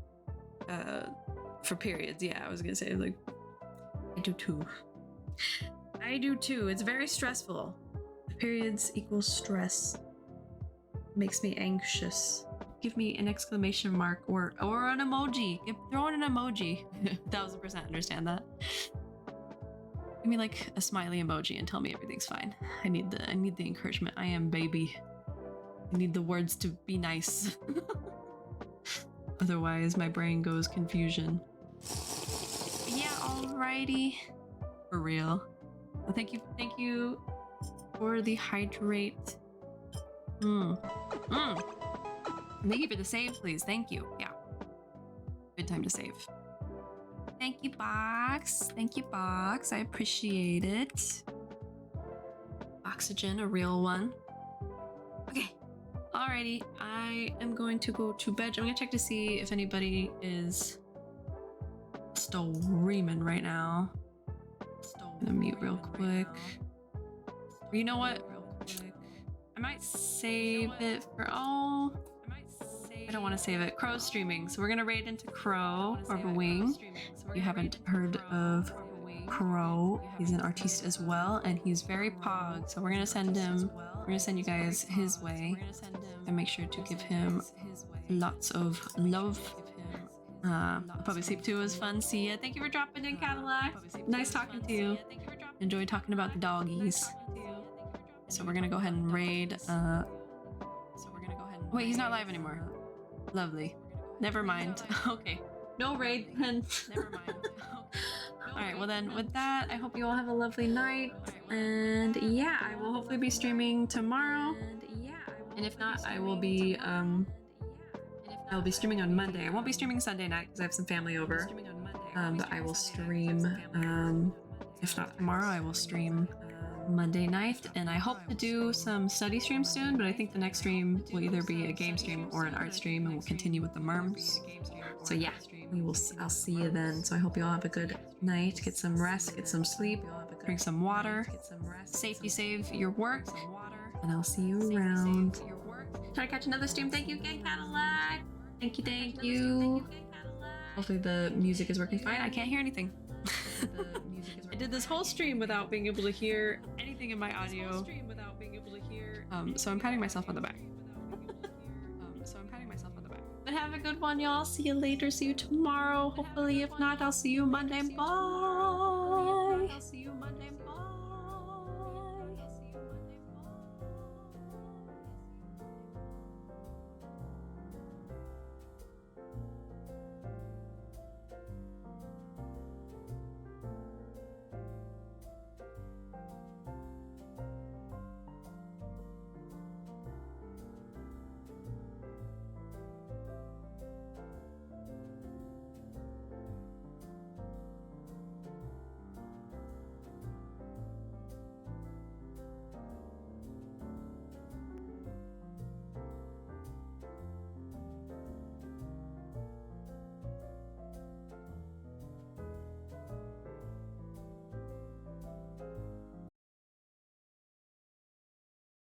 periods. Yeah, I was gonna say, like, I do too. It's very stressful. Periods equals stress. Makes me anxious. Give me an exclamation mark or an emoji. Throw in an emoji. 1000% understand that. Give me like a smiley emoji and tell me everything's fine. I need the encouragement. I am baby. I need the words to be nice. Otherwise my brain goes confusion. Yeah, alrighty. For real. Well, thank you for the hydrate. Thank you for the save, please. Thank you. Yeah. Good time to save. Thank you, Box. Thank you, Box. I appreciate it. Oxygen, a real one. Okay. Alrighty. I am going to go to bed. I'm gonna check to see if anybody is streaming right now. I'm gonna mute real quick. You know what? I might save it for I don't want to save it. Crow's streaming, so we're gonna raid into Crow or Wing. You haven't heard of Crow. He's an artiste as well, and he's very pog. So we're gonna send you guys his way, and make sure to give him lots of love. Puppy Sleep 2 was fun. See ya. Thank you for dropping in, Cadillac. Nice talking to you. Enjoy talking about the doggies. So we're gonna go ahead and raid. Wait, he's not live anymore. Lovely. Never mind. Okay. No raid then. Never mind. Alright, well then with that, I hope you all have a lovely night. And yeah, I will hopefully be streaming tomorrow. And if not, I'll be streaming on Monday. I won't be streaming Sunday night because I have some family over. But I will stream, if not tomorrow, I will stream Monday night. And I hope to do some study streams soon, but I think the next stream will either be a game stream or an art stream, and we'll continue with the merms. So yeah, I'll see you then. So I hope you all have a good night. Get some rest, get some sleep, drink some water, safety save your work, and I'll see you around. Try to catch another stream. Thank you again, Cadillac. Thank you. Hopefully the music is working fine. I can't hear anything. I did this whole stream without being able to hear anything in my audio. So I'm patting myself on the back. But have a good one, y'all. See you later. See you tomorrow. Hopefully, if not, I'll see you Monday. Bye.